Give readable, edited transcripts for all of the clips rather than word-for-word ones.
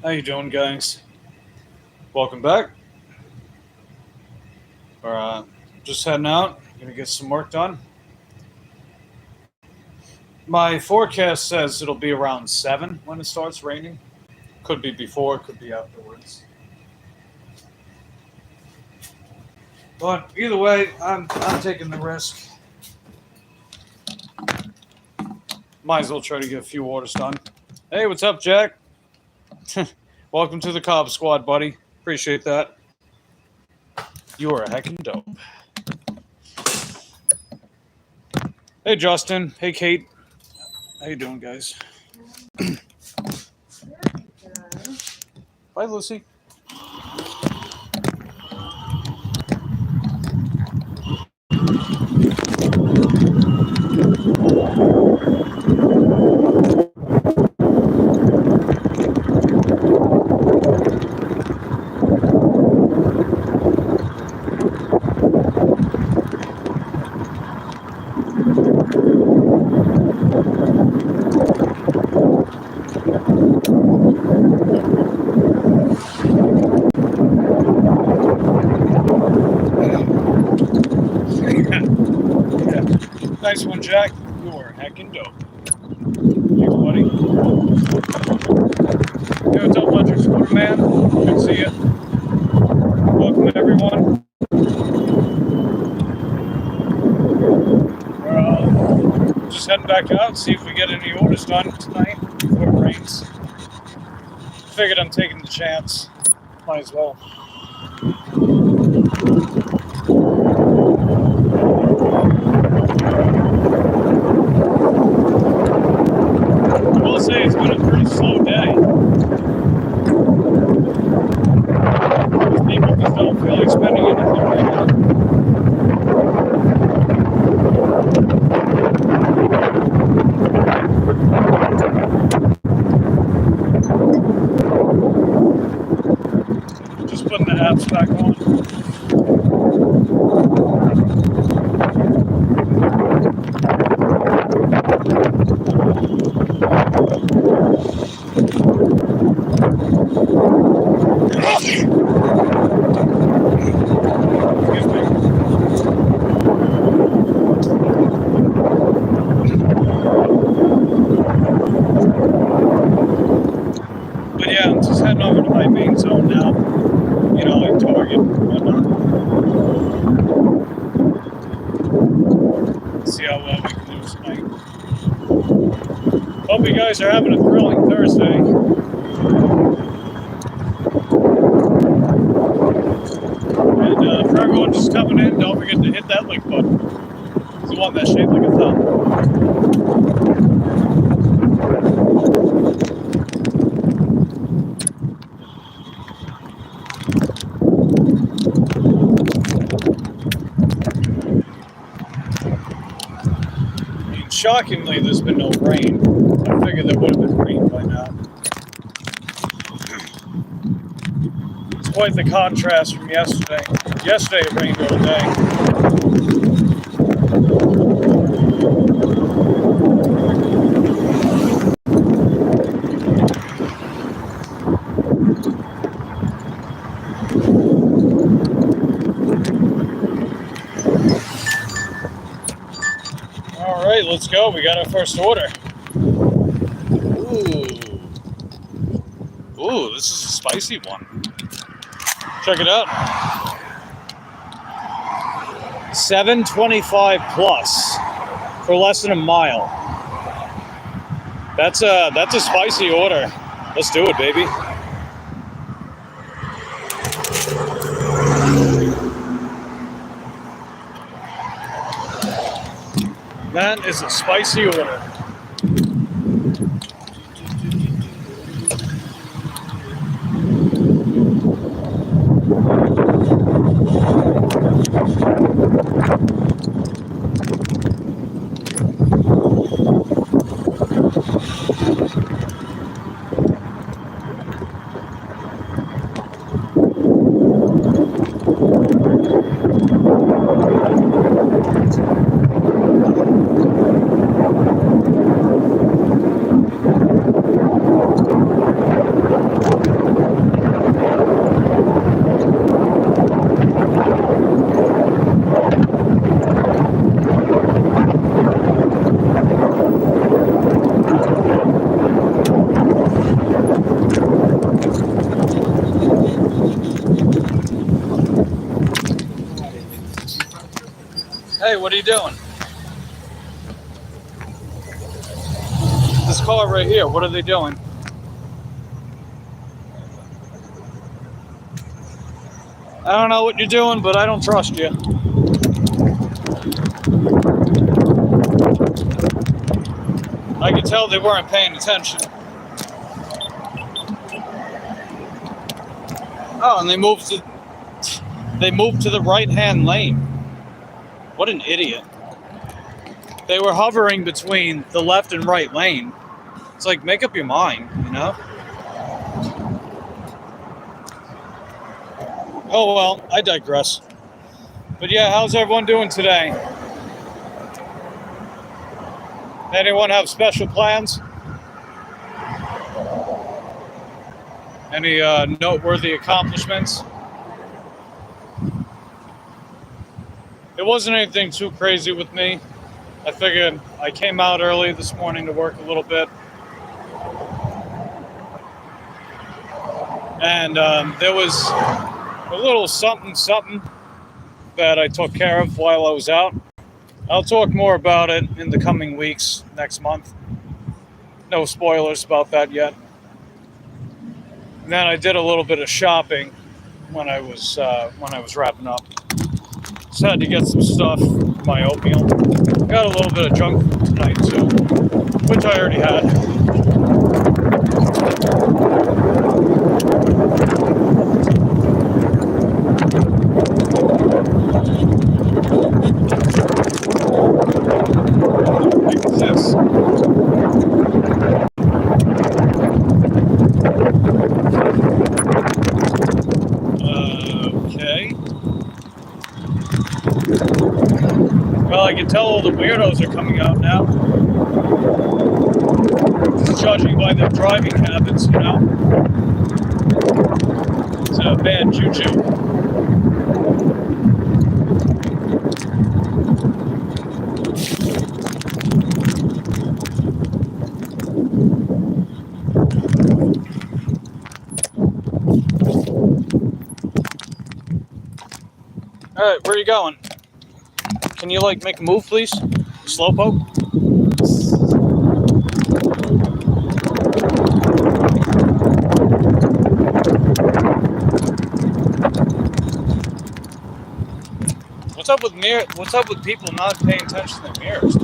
How you doing, guys? Welcome back. We're just heading out. Gonna get some work done. My forecast says it'll be around 7 when it starts raining. Could be before, could be afterwards. But either way, I'm taking the risk. Might as well try to get a few orders done. Hey, what's up, Jack? Welcome to the Cob Squad, buddy. Appreciate that. You are a heckin' dope. Hey, Justin. Hey, Kate. How you doing, guys? Bye, Lucy. Nice one, Jack. You are heckin' dope. Thanks, buddy. Hey, what's up, Ledger Scooter Man? Good to see you. Welcome, everyone. We're just heading back out, see if we get any orders done tonight before it rains. Figured I'm taking the chance. Might as well. I will say it's been a pretty slow day. People just don't feel like spending anything right now. Just putting the apps back on. But yeah, I'm just heading over to my main zone now. You know, like Target and whatnot. See how well we can do tonight. Hope you guys are having a thrilling Thursday. And for everyone just coming in, don't forget to hit that like button. It's the one that's shaped like a thumb. Shockingly, there's been no rain. I figured there would have been rain by now. It's quite the contrast from yesterday. Yesterday it rained all day. All right, let's go. We got our first order. Ooh, this is a spicy one. Check it out. $7.25 plus for less than a mile. That's a spicy order. Let's do it, baby. That is a spicy order. what are you doing? This car right here, what are they doing? I don't know what you're doing, but I don't trust you. I could tell they weren't paying attention. Oh, and they moved to the right-hand lane. What an idiot. They were hovering between the left and right lane. It's like, make up your mind, you know? Oh, well, I digress. But yeah, how's everyone doing today? Anyone have special plans? Any noteworthy accomplishments? It wasn't anything too crazy with me. I figured I came out early this morning to work a little bit. And there was a little something that I took care of while I was out. I'll talk more about it in the coming weeks, next month. No spoilers about that yet. And then I did a little bit of shopping when I was wrapping up. Just had to get some stuff, my oatmeal. Got a little bit of junk food tonight too, which I already had. Yes. Okay. Well, I can tell all the weirdos are coming out now. Just judging by their driving habits, you know. It's a bad juju. Alright, where are you going? Can you, like, make a move, please? Slowpoke? What's up with people not paying attention to their mirrors?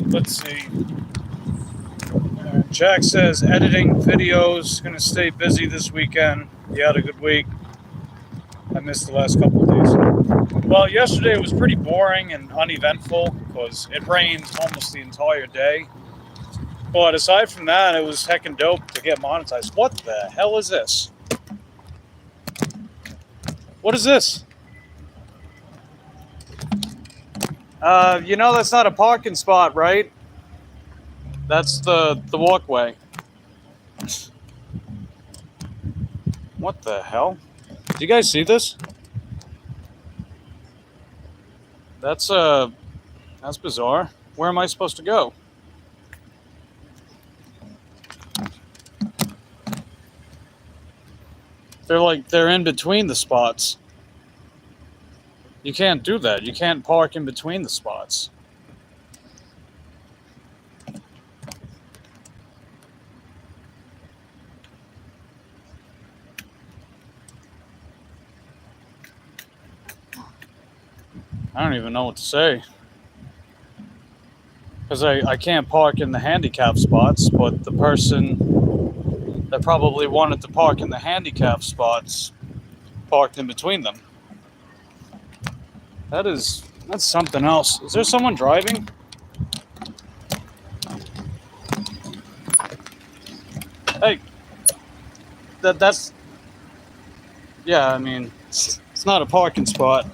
Let's see. Jack says editing videos, gonna stay busy this weekend. You had a good week. I missed the last couple of days. Well, yesterday was pretty boring and uneventful because it rained almost the entire day. But aside from that, it was heckin' dope to get monetized. What the hell is this? What is this? You know that's not a parking spot, right? That's the walkway. What the hell? Do you guys see this? That's bizarre. Where am I supposed to go? They're in between the spots. You can't do that. You can't park in between the spots. I don't even know what to say. Because I can't park in the handicap spots, but the person that probably wanted to park in the handicap spots parked in between them. That's something else. Is there someone driving? Hey, that's yeah, I mean, it's not a parking spot.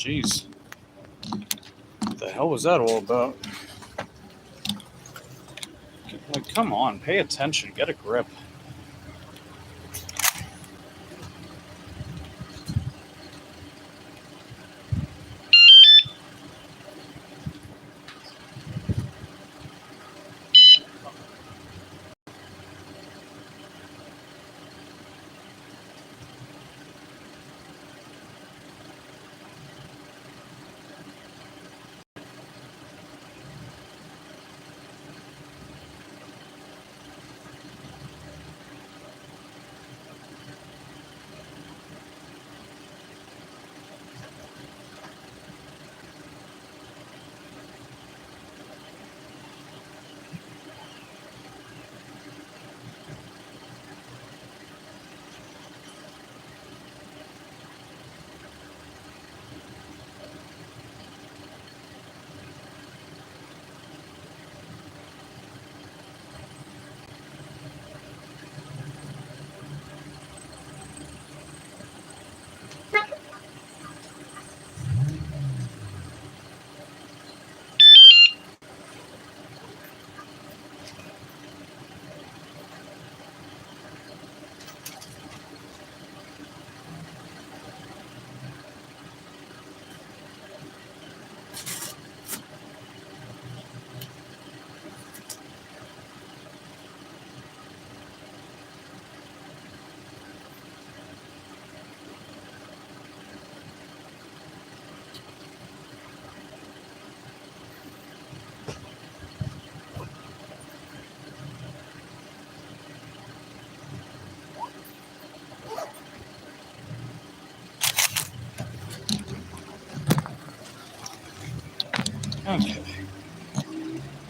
Jeez. What the hell was that all about? Like, come on, pay attention, get a grip. Okay.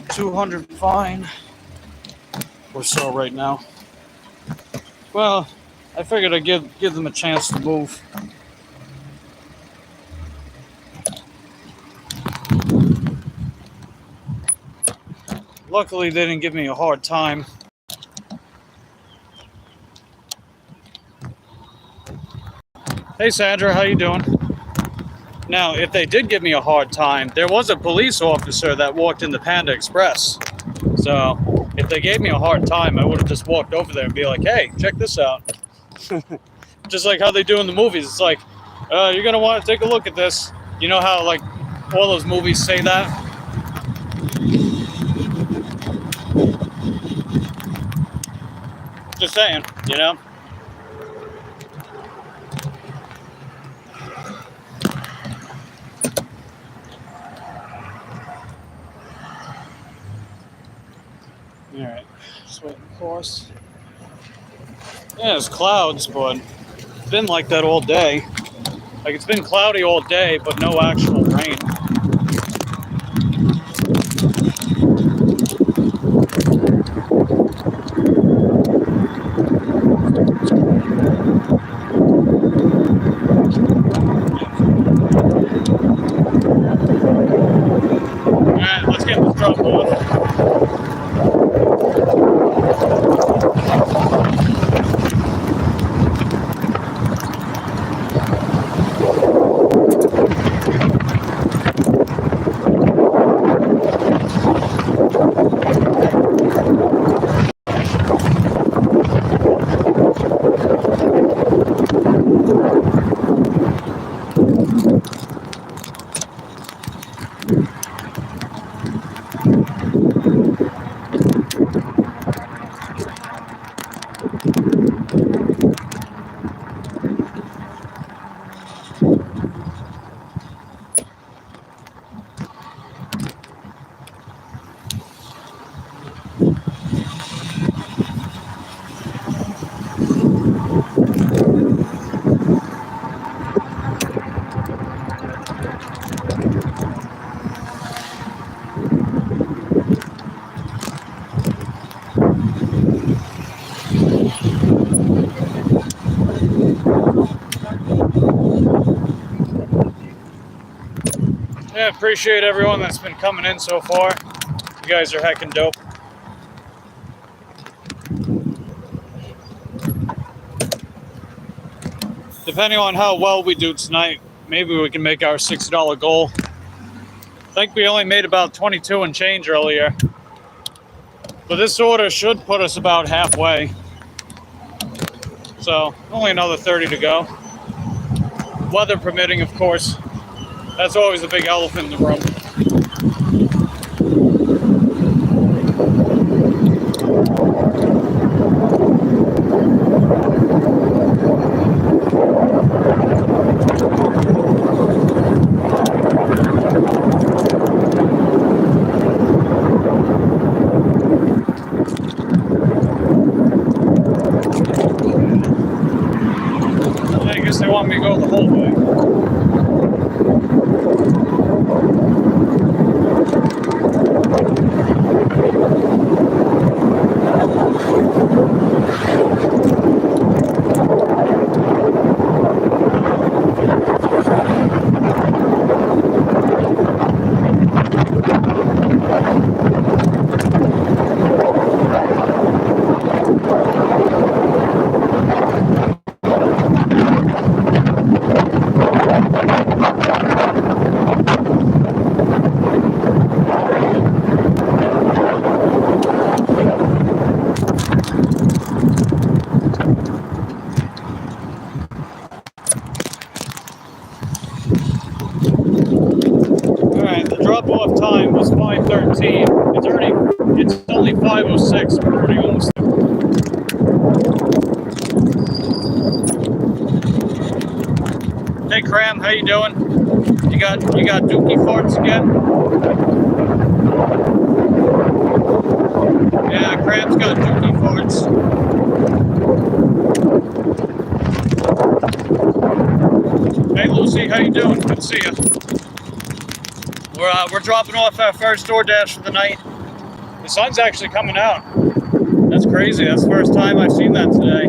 200 fine or so right now. Well, I figured I'd give them a chance to move. Luckily, they didn't give me a hard time. Hey, Sandra, how you doing? Now, if they did give me a hard time, there was a police officer that walked in the Panda Express. So, if they gave me a hard time, I would have just walked over there and be like, hey, check this out. Just like how they do in the movies. It's like, you're going to want to take a look at this. You know how, like, all those movies say that? Just saying, you know? Alright, just waiting for course. Yeah, it's clouds, but it's been like that all day. Like, it's been cloudy all day, but no actual rain. Alright, let's get this drop off. Yeah, appreciate everyone that's been coming in so far. You guys are heckin' dope. Depending on how well we do tonight, maybe we can make our $60 goal. I think we only made about 22 and change earlier. But this order should put us about halfway. So only another 30 to go. Weather permitting, of course. That's always a big elephant in the room. I guess they want me to go the whole way. Drop-off time was 5:13. It's only 5:06. We're already almost there. Hey Cram, how you doing? You got dookie farts again? Yeah, Cram's got dookie farts. Hey Lucy, how you doing? Good to see you. We're dropping off our first DoorDash for the night. The sun's actually coming out. That's crazy. That's the first time I've seen that today.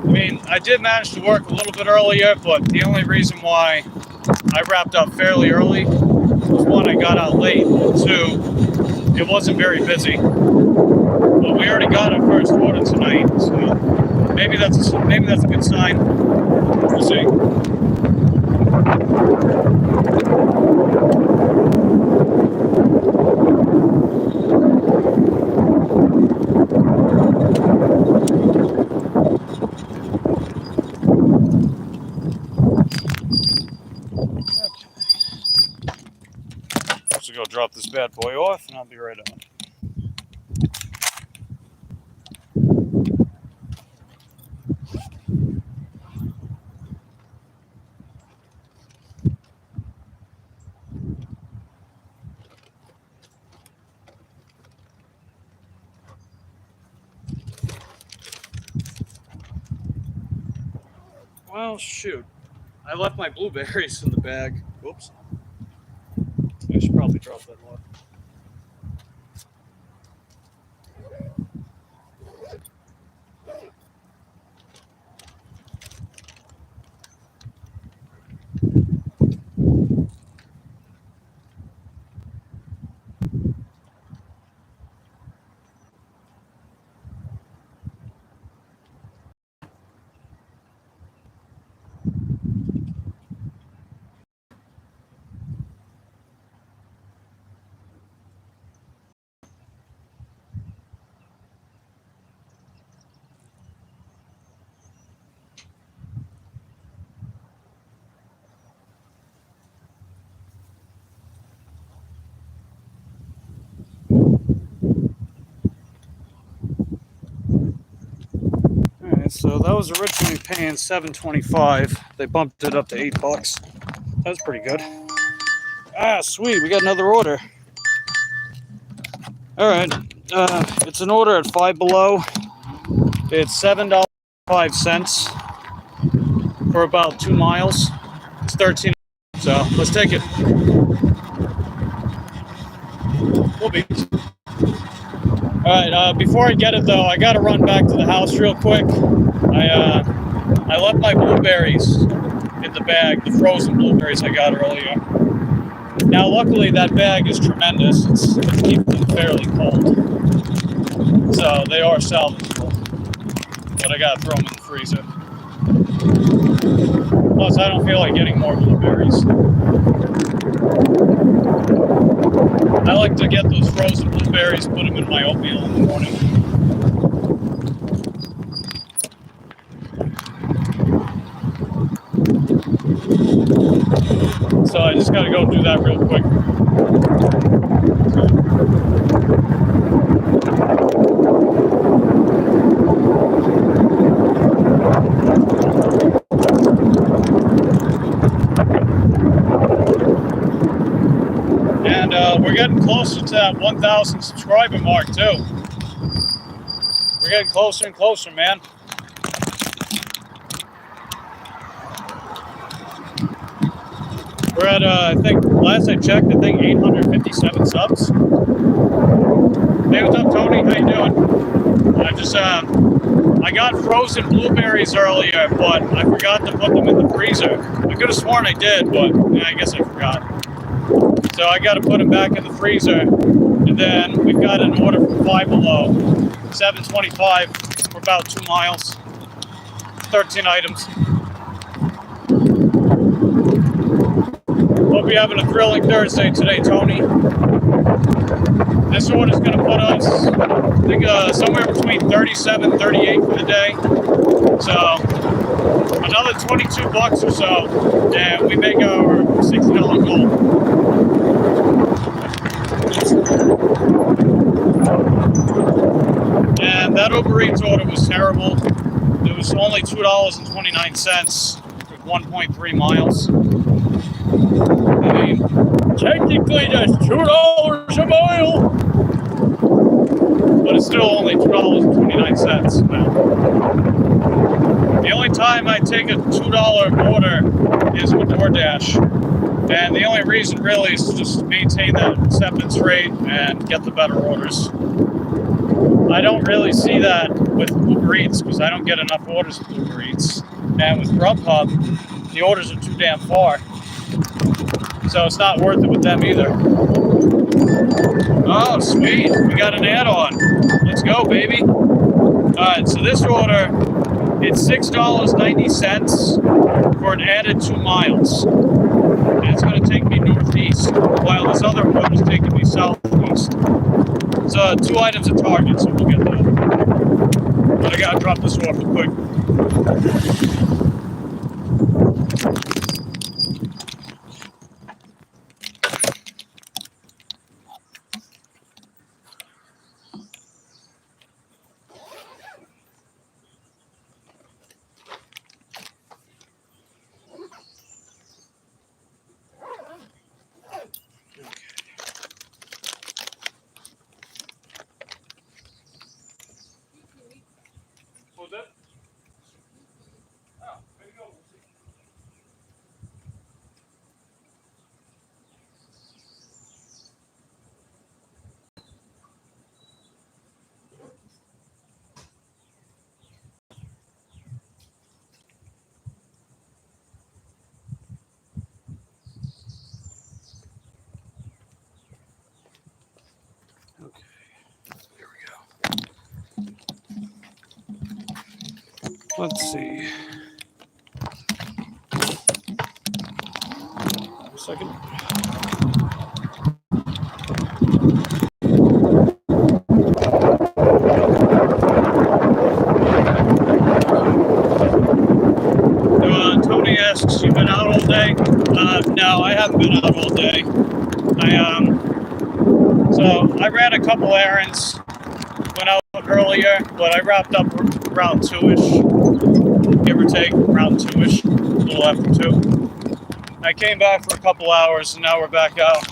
I mean, I did manage to work a little bit earlier, but the only reason why I wrapped up fairly early was one, I got out late, and two, it wasn't very busy. But we already got our first order tonight, so maybe that's a good sign. We'll see. Go drop this bad boy off and I'll be right on. Well, shoot. I left my blueberries in the bag. Whoops. I should probably drop that off. So that was originally paying $7.25. They bumped it up to $8. That's pretty good. Ah, sweet. We got another order. All right. It's an order at Five Below. It's $7.05 for about 2 miles. It's 13. So let's take it. We'll be. All right, before I get it though, I gotta run back to the house real quick. I left my blueberries in the bag, the frozen blueberries I got earlier. Now, luckily that bag is tremendous. It's keeping them fairly cold, so they are salvageable. But I gotta throw them in the freezer. Plus, I don't feel like getting more blueberries. I like to get those frozen blueberries, put them in my oatmeal in the morning. So I just gotta go do that real quick. And we're getting closer to that 1,000 subscriber mark too. We're getting closer and closer, man. We're at, I think, last I checked, I think 857 subs. Hey, what's up, Tony? How you doing? I got frozen blueberries earlier, but I forgot to put them in the freezer. I could have sworn I did, but yeah, I guess I forgot. So I got to put them back in the freezer. And then we've got an order from Five Below, $7.25 for about 2 miles, 13 items. Hope you're having a thrilling Thursday today, Tony. This order's going to put us, I think, somewhere between 37 and 38 for the day. So, another 22 bucks or so, and we make our $60 goal. And that Uber Eats order was terrible. It was only $2.29 with 1.3 miles. I mean, technically that's $2 a mile, but it's still only $2.29. The only time I take a $2 order is with DoorDash, and the only reason really is to just maintain that acceptance rate and get the better orders. I don't really see that with Uber Eats because I don't get enough orders with Uber Eats, and with Grubhub, the orders are too damn far. So it's not worth it with them either. Oh, sweet. We got an add-on. Let's go, baby. Alright, so this order, it's $6.90 for an added 2 miles. And it's going to take me northeast, while this other order is taking me southeast. So 2 items at Target, so we'll get that. But I got to drop this off real quick. What was that? Oh, there you go. Okay, here we go. Let's see. A second. Tony asks, you been out all day? No, I haven't been out all day. So I ran a couple errands, went out earlier, but I wrapped up around 2-ish, give or take, around 2-ish, a little after 2. I came back for a couple hours, and now we're back out.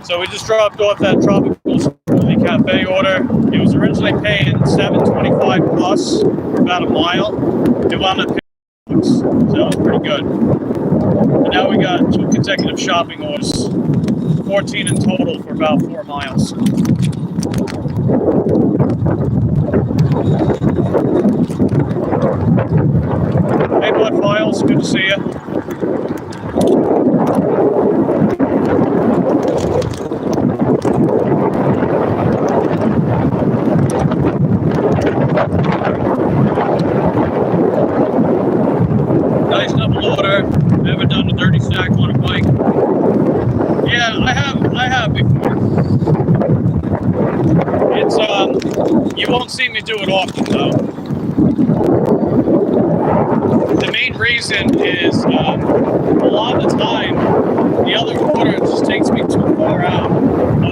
So we just dropped off that tropical smoothie cafe order. It was originally paying $7.25 plus for about a mile. It wound up paying $6, so that was pretty good. And now we got 2 consecutive shopping orders, 14 in total for about 4 miles. Hey, Bud Files, good to see you. won't see me do it often, though. The main reason is a lot of the time, the other order just takes me too far out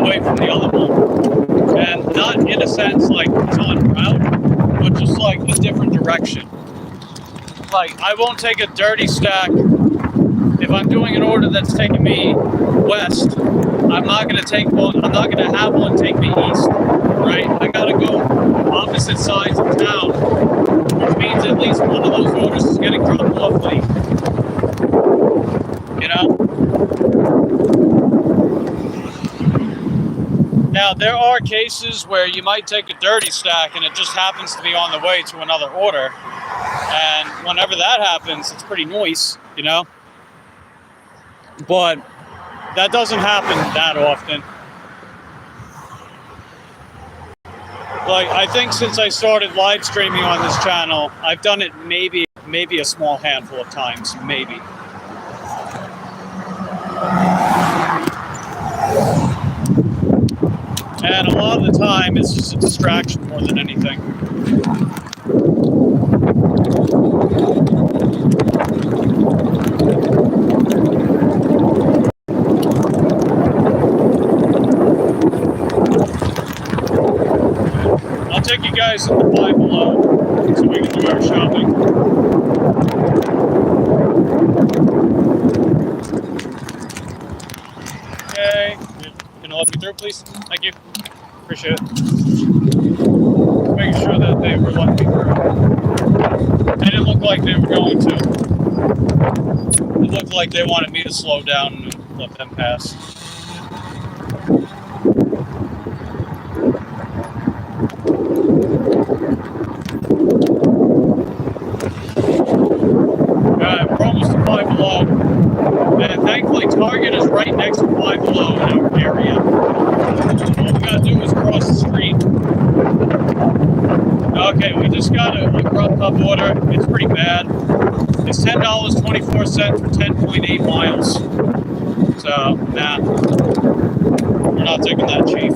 away from the other one. And not in a sense like it's on route, but just like a different direction. Like, I won't take a dirty stack. If I'm doing an order that's taking me west, I'm not going to take one, I'm not going to have one take me east, right? I got to go opposite sides of town, which means at least one of those orders is getting dropped off late. You know? Now, there are cases where you might take a dirty stack and it just happens to be on the way to another order. And whenever that happens, it's pretty nice, you know? But that doesn't happen that often. Like, I think since I started live streaming on this channel, I've done it maybe a small handful of times, maybe. And a lot of the time, it's just a distraction more than anything. I'll take you guys in the Five Below so we can do our shopping. Okay, can you let me through, please? Thank you. Appreciate it. Making sure that they were letting me through. They didn't look like they were going to. It looked like they wanted me to slow down and let them pass. We're almost to Five Below. And thankfully, Target is right next to Five Below in our area. All we gotta do is cross the street. Okay, we just got a Grub Hub order. It's pretty bad. It's $10.24 for 10.8 miles. So, nah. We're not taking that, Chief.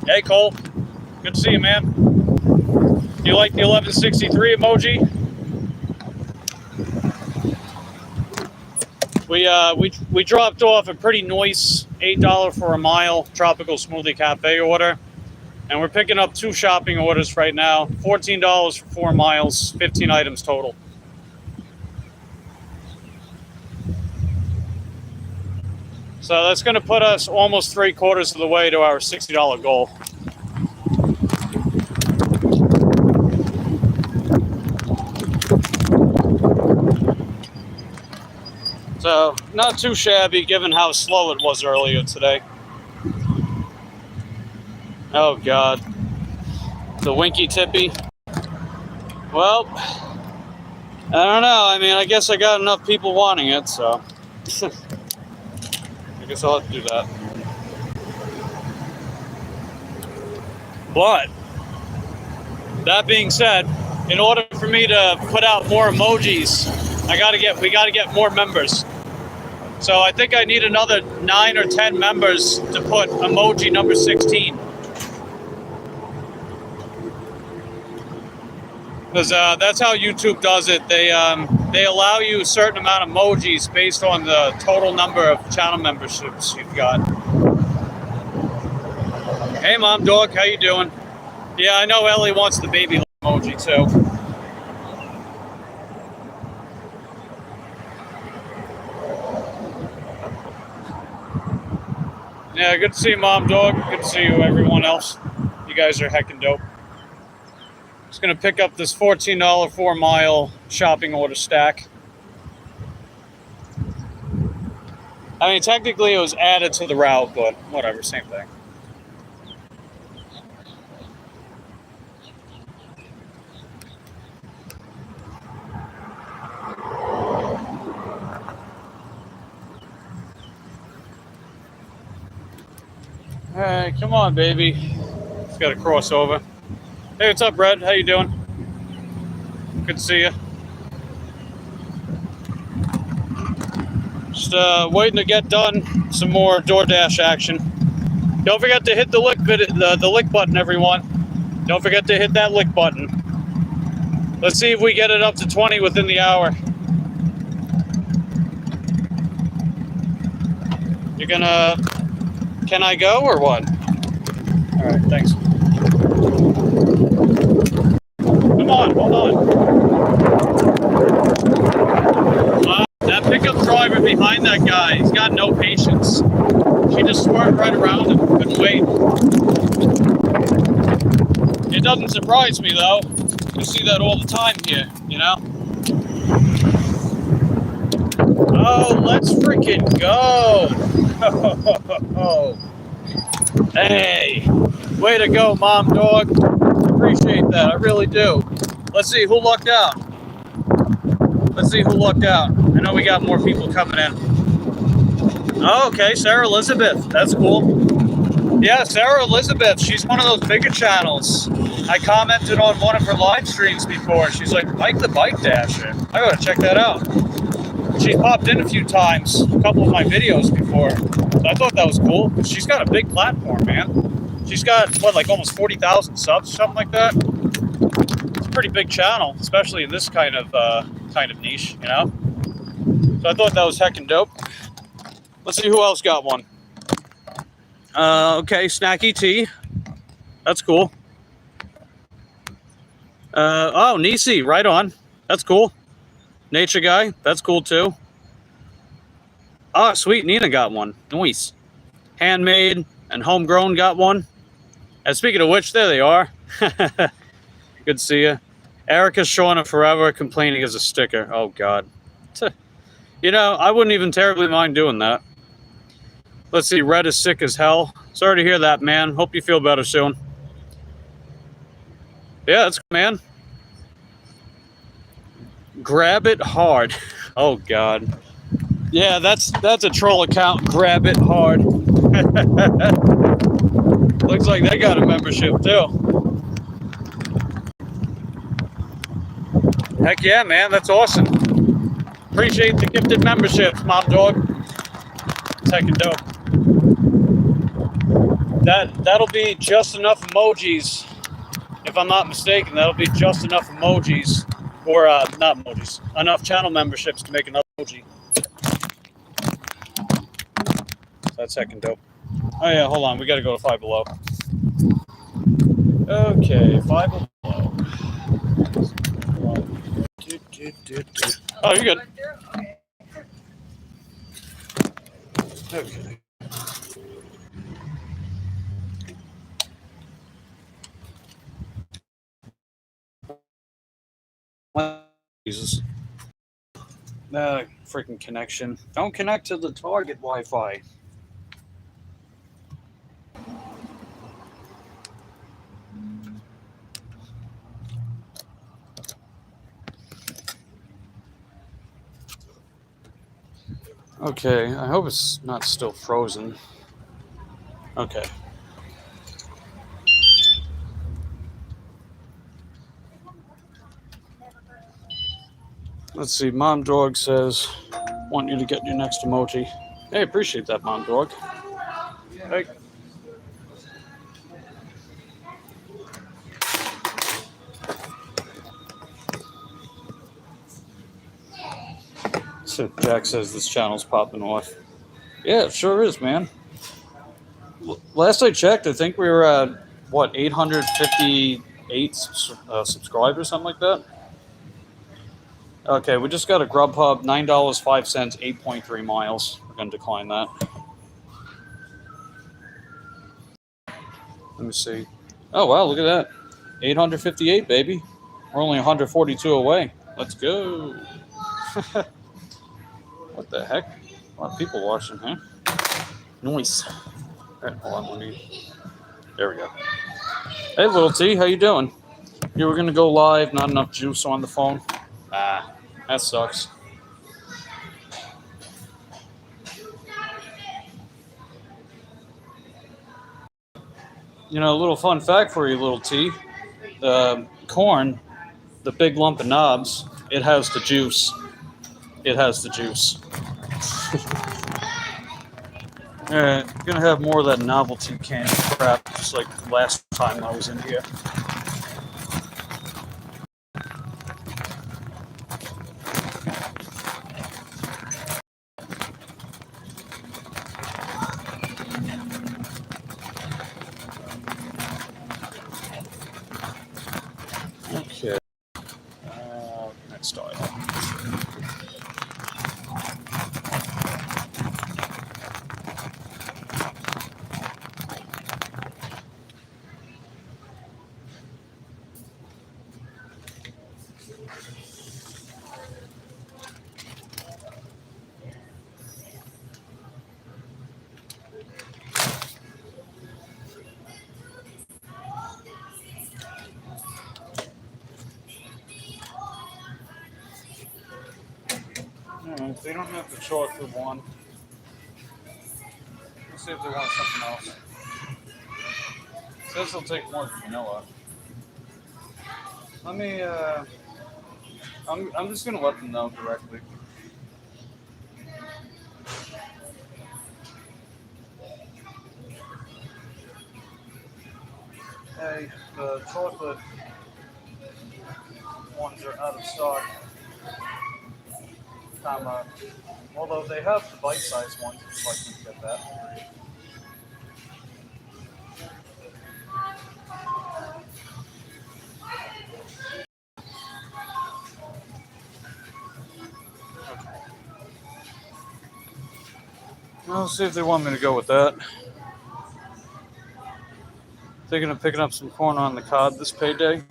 Hey, Cole. Good to see you, man. Do you like the 1163 emoji? We dropped off a pretty nice $8 for a mile tropical smoothie cafe order, and we're picking up 2 shopping orders right now. $14 for 4 miles, 15 items total. So that's going to put us almost 3/4 of the way to our $60 goal. So, not too shabby given how slow it was earlier today. Oh, God. The Winky Tippy. Well, I don't know. I mean, I guess I got enough people wanting it, so. I guess I'll have to do that. But, that being said, in order for me to put out more emojis, we gotta get more members. So I think I need another 9 or 10 members to put emoji number 16. Because that's how YouTube does it. They allow you a certain amount of emojis based on the total number of channel memberships you've got. Hey, Mom Dog, how you doing? Yeah, I know Ellie wants the baby emoji too. Yeah, good to see you, Mom Dog. Good to see you, everyone else. You guys are heckin' dope. Just gonna pick up this $14 4-mile shopping order stack. I mean, technically it was added to the route, but whatever, same thing. All right, come on, baby. Just got to cross over. Hey, what's up, Red? How you doing? Good to see you. Just waiting to get done some more DoorDash action. Don't forget to hit the lick button, everyone. Don't forget to hit that lick button. Let's see if we get it up to 20 within the hour. You're gonna... Can I go or what? All right, thanks. Come on, hold on. That pickup driver behind that guy, he's got no patience. She just swerved right around him, couldn't wait. It doesn't surprise me though. You see that all the time here, you know? Oh, let's freaking go. Hey, way to go, Mom Dog. Appreciate that, I really do. Let's see who lucked out. Let's see who lucked out. I know we got more people coming in. Oh, okay, Sarah Elizabeth. That's cool. Yeah, Sarah Elizabeth. She's one of those bigger channels. I commented on one of her live streams before. She's like, Mike the Bike Dasher. I gotta check that out. She's popped in a few times, a couple of my videos before. So I thought that was cool. She's got a big platform, man. She's got, what, like almost 40,000 subs, something like that? It's a pretty big channel, especially in this kind of niche, you know? So I thought that was heckin' dope. Let's see who else got one. Okay, Snacky T. That's cool. Oh, Nisi, right on. That's cool. Nature Guy, that's cool too. Oh, sweet, Nina got one. Nice. Handmade and Homegrown got one. And speaking of which, there they are. Good to see you. Erica's showing it forever, complaining as a sticker. Oh, God. You know, I wouldn't even terribly mind doing that. Let's see, Red is sick as hell. Sorry to hear that, man. Hope you feel better soon. Yeah, that's good, man. Grab it hard. Oh, God. Yeah, that's a troll account. Grab it hard. Looks like they got a membership, too. Heck yeah, man. That's awesome. Appreciate the gifted memberships, Mom Dog. It's heckin' dope. That'll be just enough emojis. If I'm not mistaken, that'll be just enough emojis. Or, not emojis. Enough channel memberships to make another emoji. That's heckin' dope. Oh, yeah, hold on. We gotta go to Five Below. Okay, Five Below. Oh, you're good. Okay. Jesus. Freaking connection. Don't connect to the Target Wi-Fi. Okay, I hope it's not still frozen. Okay. Let's see, Mom Dog says, want you to get your next emoji. Hey, appreciate that, Mom Dog. Hey. So Jack says this channel's popping off. Yeah, it sure is, man. Last I checked, I think we were at, what, 858 subscribers, something like that? Okay, we just got a Grubhub, $9.05, 8.3 miles. We're going to decline that. Let me see. Oh, wow, look at that. 858, baby. We're only 142 away. Let's go. What the heck? A lot of people watching, huh? Nice. All right, hold on, there we go. Hey, little T, how you doing? You were going to go live, not enough juice on the phone. Ah, that sucks. You know, a little fun fact for you, little T. Corn, the big lump of knobs, it has the juice. It has the juice. Gonna have more of that novelty candy crap, just like last time I was in here. Okay. Next item. They don't have the chocolate one. Let's see if they want something else. It says they'll take more vanilla. Let me, I'm just gonna let them know directly. Hey, the chocolate ones are out of stock. Although they have the bite-sized ones, if you'd like me to get that. Okay. I'll see if they want me to go with that. Thinking of picking up some corn on the cob this payday.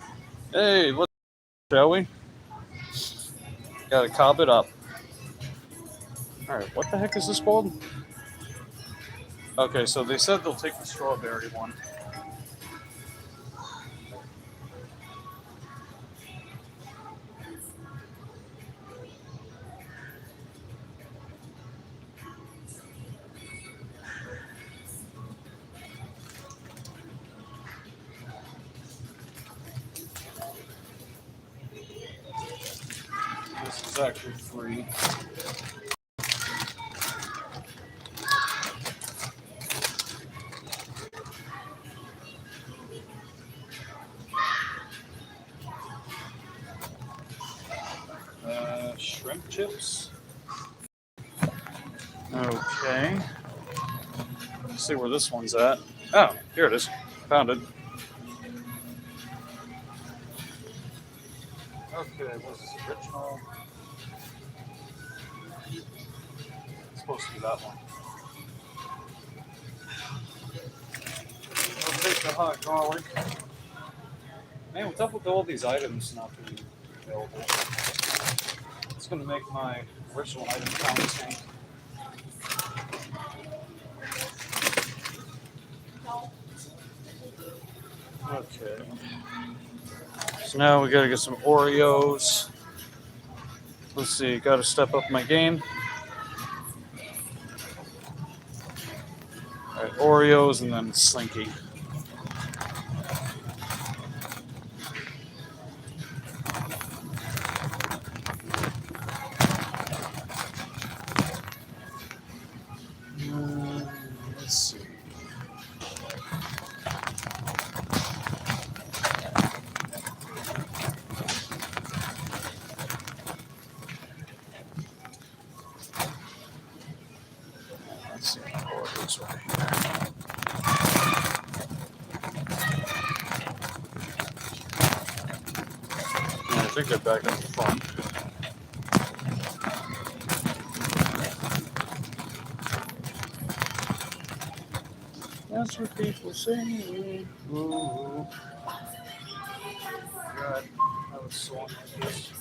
Hey, let's, shall we? Gotta cob it up. Alright, what the heck is this called? Okay, so they said they'll take the strawberry one. This is actually free. Shrimp chips. Okay. Let's see where this one's at. Oh, here it is. Found it. Okay, what's this original? It's supposed to be that one. I'll take the hot garlic. Man, what's up with all these items not being available? It's going to make my original item count tank. Okay. So now we got to get some Oreos. Let's see, got to step up my game. All right, Oreos and then Slinky. Let's see. Let's see. Oreos right here. I think they're back up the front. That's what people say. Ooh. God, I was so on this.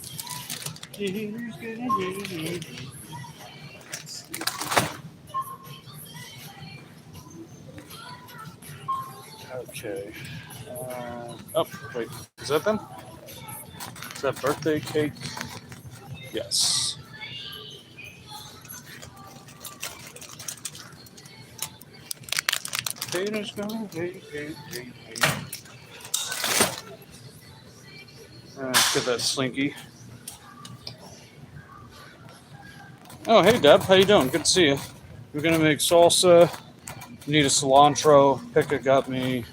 Okay. Oh, wait. Is that them? Is that birthday cake? Yes. Haters go, hate. Let's get that Slinky. Oh, hey, Deb. How you doing? Good to see you. We're gonna make salsa. Need a cilantro. Pika got me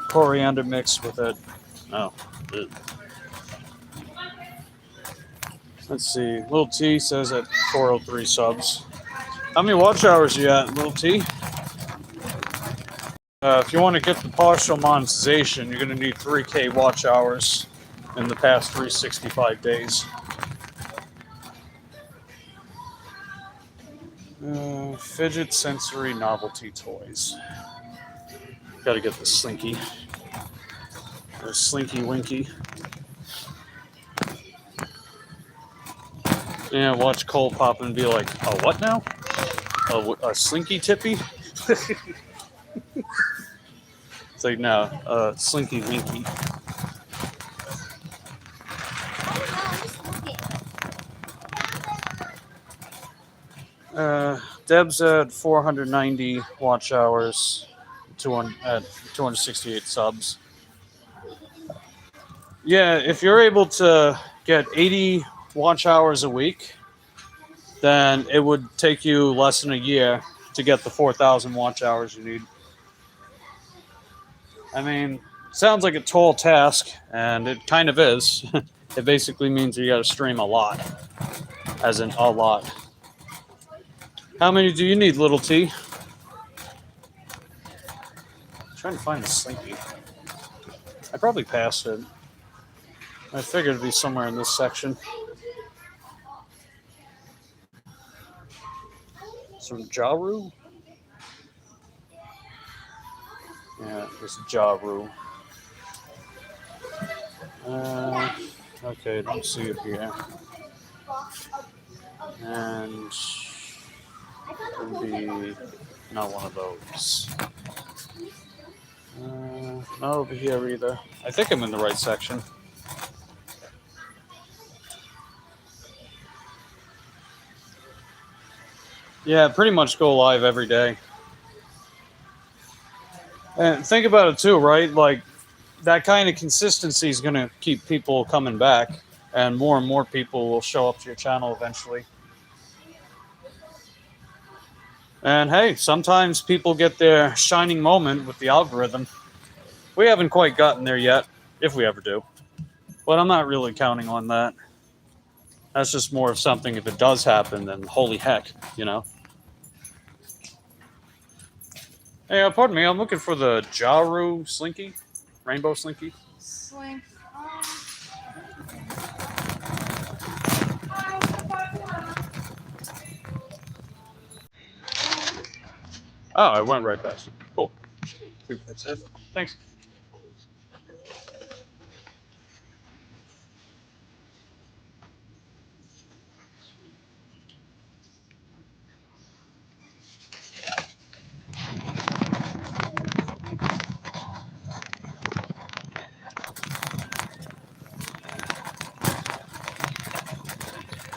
coriander mix with it. Oh. Let's see. Little T says at 403 subs. How many watch hours you at, Little T? If you want to get the partial monetization, you're going to need 3K watch hours in the past 365 days. Fidget sensory novelty toys. Got to get the Slinky. Or Slinky Winky. Yeah, watch Cole pop and be like, "Oh, what now? A Slinky Tippy?" It's like, no, Slinky Winky. Deb's at 490 watch hours, at 268 subs. Yeah, if you're able to get 80 watch hours a week, then it would take you less than a year to get the 4,000 watch hours you need. I mean, sounds like a tall task, and it kind of is. It basically means you got to stream a lot, as in a lot. How many do you need, Little T? I'm trying to find the Slinky. I probably passed it. I figured it'd be somewhere in this section. Some Jaru? Yeah, this Jaru. Okay, don't see it here. And it would be not one of those. Not over here either. I think I'm in the right section. Yeah, pretty much go live every day. And think about it too, right? Like, that kind of consistency is going to keep people coming back, and more people will show up to your channel eventually. And hey, sometimes people get their shining moment with the algorithm. We haven't quite gotten there yet, if we ever do. But I'm not really counting on that. That's just more of something, if it does happen, then holy heck, you know? Hey, pardon me, I'm looking for the Jaru Slinky. Rainbow Slinky. Slink. Oh, I went right past it. Cool. That's it. Thanks.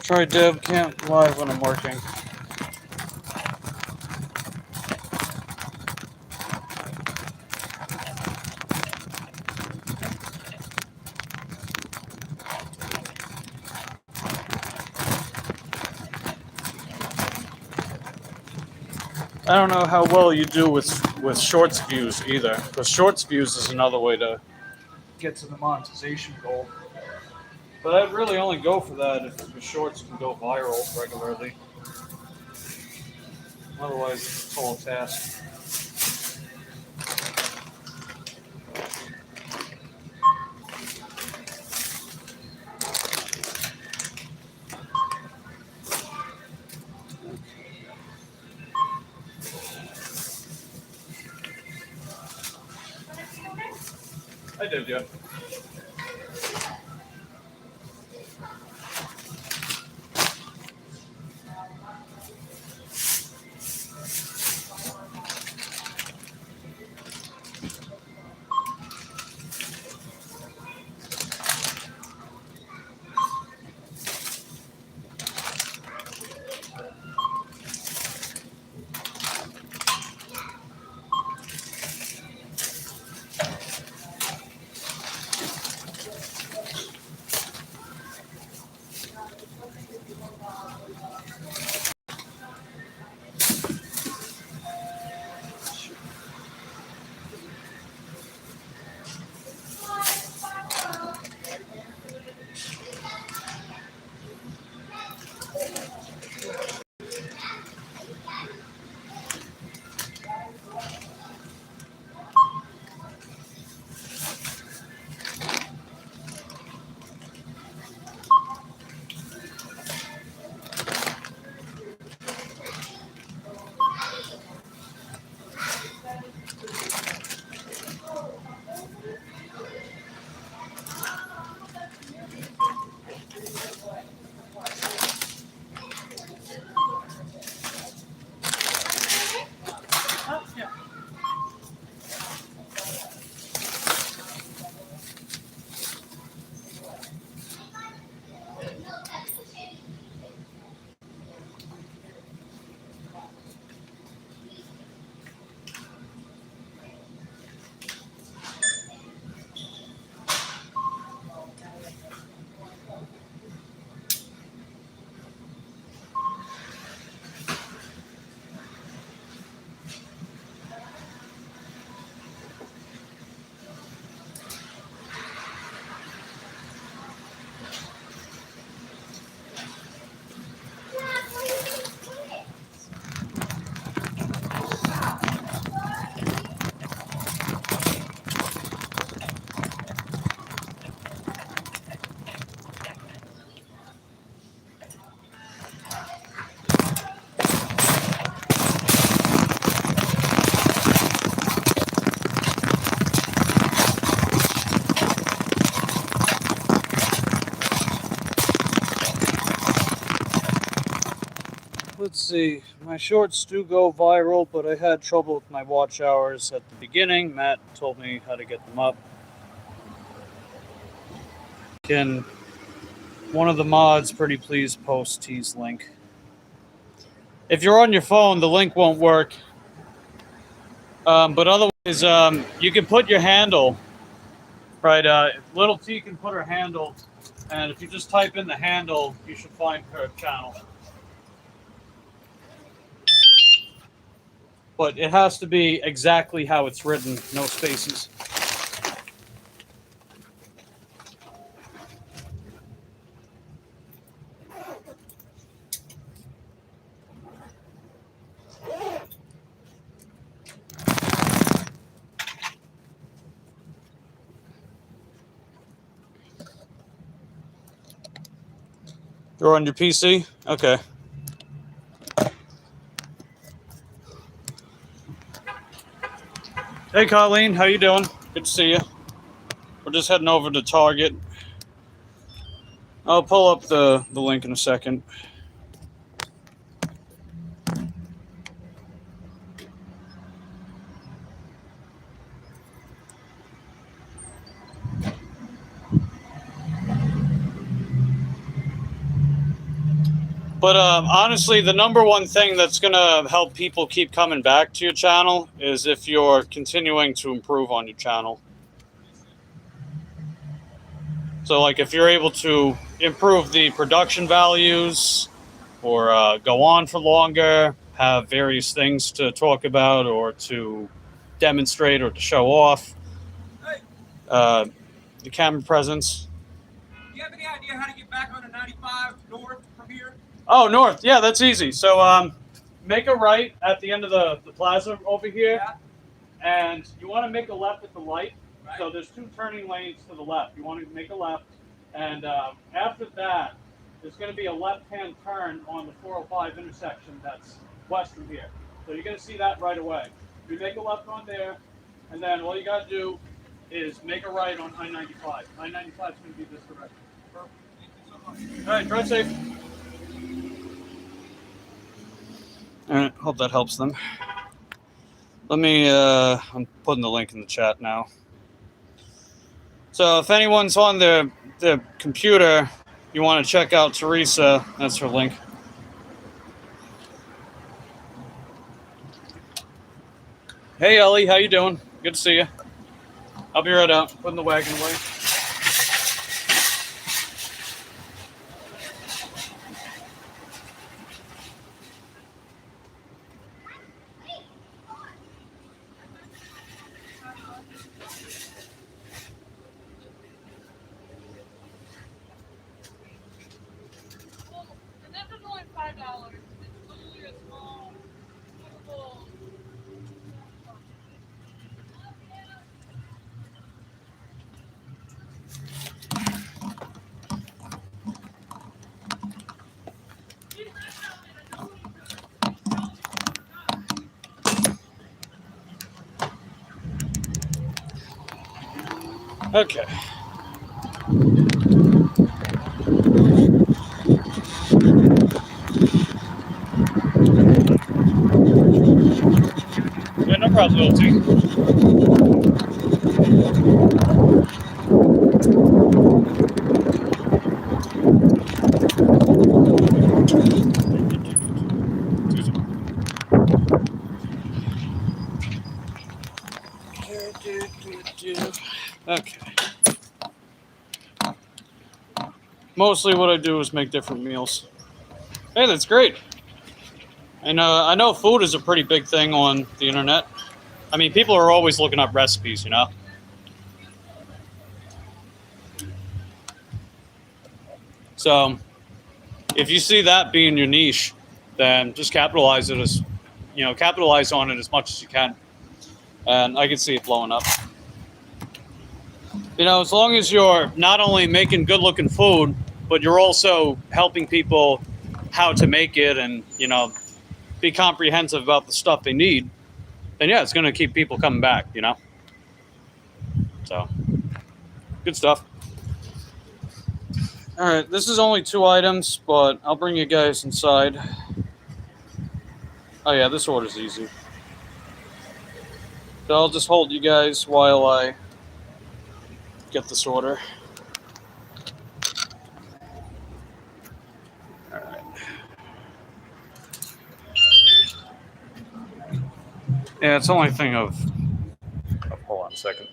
Try Dev, can't live when I'm working. I don't know how well you do with shorts views either, because shorts views is another way to get to the monetization goal. But I'd really only go for that if the shorts can go viral regularly. Otherwise, it's a tall task. I did, yeah. Let's see, my shorts do go viral, but I had trouble with my watch hours at the beginning. Matt told me how to get them up. Can one of the mods pretty please post T's link? If you're on your phone, the link won't work. But otherwise, you can put your handle, right? Little T can put her handle, and if you just type in the handle, you should find her channel. But it has to be exactly how it's written, no spaces. You're on your PC? Okay. Hey, Colleen, how you doing? Good to see you. We're just heading over to Target. I'll pull up the link in a second. But honestly, the number one thing that's going to help people keep coming back to your channel is if you're continuing to improve on your channel. So, like, if you're able to improve the production values or go on for longer, have various things to talk about or to demonstrate or to show off, the camera presence. Do you have any idea how to get back on the 95 north from here? Oh, north. Yeah, that's easy. So make a right at the end of the plaza over here. Yeah. And you want to make a left at the light. Right. So there's two turning lanes to the left. You want to make a left. And after that, there's going to be a left-hand turn on the 405 intersection that's west of here. So you're going to see that right away. You make a left on there, and then all you got to do is make a right on I-95. I-95 is going to be this direction. Perfect. Thank you so much. All right, drive safe. All right, hope that helps them. Let me, I'm putting the link in the chat now. So if anyone's on their computer, you want to check out Teresa, that's her link. Hey, Ellie, how you doing? Good to see you. I'll be right out, putting the wagon away. Okay. Yeah, no probably will too. Okay. Mostly what I do is make different meals. Hey, that's great. And I know food is a pretty big thing on the internet. I mean, people are always looking up recipes, you know? So, if you see that being your niche, then just capitalize on it as much as you can. And I can see it blowing up. You know, as long as you're not only making good looking food, but you're also helping people how to make it and, you know, be comprehensive about the stuff they need, then yeah, it's going to keep people coming back, you know? So, good stuff. All right, this is only 2 items, but I'll bring you guys inside. Oh yeah, this order's easy. So I'll just hold you guys while I get this order. All right. Yeah, it's only a thing of hold on a second.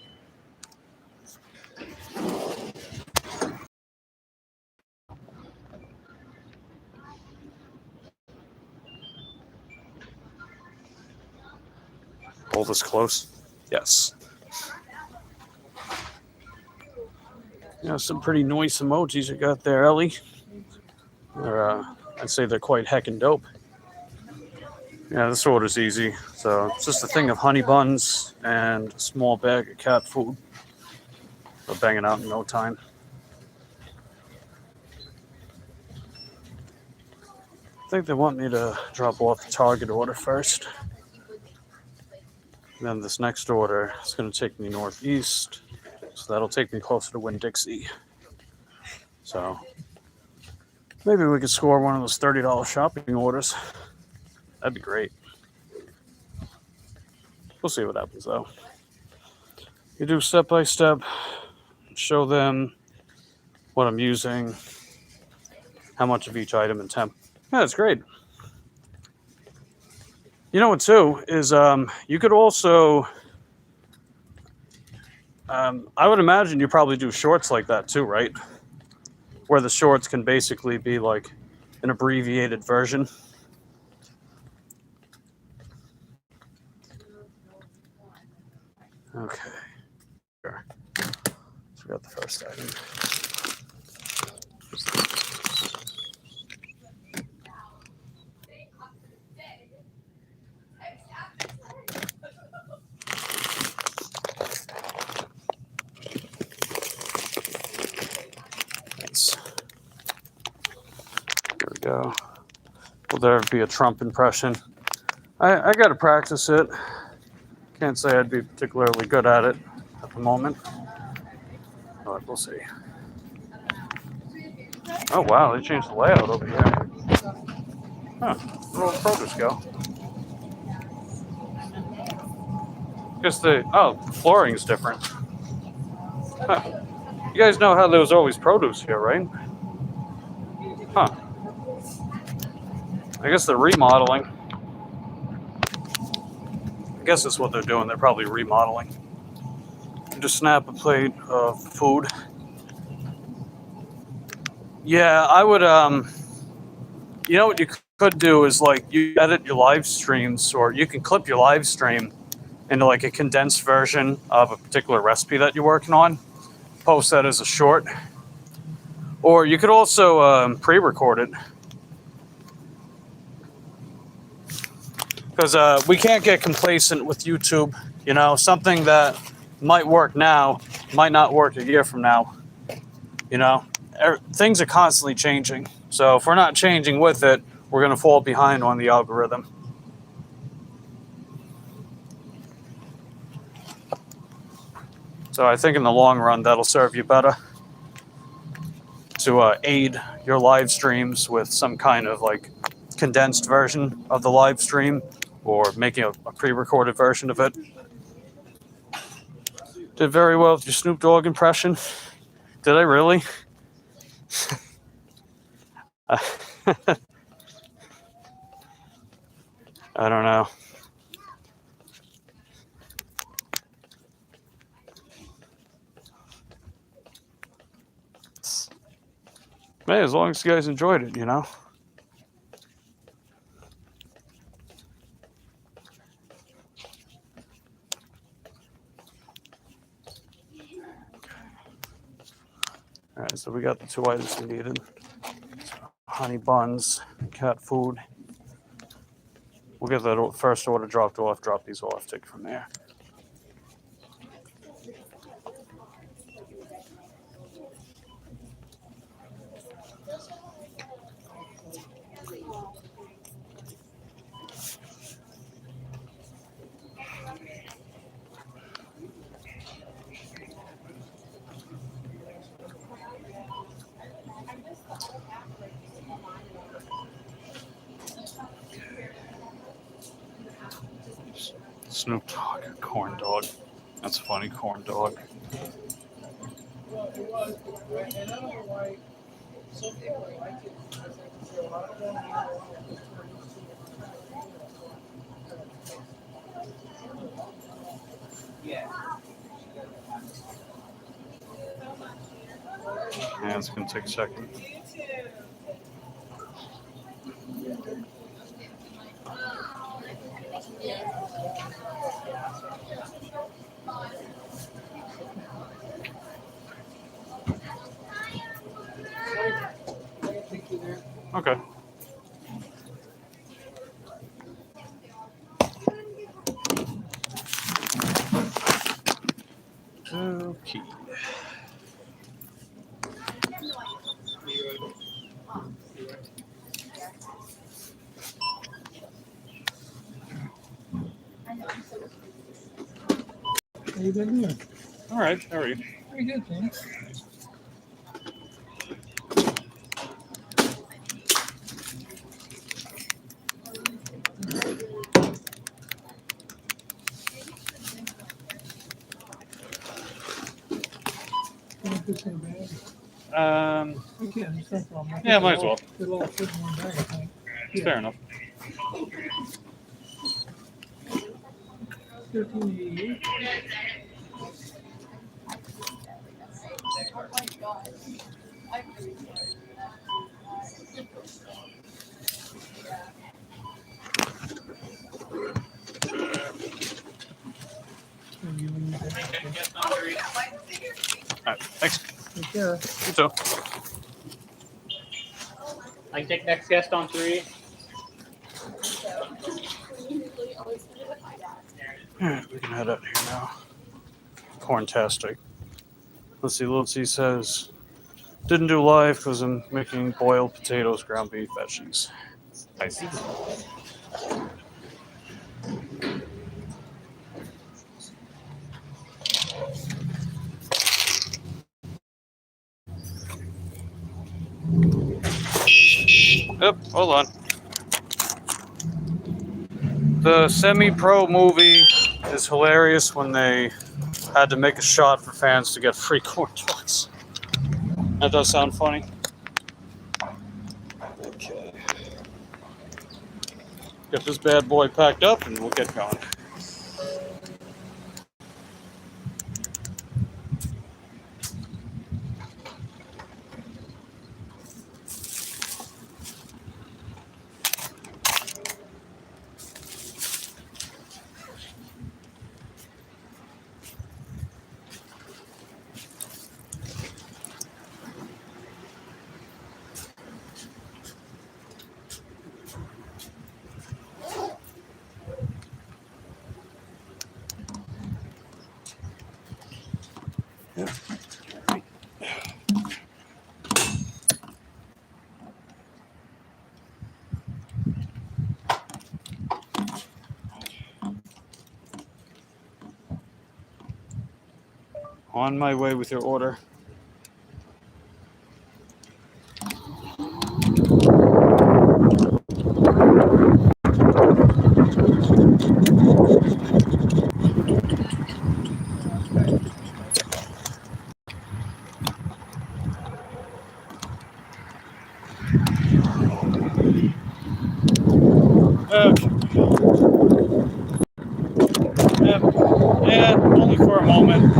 Hold this close. Yes. Yeah, some pretty nice emojis you got there, Ellie. I'd say they're quite heckin' dope. Yeah, this order's easy. So it's just a thing of honey buns and a small bag of cat food. They'll bang it out in no time. I think they want me to drop off the Target order first. And then this next order is going to take me northeast. So that'll take me closer to Winn-Dixie. So maybe we could score one of those $30 shopping orders. That'd be great. We'll see what happens though. You do step by step, show them what I'm using, how much of each item and temp. Yeah, that's great. You know what too is you could also I would imagine you probably do shorts like that too, right? Where the shorts can basically be like an abbreviated version. Okay. Sure. So we got the first item. Nice. There we go. Will there be a Trump impression? I got to practice it. Can't say I'd be particularly good at it at the moment. But we'll see. Oh, wow. They changed the layout over here. Huh. Where did produce go? Guess the flooring is different. Huh. You guys know how there was always produce here, right? Huh. I guess they're remodeling. I guess that's what they're doing. They're probably remodeling. Just snap a plate of food. Yeah, I would, you know what you could do is like you edit your live streams, or you can clip your live stream into like a condensed version of a particular recipe that you're working on. Post that as a short. Or you could also pre-record it. Because we can't get complacent with YouTube. You know, something that might work now might not work a year from now. You know, things are constantly changing. So if we're not changing with it, we're going to fall behind on the algorithm. So I think in the long run, that'll serve you better to aid your live streams with some kind of like condensed version of the live stream or making a pre-recorded version of it. Did very well with your Snoop Dogg impression. Did I really? I don't know. Hey, as long as you guys enjoyed it, you know. All right, so we got the 2 items we needed. Honey buns, cat food. We'll get that first order dropped off, drop these off, take it from there. Snoop Dogg, corn dog. That's funny, corn dog. Yeah, it's gonna take a second. Okay. Okay. How you been doing? All right. How are you? Pretty good, thanks. Can I put some bag? We can, it's no problem. I think Yeah, might as it'll well. It'll all fit in one bag, I think. Yeah. Fair enough. 1388. And you need that. All right. Thanks. Take care. You too. I can take next guest on 3. All right, we can head out here now. Corntastic. Let's see. Lindsay says, didn't do live because I'm making boiled potatoes, ground beef, veggies. Spicy. Yep, hold on. The semi-pro movie is hilarious when they had to make a shot for fans to get free corn dogs. That does sound funny. Okay. Get this bad boy packed up and we'll get going. On my way with your order. Okay. Yeah, only for a moment.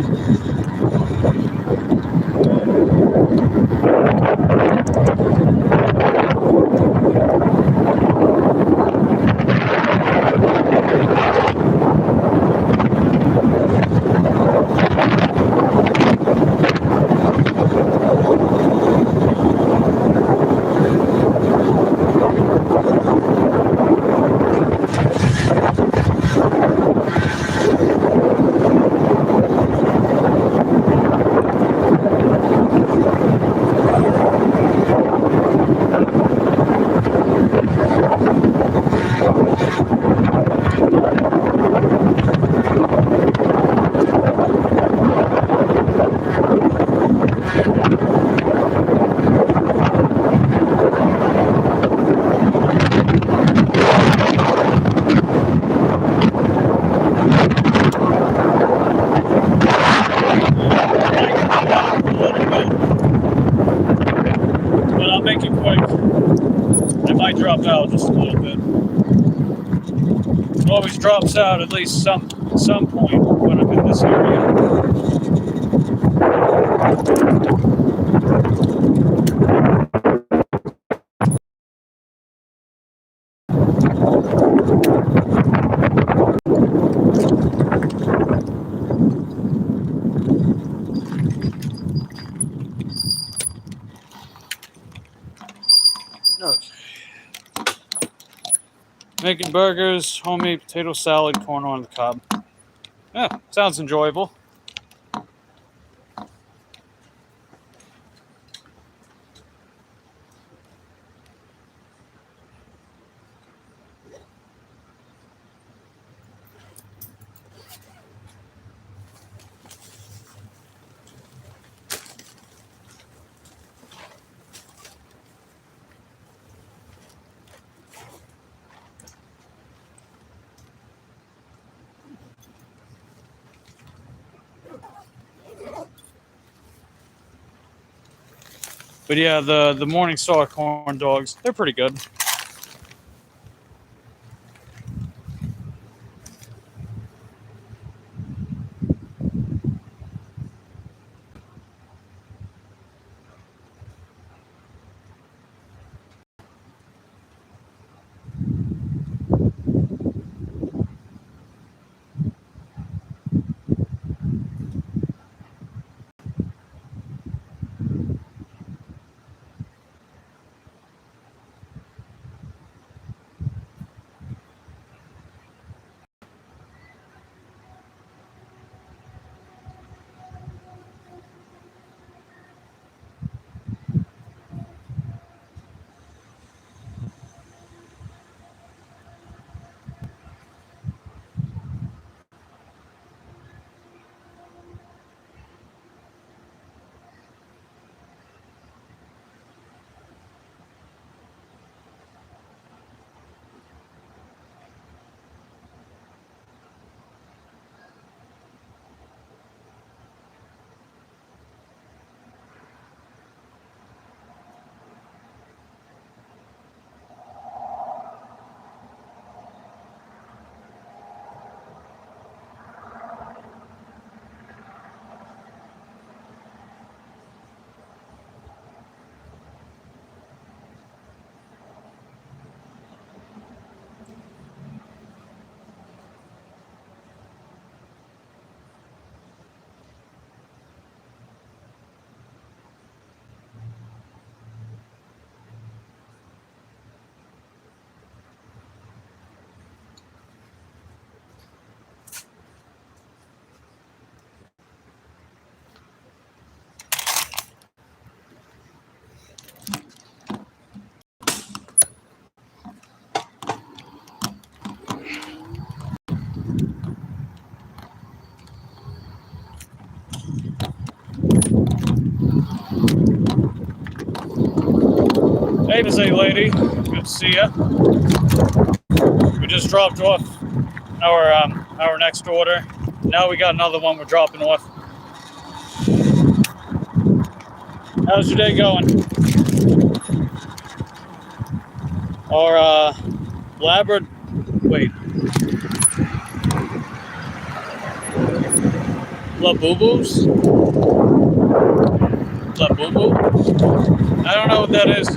But I'll make it quick. It might drop out just a little bit. It always drops out at least some point when I'm in this area. Okay. Making burgers, homemade potato salad, corn on the cob. Yeah, sounds enjoyable. But yeah, the Morningstar corn dogs, they're pretty good. Hey, Miss A lady, good to see ya. We just dropped off our next order. Now we got another one we're dropping off. How's your day going? Our Labrador. Wait. La Boo Boos? La Boo Boo? I don't know what that is.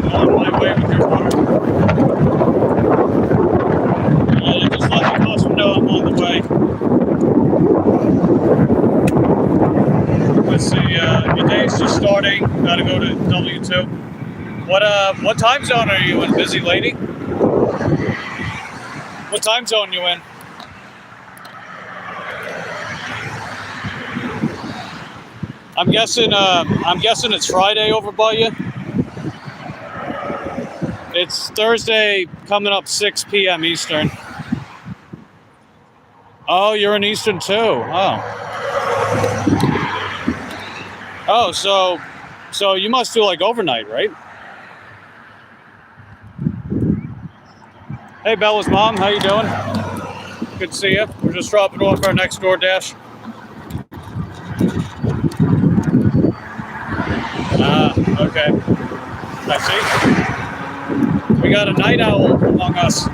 On my way with your water. Just let the customer know I'm on the way. Let's see, your day's just starting. Gotta go to W2. What time zone are you in, busy lady? What time zone you in? I'm guessing it's Friday over by you. It's Thursday coming up 6 p.m. Eastern. Oh, you're in Eastern too. Oh, so you must do like overnight, right? Hey, Bella's mom, how you doing? Good to see you. We're just dropping off our next DoorDash. Okay. I see. We got a night owl among us.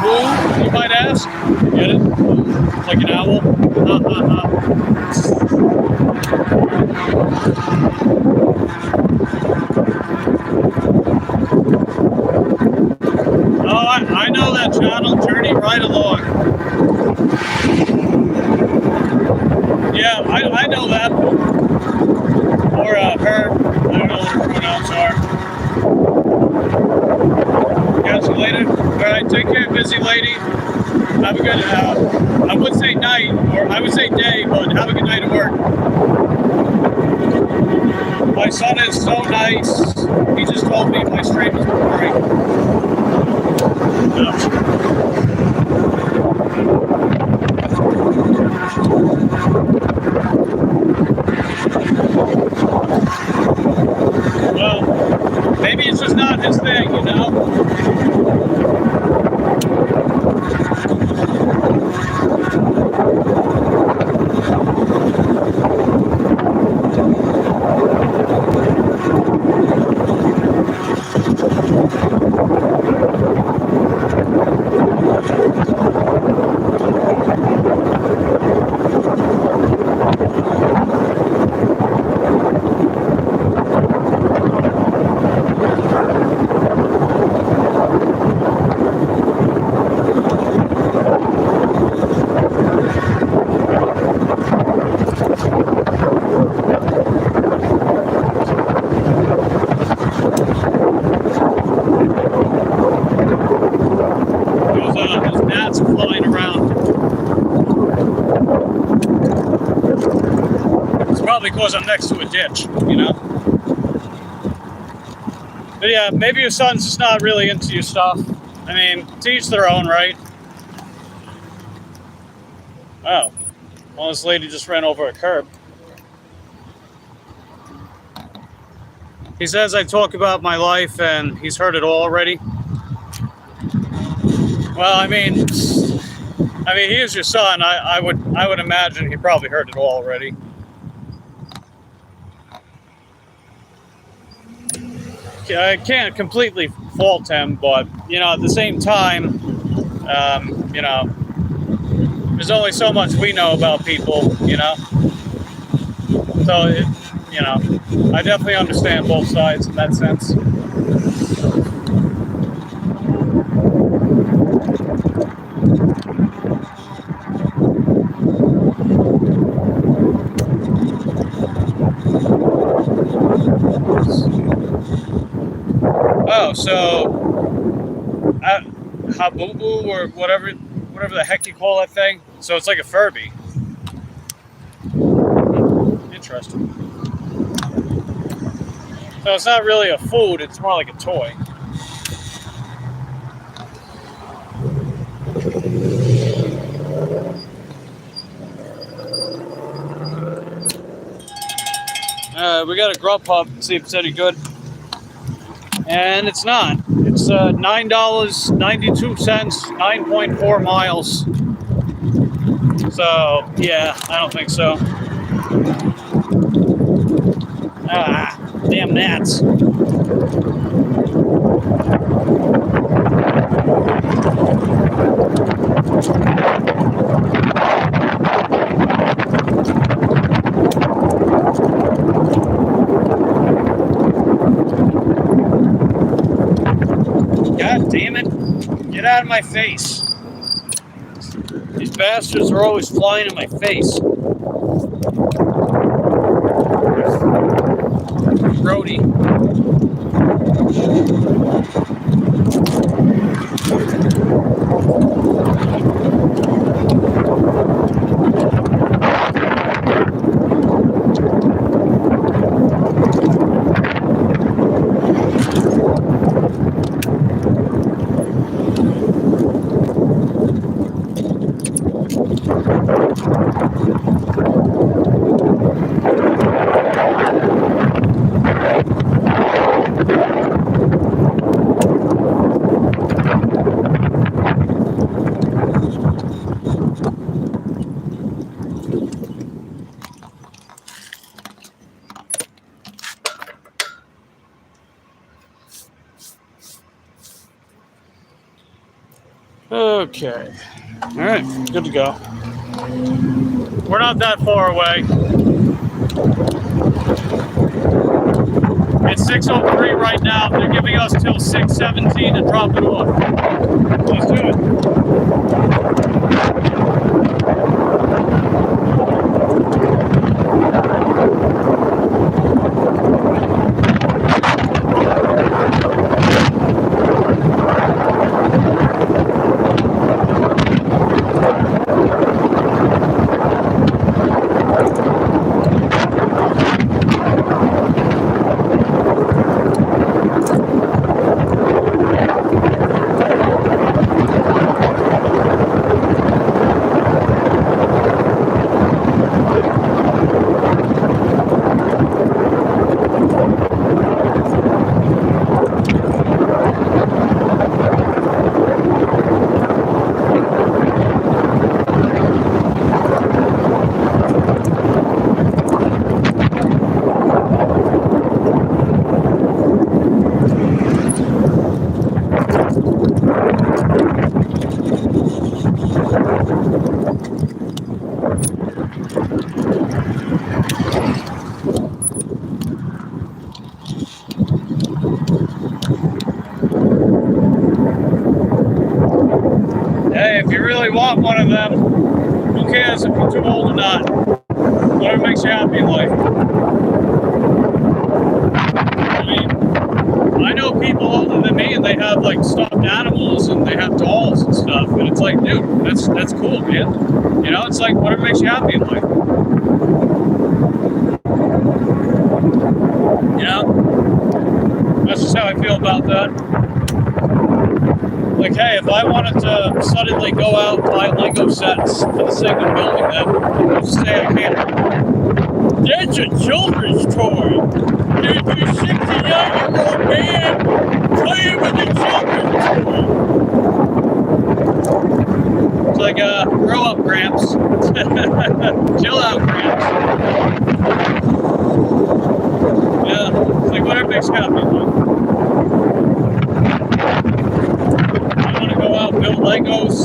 Who, you might ask? Get it? Like an owl? Oh, I know that channel, Journey Right Along. Yeah, I know that. Or her. I don't know what her pronouns are. Catch you later. Alright, take care, busy lady. Have a good, I would say night, or I would say day, but have a good night at work. My son is so nice. He just told me my stream is boring. Well, maybe it's just not his thing, you know? Those gnats are flying around. It's probably because I'm next to a ditch, you know? But yeah, maybe your son's just not really into your stuff. I mean, to each their own, right? Oh. Well, this lady just ran over a curb. He says I talk about my life and he's heard it all already. Well, I mean, he is your son. I would imagine he probably heard it all already. I can't completely fault him, but you know, at the same time, you know, there's only so much we know about people, you know. So, you know, I definitely understand both sides in that sense. Oh, so Habubu or whatever the heck you call that thing. So it's like a Furby. Interesting. So it's not really a food, it's more like a toy. we got a Grubhub, see if it's any good. And it's not. It's $9.92, 9.4 miles. So, yeah, I don't think so. Ah, damn gnats. God damn it. Get out of my face. These bastards are always flying in my face. Brody. Okay. All right, good to go. We're not that far away. It's 6:03 right now. They're giving us till 6:17 to drop it off. Let's do it. Hey, if you really want one of them, who cares if you're too old or not? Whatever makes you happy in life. I mean, I know people older than me and they have like stuffed animals and they have dolls and stuff, and it's like, dude, that's cool, man. You know, it's like whatever makes you happy in life. You know? That's just how I feel about that. Like, hey, if I wanted to suddenly go out and buy Lego sets for the sake of building them, I'll just say I can't. That's a children's toy. There's a 69-year-old man playing with a children's toy. It's like, grow up, Gramps. Chill out, Gramps. Yeah, it's like whatever makes you happy. Go out and build Legos.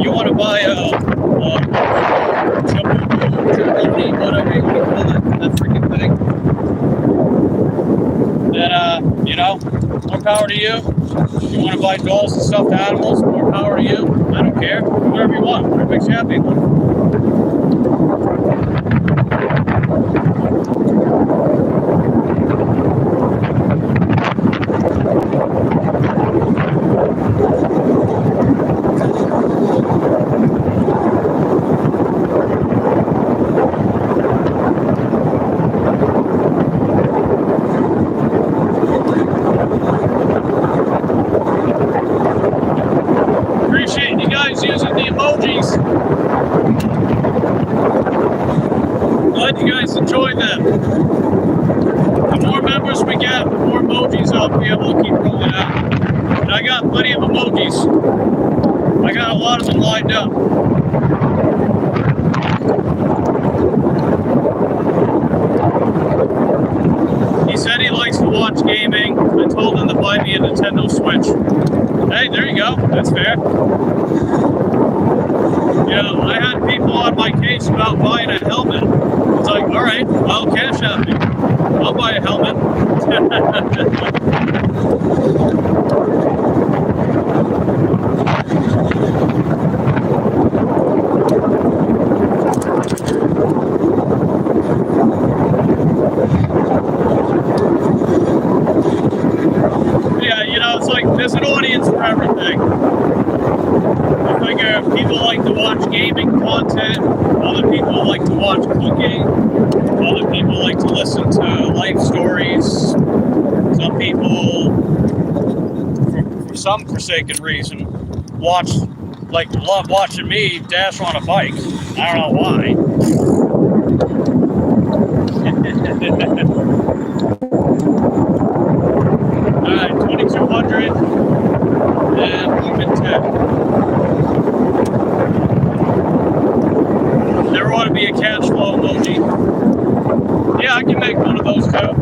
You want to buy a chimney, whatever you want to call it, that freaking thing. Then, you know, more power to you. You want to buy dolls and stuffed animals, more power to you. I don't care. Whatever you want. Whatever makes you happy. Appreciate you guys using the emojis. got plenty of emojis. I got a lot of them lined up. He said he likes to watch gaming. I told him to buy me a Nintendo Switch. Hey, there you go. That's fair. You know, I had people on my case about buying a helmet. It's like, all right, well, cash out me. I'll buy a helmet. Yeah, you know, it's like there's an audience for everything. I figure people like to watch gaming content, other people like to watch cooking, other people like to listen to life stories, some people, for some forsaken reason, love watching me dash on a bike. I don't know why. Alright, 2200 and moving 10. There ought to be a cash flow emoji. Yeah, I can make one of those too.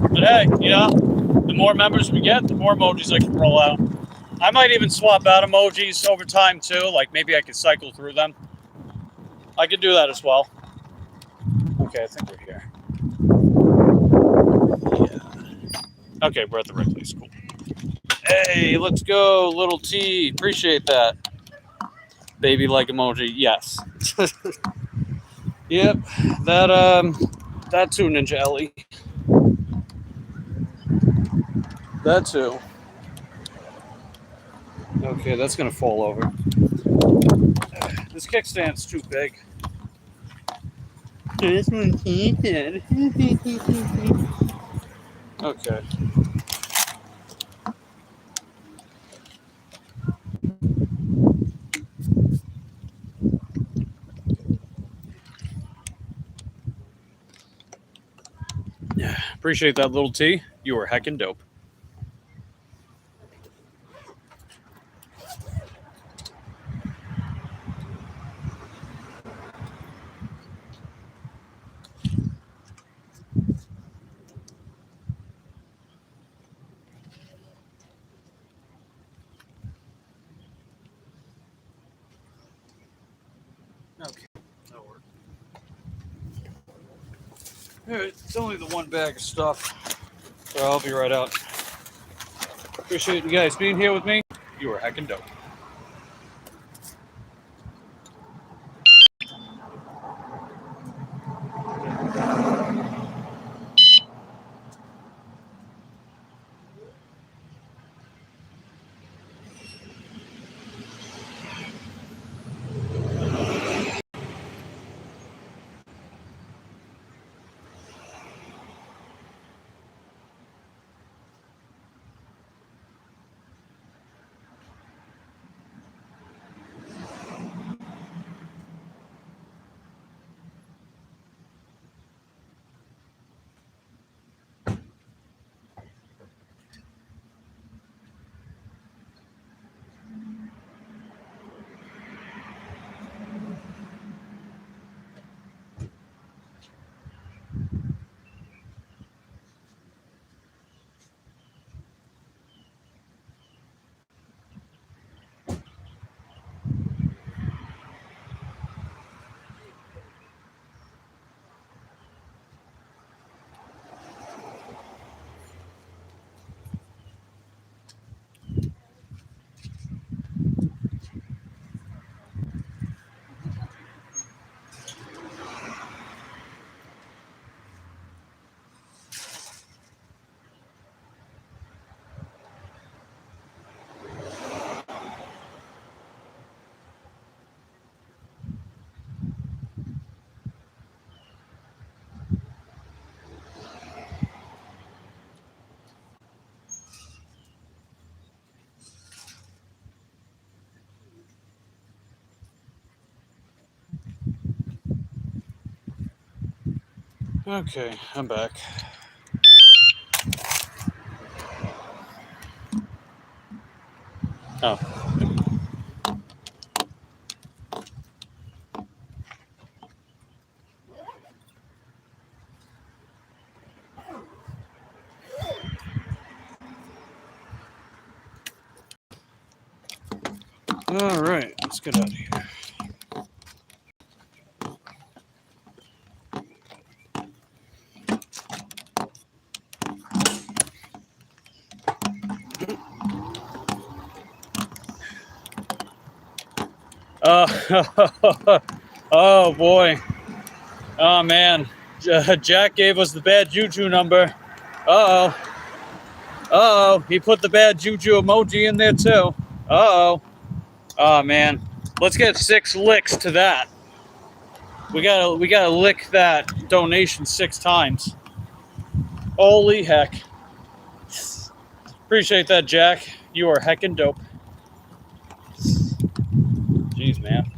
But hey, you know, the more members we get, the more emojis I can roll out. I might even swap out emojis over time too, like maybe I could cycle through them. I could do that as well. Okay, I think we're here. Yeah. Okay, we're at the right place. Cool. Hey, let's go, little T. Appreciate that. Baby like emoji, yes. Yep, that too, Ninja Ellie. That too. Okay, that's gonna fall over. This kickstand's too big. This one's heated. Okay. Yeah, appreciate that, little T. You were heckin' dope. Okay, that'll work. Alright, it's only the one bag of stuff. So I'll be right out. Appreciate you guys being here with me. You were heckin' dope. Okay, I'm back. Oh. All right, let's get out of here. Oh boy. Oh man. Jack gave us the bad juju number. Uh-oh. Uh-oh. He put the bad juju emoji in there too. Uh-oh. Oh man. Let's get 6 licks to that. We gotta lick that donation 6 times. Holy heck. Appreciate that, Jack. You are heckin' dope. Jeez, man.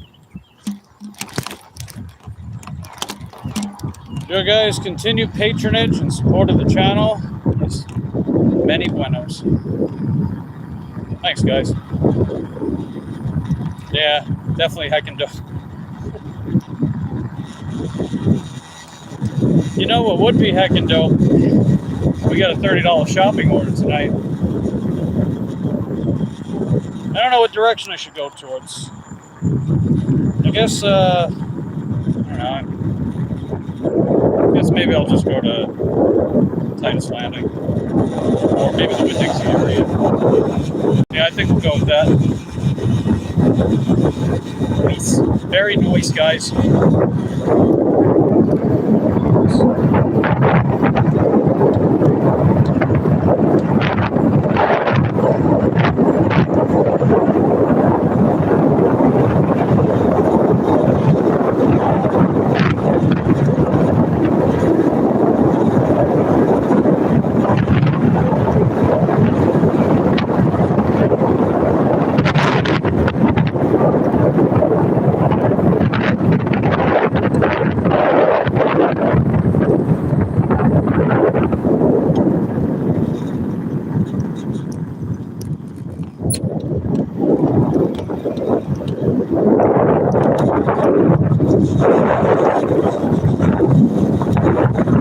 Your guys' continued patronage and support of the channel is many buenos. Thanks, guys. Yeah, definitely heckin' dope. You know what would be heckin' dope? We got a $30 shopping order tonight. I don't know what direction I should go towards. I guess, I don't know. I guess maybe I'll just go to Titus Landing. Or maybe the Winn-Dixie area. Yeah, I think we'll go with that. Nice. Very nice, guys.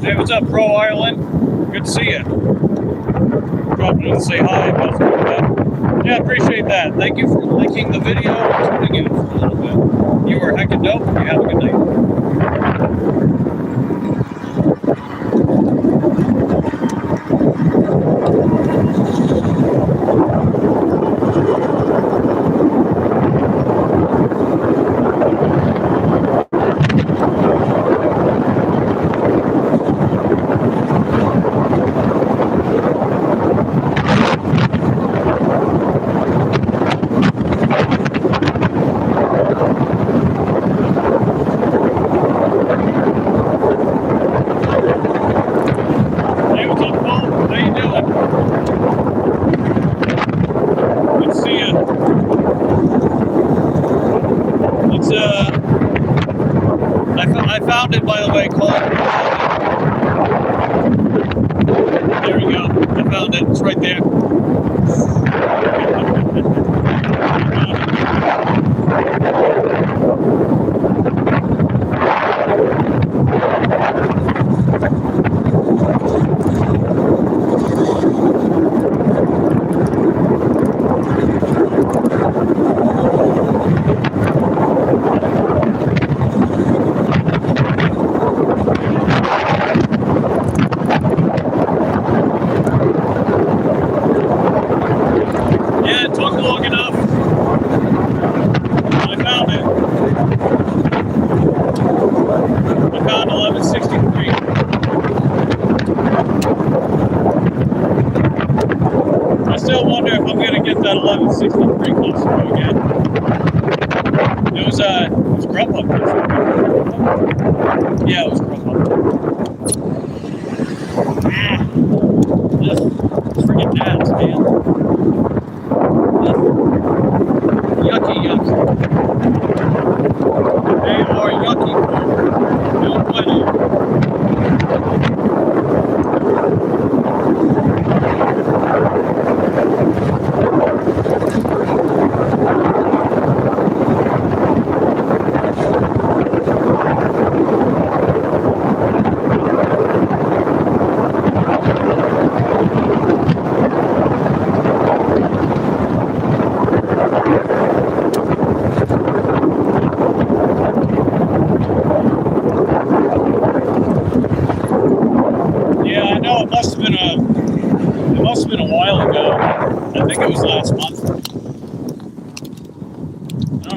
Hey, what's up, Pro Ireland? Good to see you. Dropping in to say hi. Yeah, appreciate that. Thank you for liking the video and tuning in for a little bit. You are heckin' dope. You have a good night. I found it, by the way, called. There we go. I found it. It's right there. That 1163 close to again. It was Grubhub. Yeah, it was Grubhub. Freaking ads, man. Yucky, yucky. They are yucky. Don't let it.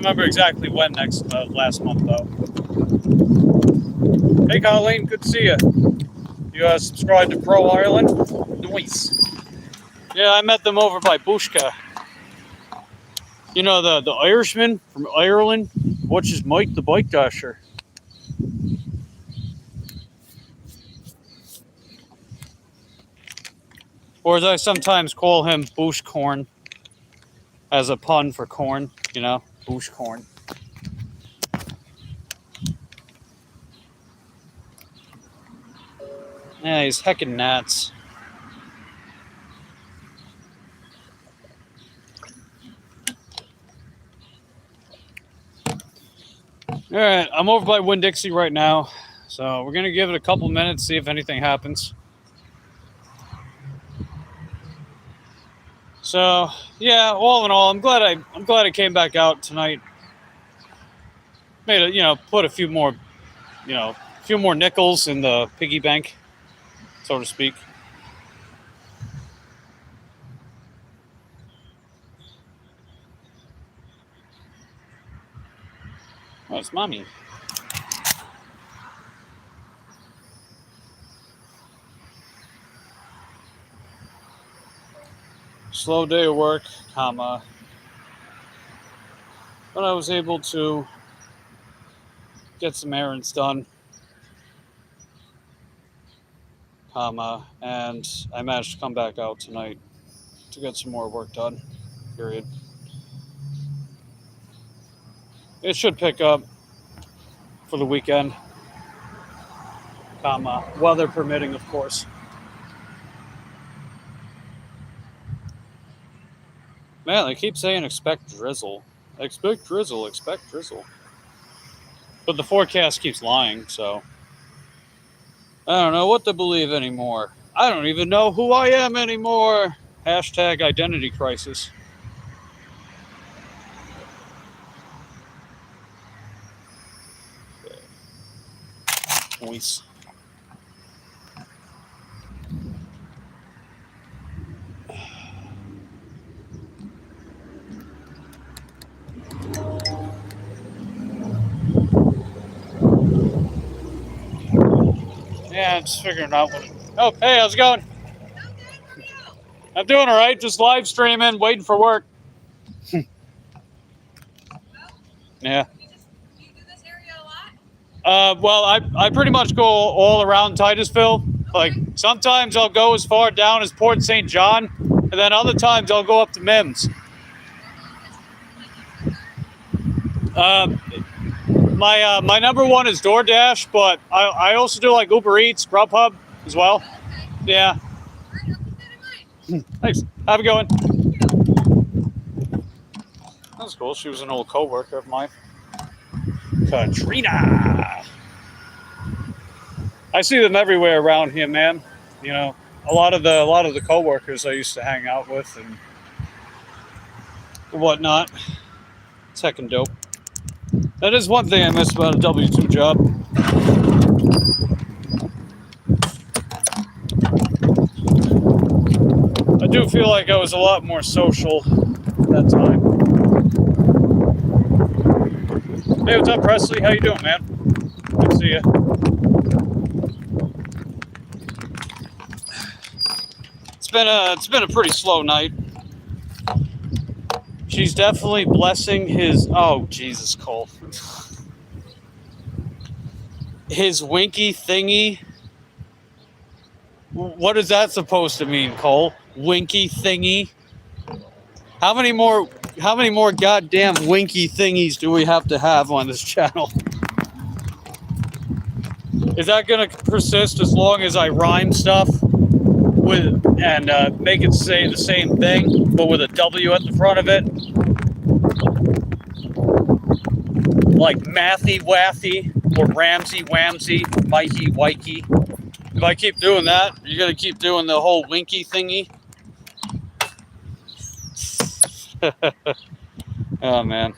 remember exactly when last month though. Hey Colleen, good to see you. You subscribed to Pro Ireland? Nice. Yeah, I met them over by Bushka. You know the Irishman from Ireland? Which is Mike the Bike Dasher. Or as I sometimes call him, Bushcorn. As a pun for corn, you know? Bushcorn. Yeah, he's heckin' gnats. Alright, I'm over by Winn-Dixie right now. So we're gonna give it a couple minutes, see if anything happens. So yeah, all in all, I'm glad I came back out tonight. Made put a few more nickels in the piggy bank, so to speak. Oh, it's mommy. Slow day of work, but I was able to get some errands done, and I managed to come back out tonight to get some more work done, period. It should pick up for the weekend, weather permitting, of course. Man, they keep saying expect drizzle. Expect drizzle, expect drizzle. But the forecast keeps lying, so I don't know what to believe anymore. I don't even know who I am anymore. Hashtag identity crisis. Voice. Yeah, I'm just figuring out what. Oh, hey, how's it going? I'm doing all right. Just live streaming, waiting for work. Yeah. You do this area a lot? Well, I pretty much go all around Titusville. Like sometimes I'll go as far down as Port St. John, and then other times I'll go up to Mims. My number one is DoorDash, but I also do like Uber Eats, Grubhub as well. Okay. Yeah. All right, I'll keep that in mind. Thanks. Have a good one. That's cool. She was an old coworker of mine. Katrina. I see them everywhere around here, man. You know, a lot of the coworkers I used to hang out with and whatnot. It's heckin' dope. That is one thing I miss about a W-2 job. I do feel like I was a lot more social at that time. Hey, what's up, Presley? How you doing, man? Good to see you. It's been a pretty slow night. She's definitely blessing his. Oh, Jesus, Cole. His winky thingy. What is that supposed to mean, Cole? Winky thingy. How many more goddamn winky thingies do we have to have on this channel? Is that gonna persist as long as I rhyme stuff with and make it say the same thing, but with a W at the front of it? Like Mathy Waffy or Ramsey Whamsey, Mikey Wikey. If I keep doing that, you're gonna keep doing the whole winky thingy. Oh man.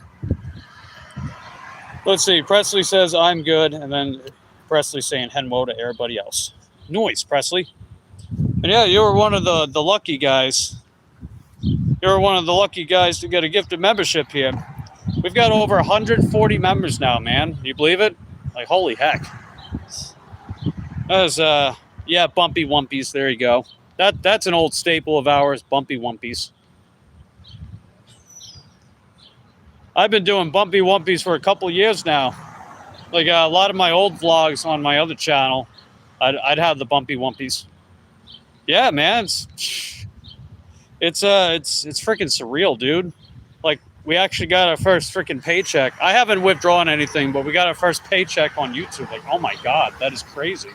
Let's see. Presley says I'm good, and then Presley saying hello to everybody else. Noise, Presley. And yeah, you were one of the lucky guys. You were one of the lucky guys to get a gifted membership here. We've got over 140 members now, man. You believe it? Like, holy heck. That was, yeah, Bumpy Wumpies. There you go. That's an old staple of ours, Bumpy Wumpies. I've been doing Bumpy Wumpies for a couple years now. Like a lot of my old vlogs on my other channel, I'd have the Bumpy Wumpies. Yeah, man, it's freaking surreal, dude. Like, we actually got our first freaking paycheck. I haven't withdrawn anything, but we got our first paycheck on YouTube. Like, oh my God, that is crazy.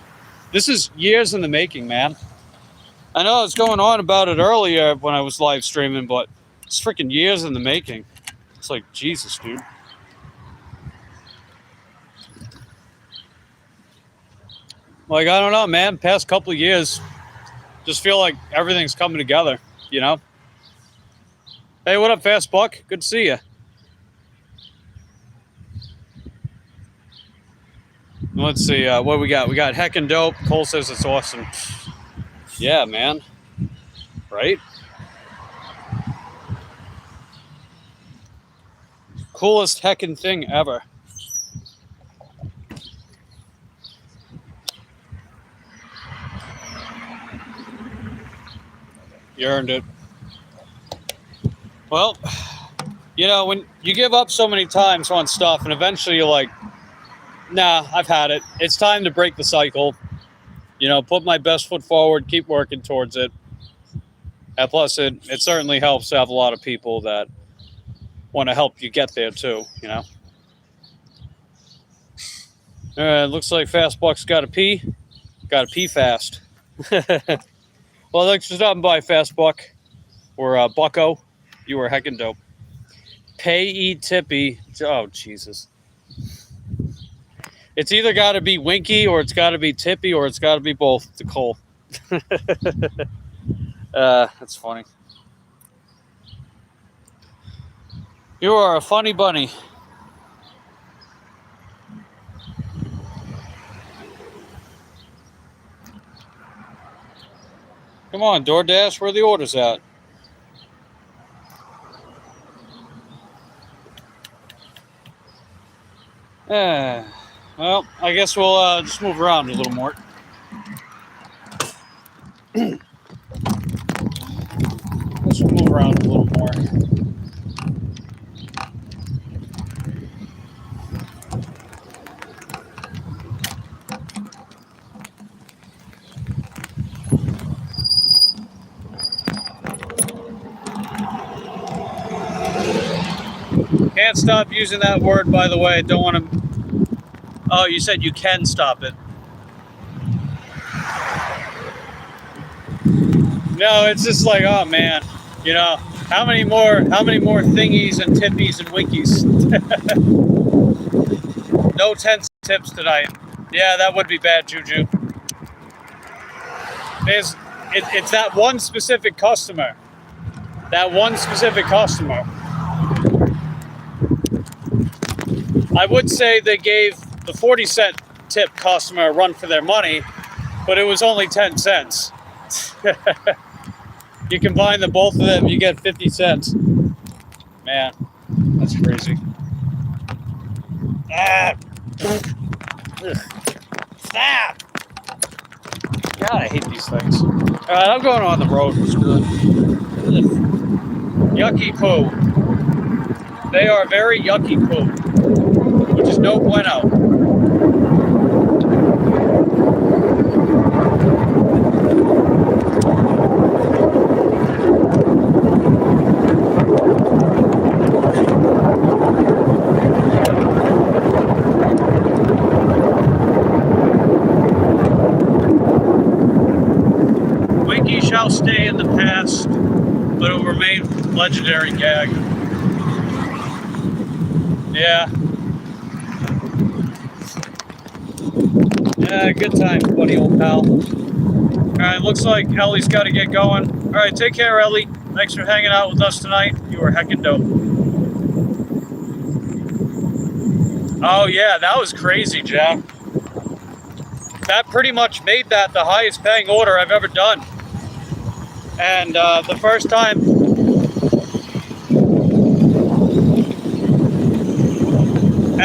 This is years in the making, man. I know I was going on about it earlier when I was live streaming, but it's freaking years in the making. It's like, Jesus, dude. Like, I don't know, man. Past couple of years, just feel like everything's coming together, you know? Hey, what up, Fast Buck? Good to see you. Let's see, what we got? We got heckin' dope. Cole says it's awesome. Yeah, man. Right? Coolest heckin' thing ever. You earned it. Well, you know, when you give up so many times on stuff and eventually you're like, nah, I've had it. It's time to break the cycle. You know, put my best foot forward, keep working towards it. And plus, it certainly helps to have a lot of people that want to help you get there too, you know. Looks like Fast Buck's got to pee. Got to pee fast. Well, thanks for stopping by, Fast Buck. Or Bucko. You were heckin' dope. Pay Tippy. Oh, Jesus. It's either got to be Winky, or it's got to be Tippy, or it's got to be both, to Cole. That's funny. You are a funny bunny. Come on, DoorDash, where are the orders at? Well, I guess we'll just move around a little more. Let's move around a little more. Can't stop using that word, by the way. Don't want to... Oh, you said you can stop it. No, it's just like, oh man, you know, how many more thingies and tippies and winkies? No 10 tips tonight. Yeah, that would be bad, Juju. It's that one specific customer. That one specific customer. I would say they gave the 40-cent tip customer a run for their money, but it was only 10 cents. You combine the both of them, you get 50 cents. Man, that's crazy. Ah. Stop! God, I hate these things. All right, I'm going on the road. It's good. Yucky poo. They are very yucky poo, which is no bueno. Winky shall stay in the past, but it will remain legendary gag. Yeah. Yeah, good times, buddy, old pal. Alright, looks like Ellie's got to get going. Alright, take care, Ellie. Thanks for hanging out with us tonight. You were heckin' dope. Oh, yeah, that was crazy, Jack. That pretty much made that the highest paying order I've ever done. And the first time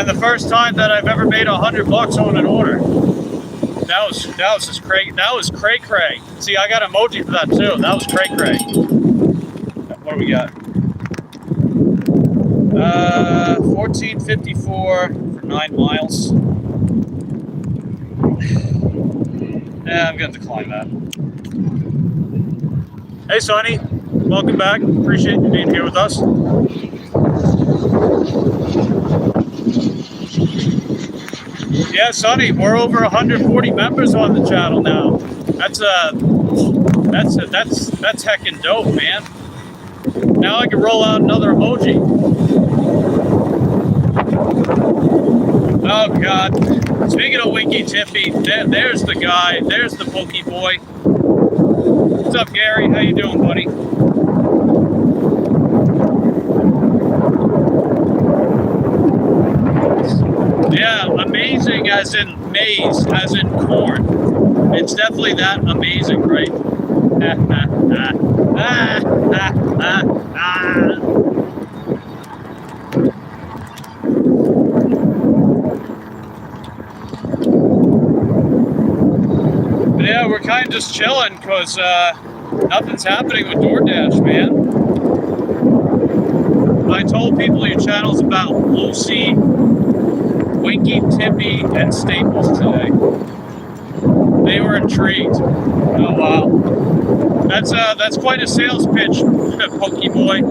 And the first time that I've ever made $100 on an order. That was just cray. That was cray. See, I got emoji for that too. That was cray. What do we got? 1454 for 9 miles. Yeah, I'm gonna decline that. Hey, Sonny, welcome back. Appreciate you being here with us. Yeah, Sonny, we're over 140 members on the channel now. That's heckin' dope, man. Now I can roll out another emoji. Oh God! Speaking of Winky Tippy, there's the guy. There's the Pokey Boy. What's up, Gary? How you doing, buddy? Yeah, amazing as in maize, as in corn. It's definitely that amazing, right? But yeah, we're kind of just chilling because nothing's happening with DoorDash, man. I told people your channel's about Lucy, Winky, Tippy, and Staples today. They were intrigued. Oh wow, that's quite a sales pitch, Pokey Boy.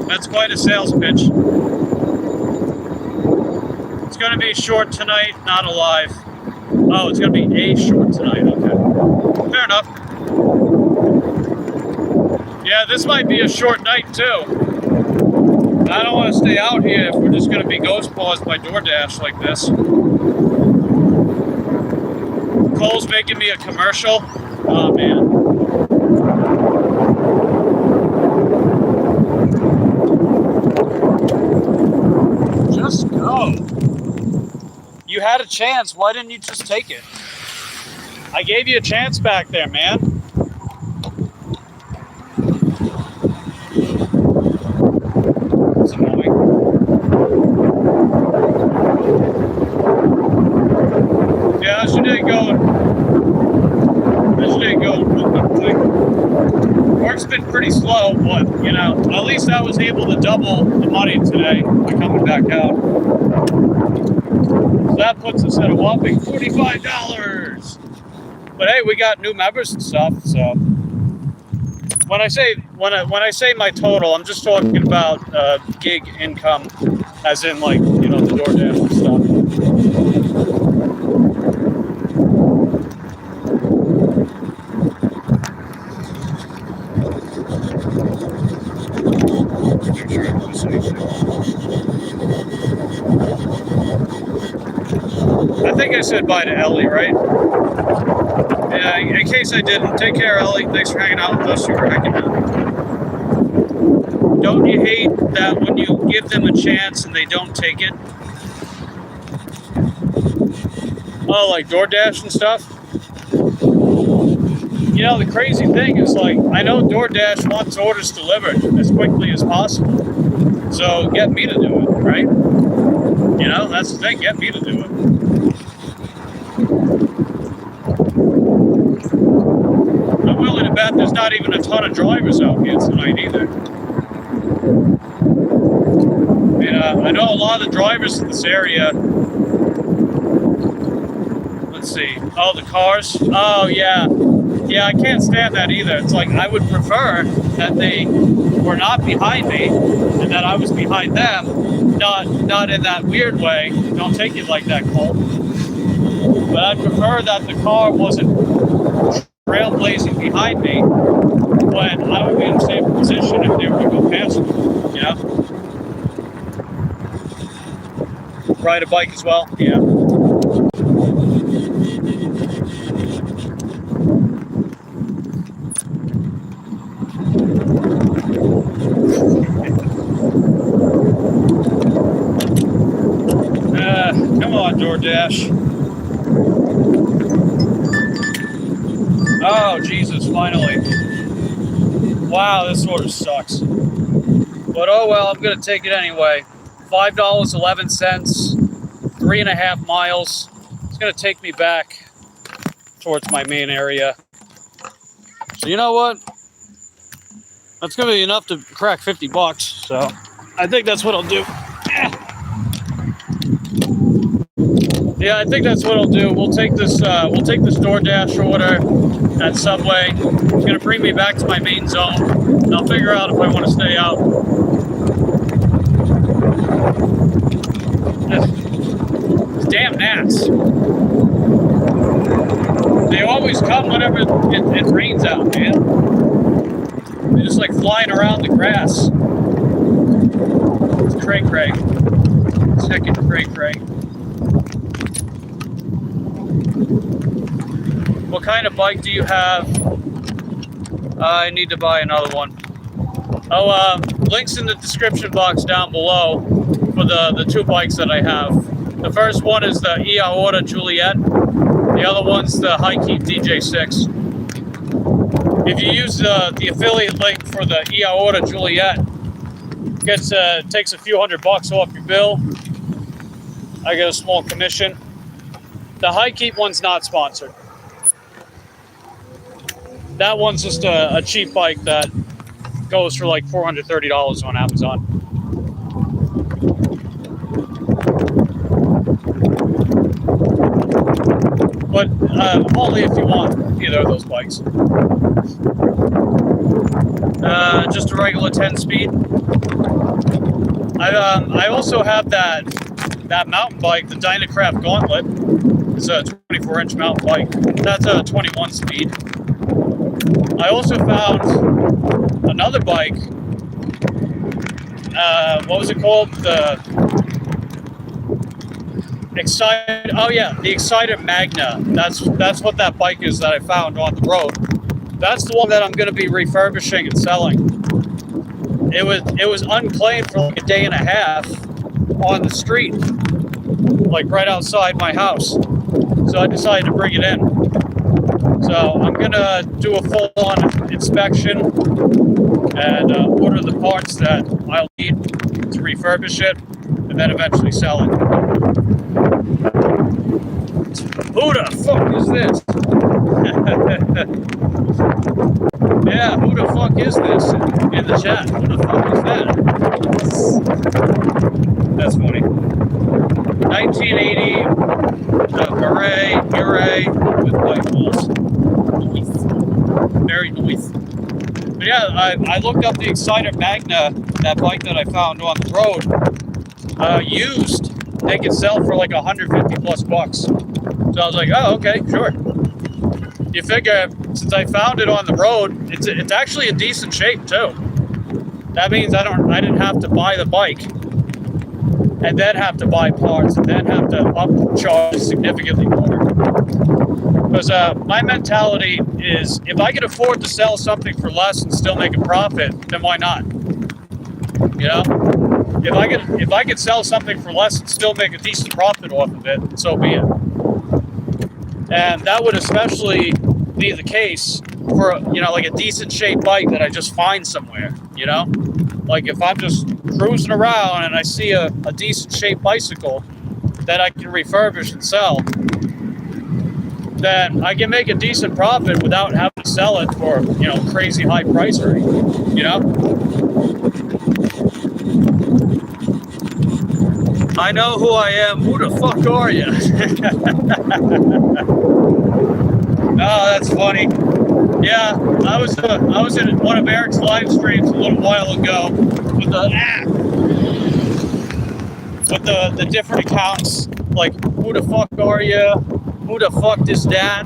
That's quite a sales pitch. It's gonna be short tonight, not a live. Oh, it's gonna be a short tonight. Okay, fair enough. Yeah, this might be a short night too. I don't want to stay out here if we're just going to be ghost paused by DoorDash like this. Cole's making me a commercial. Oh, man. Just go. You had a chance. Why didn't you just take it? I gave you a chance back there, man. Work's been pretty slow, but you know, at least I was able to double the money today by coming back out. So that puts us at a whopping $45. But hey, we got new members and stuff. So when I say my total, I'm just talking about gig income, as in like, you know, the DoorDash and stuff. I think I said bye to Ellie, right? Yeah, in case I didn't, take care, Ellie. Thanks for hanging out with us. You were hanging out. Don't you hate that when you give them a chance and they don't take it? Oh, like DoorDash and stuff? You know, the crazy thing is, like, I know DoorDash wants orders delivered as quickly as possible. So get me to do it, right? You know, that's the thing, get me to do it. I'm willing to bet there's not even a ton of drivers out here tonight either. I know a lot of the drivers in this area. Let's see. Oh, the cars? Oh, yeah. Yeah, I can't stand that either. It's like, I would prefer that they were not behind me and that I was behind them. Not in that weird way. Don't take it like that, Cole. But I'd prefer that the car wasn't trailblazing behind me when I would be in a safe position if they were to go past me, you know? Ride a bike as well? Yeah. Come on, DoorDash. Oh, Jesus, finally. Wow, this order sucks. But oh well, I'm going to take it anyway. $5.11 3.5 miles. It's going to take me back towards my main area. So you know what? That's going to be enough to crack $50. So I think that's what I'll do. Yeah, I think that's what I'll do. We'll take this DoorDash order at Subway. It's going to bring me back to my main zone. And I'll figure out if I want to stay out. These damn gnats. They always come whenever it rains out, man. They're just like flying around the grass. It's cray-cray. It's heckin' cray-cray. What kind of bike do you have? I need to buy another one. Oh, links in the description box down below for the two bikes that I have. The first one is the Iorta Juliet. The other one's the High-Keep DJ6. If you use the affiliate link for the Iorta Juliet, takes a few $100 off your bill. I get a small commission. The High-Keep one's not sponsored. That one's just a cheap bike that goes for like $430 on Amazon. But only if you want either of those bikes. Just a regular 10-speed. I also have that mountain bike, the Dynacraft Gauntlet. It's a 24-inch mountain bike. That's a 21-speed. I also found another bike. What was it called? The Exciter. Oh yeah, the Exciter Magna. That's what that bike is that I found on the road. That's the one that I'm going to be refurbishing and selling. It was unclaimed for like a day and a half on the street, like right outside my house. So I decided to bring it in. So I'm gonna do a full-on inspection and order the parts that I'll need to refurbish it, and then eventually sell it. Who the fuck is this? Yeah, who the fuck is this in the chat? Who the fuck is that? That's funny. 1980 Murray with white walls. Very nice. But yeah, I looked up the Exciter Magna, that bike that I found on the road. Used, they could sell for like $150+. So I was like, oh, okay, sure. You figure, since I found it on the road, it's actually in decent shape too. That means I didn't have to buy the bike and then have to buy parts and then have to upcharge significantly more. Because my mentality is, if I can afford to sell something for less and still make a profit, then why not? You know, if I could sell something for less and still make a decent profit off of it, so be it. And that would especially be the case for, you know, like a decent shaped bike that I just find somewhere, you know? Like if I'm just cruising around and I see a decent shaped bicycle that I can refurbish and sell, then I can make a decent profit without having to sell it for, you know, crazy high price or anything, you know? I know who I am. Who the fuck are you? Oh, that's funny. Yeah, I was in one of Eric's live streams a little while ago with the different accounts, like who the fuck are you? Who the fuck is that?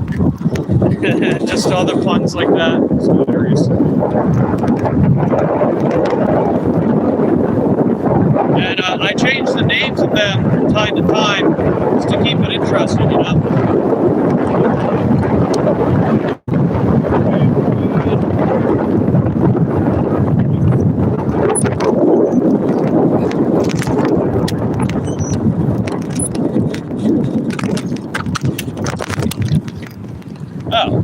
Just other puns like that. It's hilarious. And I change the names of them from time to time just to keep it interesting, you know? Oh,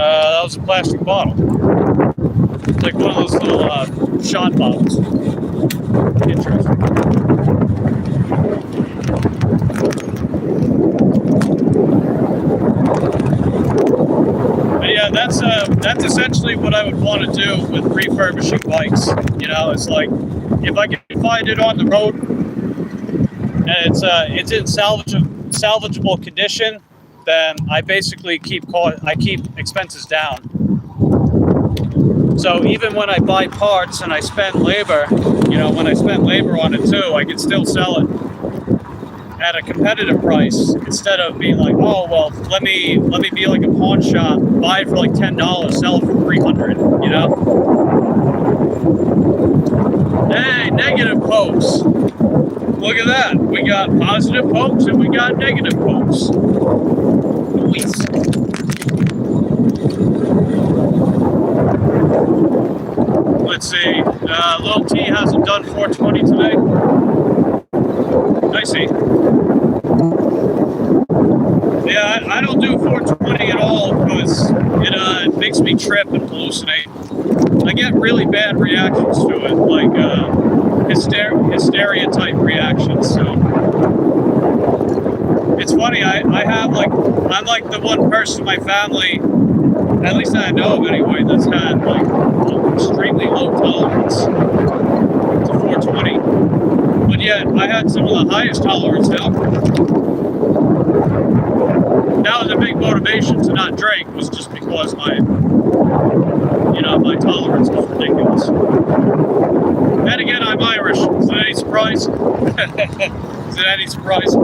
that was a plastic bottle. It's like one of those little shot bottles. Interesting. that's essentially what I would want to do with refurbishing bikes. You know, it's like if I can find it on the road and it's in salvageable condition, then I basically keep expenses down. So even when I buy parts and I spend labor, you know, when I spend labor on it too, I can still sell it at a competitive price instead of being like, oh well, let me be like a pawn shop, buy it for like $10, sell it for $300, you know? Hey, negative pokes. Look at that. We got positive pokes and we got negative pokes. Nice. Let's see. Little T hasn't done 420 today. I see. Yeah, I don't do 420 at all because it makes me trip and hallucinate. I get really bad reactions to it, like hysteria type reactions. So it's funny. I have like, I'm like the one person in my family, at least I know of anyway, that's had like extremely low tolerance to 420. But yet I had some of the highest tolerance now. That was a big motivation to not drink, was just because my tolerance was ridiculous. And again, I'm Irish. Is that any surprise? Is it any surprise?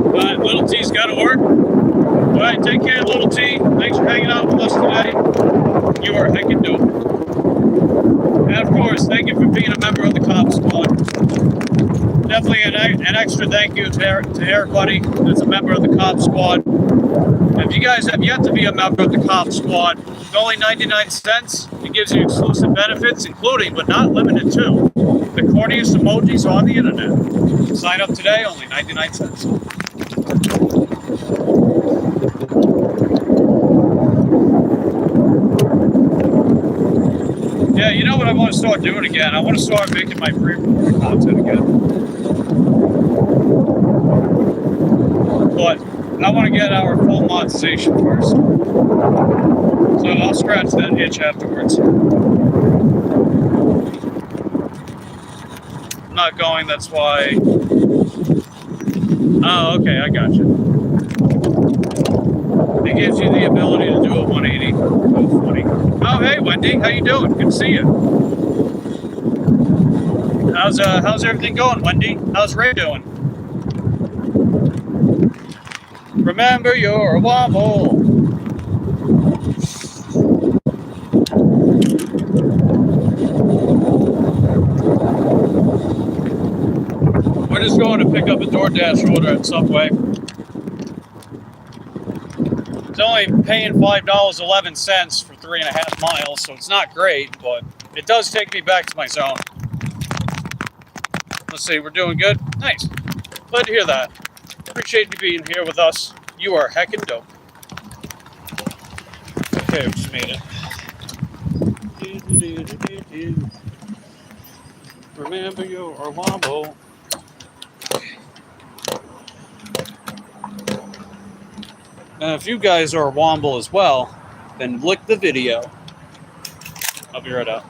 Alright, Little T's got to work. Alright, take care, Little T. Thanks for hanging out with us today. You are heckin' dope. And of course, thank you for being a member of the Cob Squad. Definitely an extra thank you to everybody that's a member of the Cob Squad. If you guys have yet to be a member of the Cob Squad, it's only 99 cents. It gives you exclusive benefits, including, but not limited to, the corniest emojis on the internet. Sign up today, only 99 cents. Yeah, you know what I want to start doing again? I want to start making my pre-recorded content again. But I want to get our full monetization first. So I'll scratch that itch afterwards. I'm not going, that's why. Oh, okay, I got you. It gives you the ability to do a 180. Oh, funny. Oh, hey, Wendy, how you doing? Good to see you. How's everything going, Wendy? How's Ray doing? Remember you're a wobble. We're just going to pick up a DoorDash order at Subway. It's only paying $5.11 for 3.5 miles, so it's not great, but it does take me back to my zone. Let's see, we're doing good? Nice. Glad to hear that. Appreciate you being here with us. You are heckin' dope. Okay, we just made it. Remember you're a wobble. Now, if you guys are a womble as well, then lick the video. I'll be right out.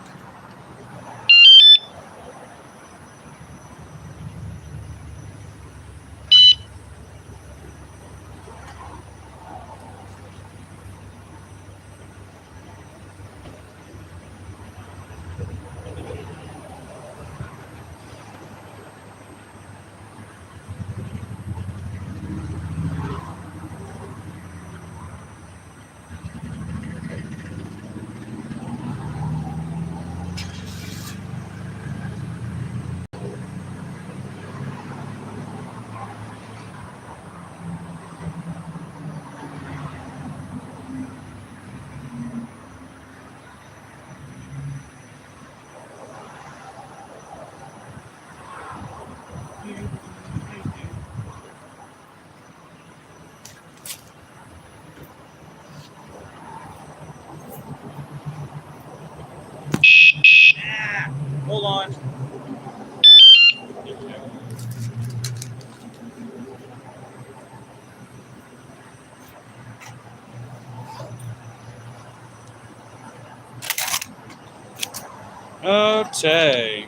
Okay.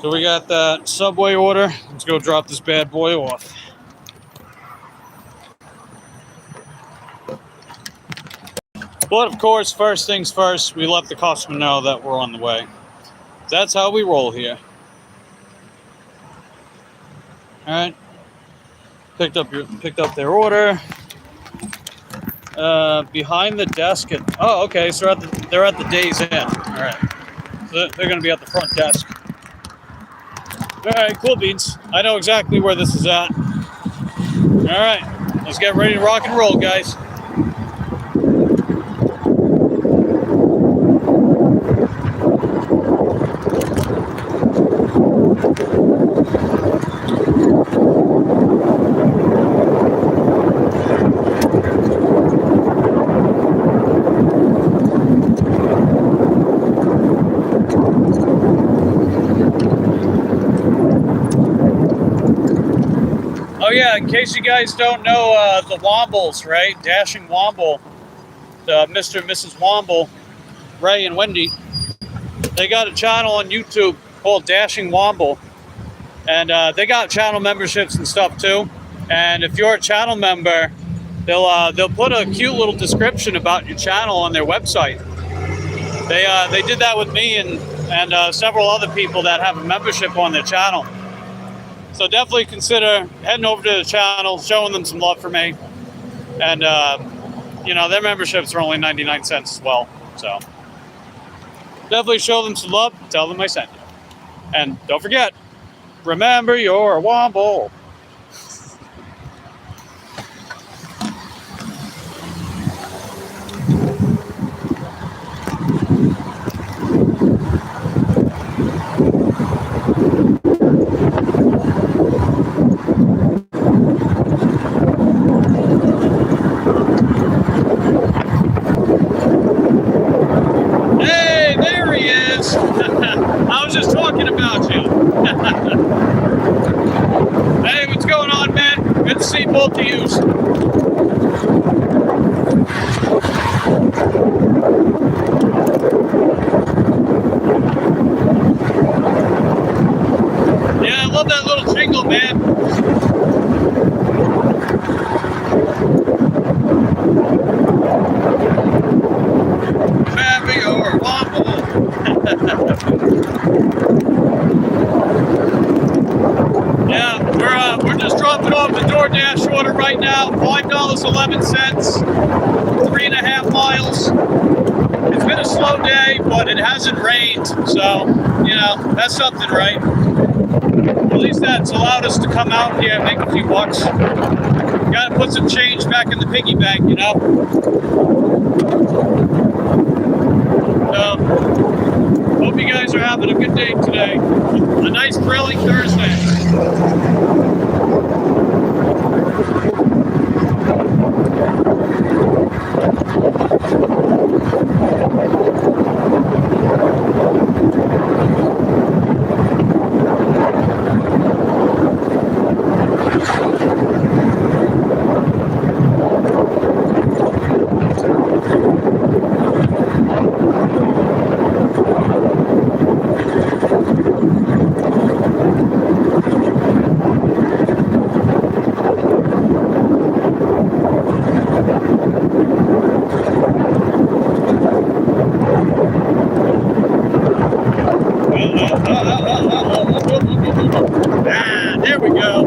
So we got that Subway order. Let's go drop this bad boy off. But of course, first things first, we let the customer know that we're on the way. That's how we roll here. All right. Picked up their order. Behind the desk at, oh, okay, so they're at the Days Inn. All right. So they're going to be at the front desk. All right, cool beans. I know exactly where this is at. All right, let's get ready to rock and roll, guys. Oh yeah, in case you guys don't know the Wombles, right? Dashing Womble, Mr. and Mrs. Womble, Ray and Wendy. They got a channel on YouTube called Dashing Womble, and they got channel memberships and stuff too. And if you're a channel member, they'll put a cute little description about your channel on their website. They did that with me and several other people that have a membership on their channel. So definitely consider heading over to the channel, showing them some love for me. And, you know, their memberships are only 99 cents as well. So definitely show them some love. Tell them I sent you. And don't forget, remember you're a Womble. I was just talking about you. Hey, what's going on, man? Good to see both of you. Yeah, I love that little jingle, man. Happy or Womble. Yeah, we're just dropping off the DoorDash order right now. $5.11, 3.5 miles. It's been a slow day, but it hasn't rained, so you know that's something, right? At least that's allowed us to come out here and make a few bucks. Got to put some change back in the piggy bank, you know. Hope you guys are having a good day today. A nice grilling Thursday. There we go.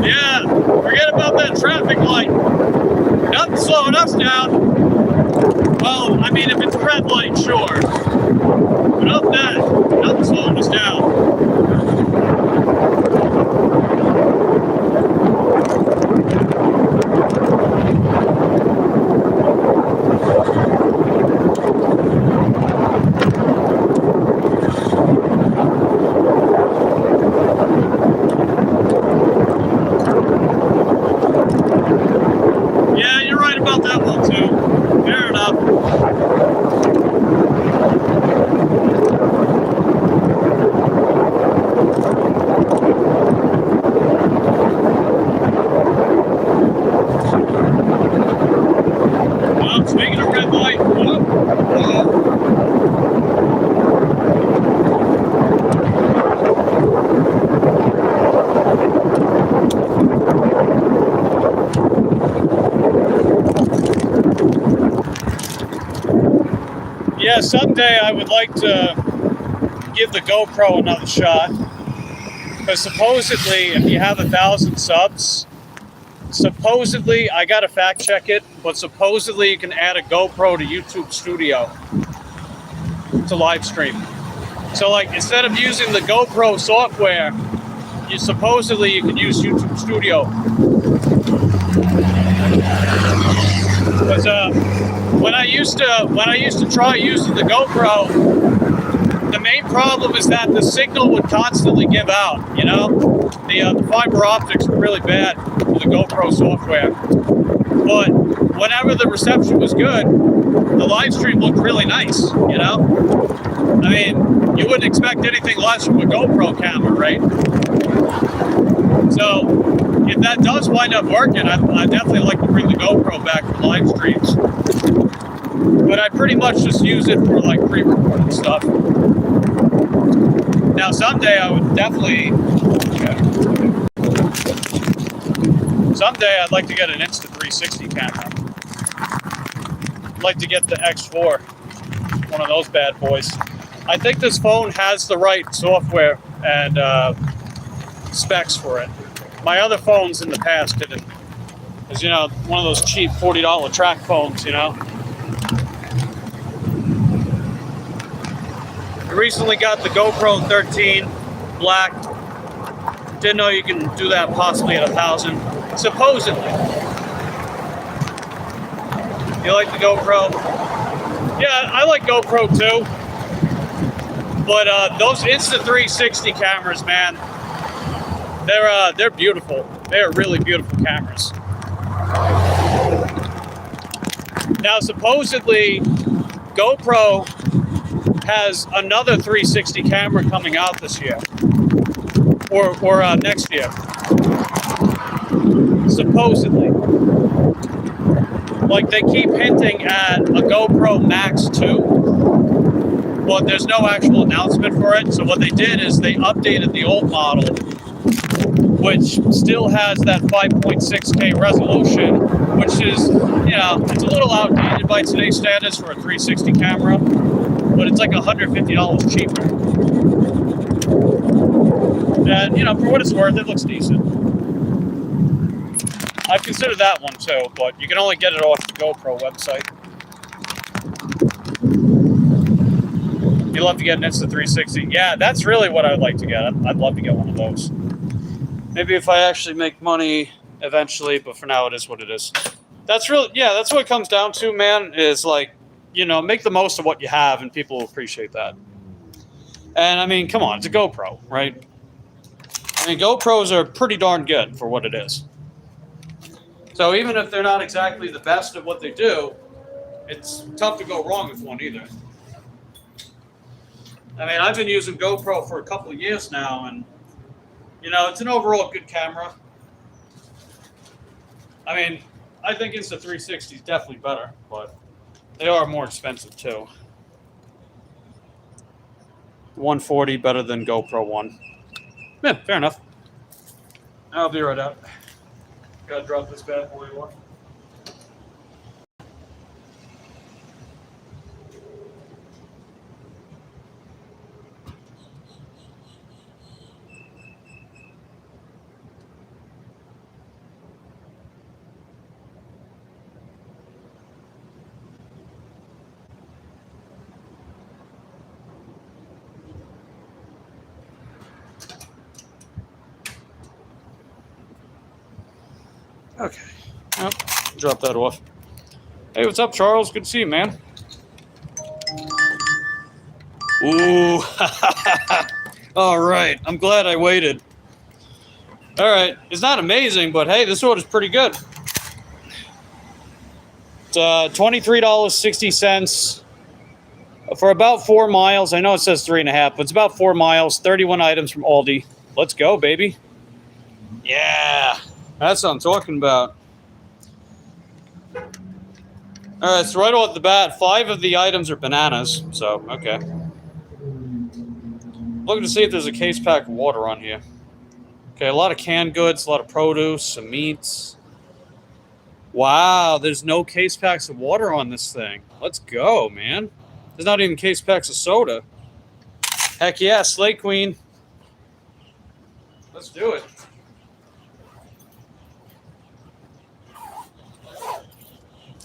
Yeah, forget about that traffic light. Nothing slowing us down. Well, I mean, if it's a red light, sure. But other than that, nothing slowing us down. someday I would like to give the GoPro another shot. Because supposedly, if you have 1,000 subs, supposedly, I gotta fact check it, but supposedly you can add a GoPro to YouTube Studio to live stream. So like, instead of using the GoPro software, you can use YouTube Studio. Because when I used to try using the GoPro, the main problem is that the signal would constantly give out. You know, the fiber optics were really bad for the GoPro software. But whenever the reception was good, the live stream looked really nice. You know, I mean, you wouldn't expect anything less from a GoPro camera, right? So if that does wind up working, I definitely like to bring the GoPro back for live streams. But I pretty much just use it for like pre-recorded stuff. Now someday I would definitely, someday I'd like to get an Insta360 camera. I'd like to get the X4, one of those bad boys. I think this phone has the right software and specs for it. My other phones in the past didn't. Because, you know, one of those cheap $40 track phones, you know. I recently got the GoPro 13 Black. Didn't know you can do that possibly at 1,000. Supposedly. You like the GoPro? Yeah, I like GoPro too. But those Insta360 cameras, man, they're beautiful. They're really beautiful cameras. Now, supposedly, GoPro has another 360 camera coming out this year, or next year. Supposedly, like they keep hinting at a GoPro Max 2, but there's no actual announcement for it. So what they did is they updated the old model, which still has that 5.6K resolution, which is, you know, it's a little outdated by today's standards for a 360 camera, but it's like $150 cheaper. And, you know, for what it's worth, it looks decent. I've considered that one too, but you can only get it off the GoPro website. You'll have to get an Insta360. Yeah, that's really what I'd like to get. I'd love to get one of those. Maybe if I actually make money eventually, but for now it is what it is. That's really, yeah, that's what it comes down to, man, is like, you know, make the most of what you have and people will appreciate that. And I mean, come on, it's a GoPro, right? I mean, GoPros are pretty darn good for what it is. So even if they're not exactly the best at what they do, it's tough to go wrong with one either. I mean, I've been using GoPro for a couple of years now, and you know, it's an overall good camera. I mean, I think Insta360 is definitely better, but they are more expensive too. 140 better than GoPro 1. Yeah, fair enough. I'll be right out. Gotta drop this bad boy off. Okay. Well, drop that off. Hey, what's up, Charles? Good to see you, man. Ooh. All right. I'm glad I waited. All right. It's not amazing, but hey, this order's pretty good. It's $23.60 for about 4 miles. I know it says 3.5, but it's about 4 miles, 31 items from Aldi. Let's go, baby. Yeah. That's what I'm talking about. All right, so right off the bat, 5 of the items are bananas. So, okay. Looking to see if there's a case pack of water on here. Okay, a lot of canned goods, a lot of produce, some meats. Wow, there's no case packs of water on this thing. Let's go, man. There's not even case packs of soda. Heck yeah, Slay Queen. Let's do it.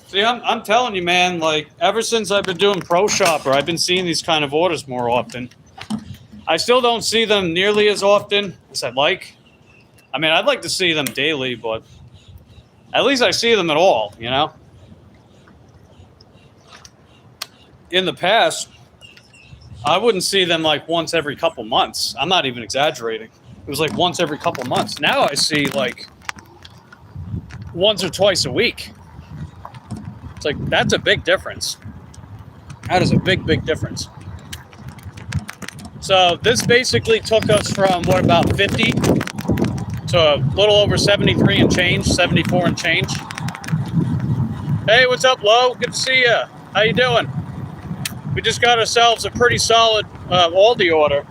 See, I'm telling you, man, like, ever since I've been doing Pro Shopper, I've been seeing these kind of orders more often. I still don't see them nearly as often as I'd like. I mean, I'd like to see them daily, but at least I see them at all, you know? In the past, I wouldn't see them like once every couple months. I'm not even exaggerating. It was like once every couple months. Now I see like once or twice a week. It's like, that's a big difference. That is a big, big difference. So this basically took us from, what, about 50 to a little over 73 and change, 74 and change. Hey, what's up, Lo? Good to see you. How you doing? We just got ourselves a pretty solid Aldi order.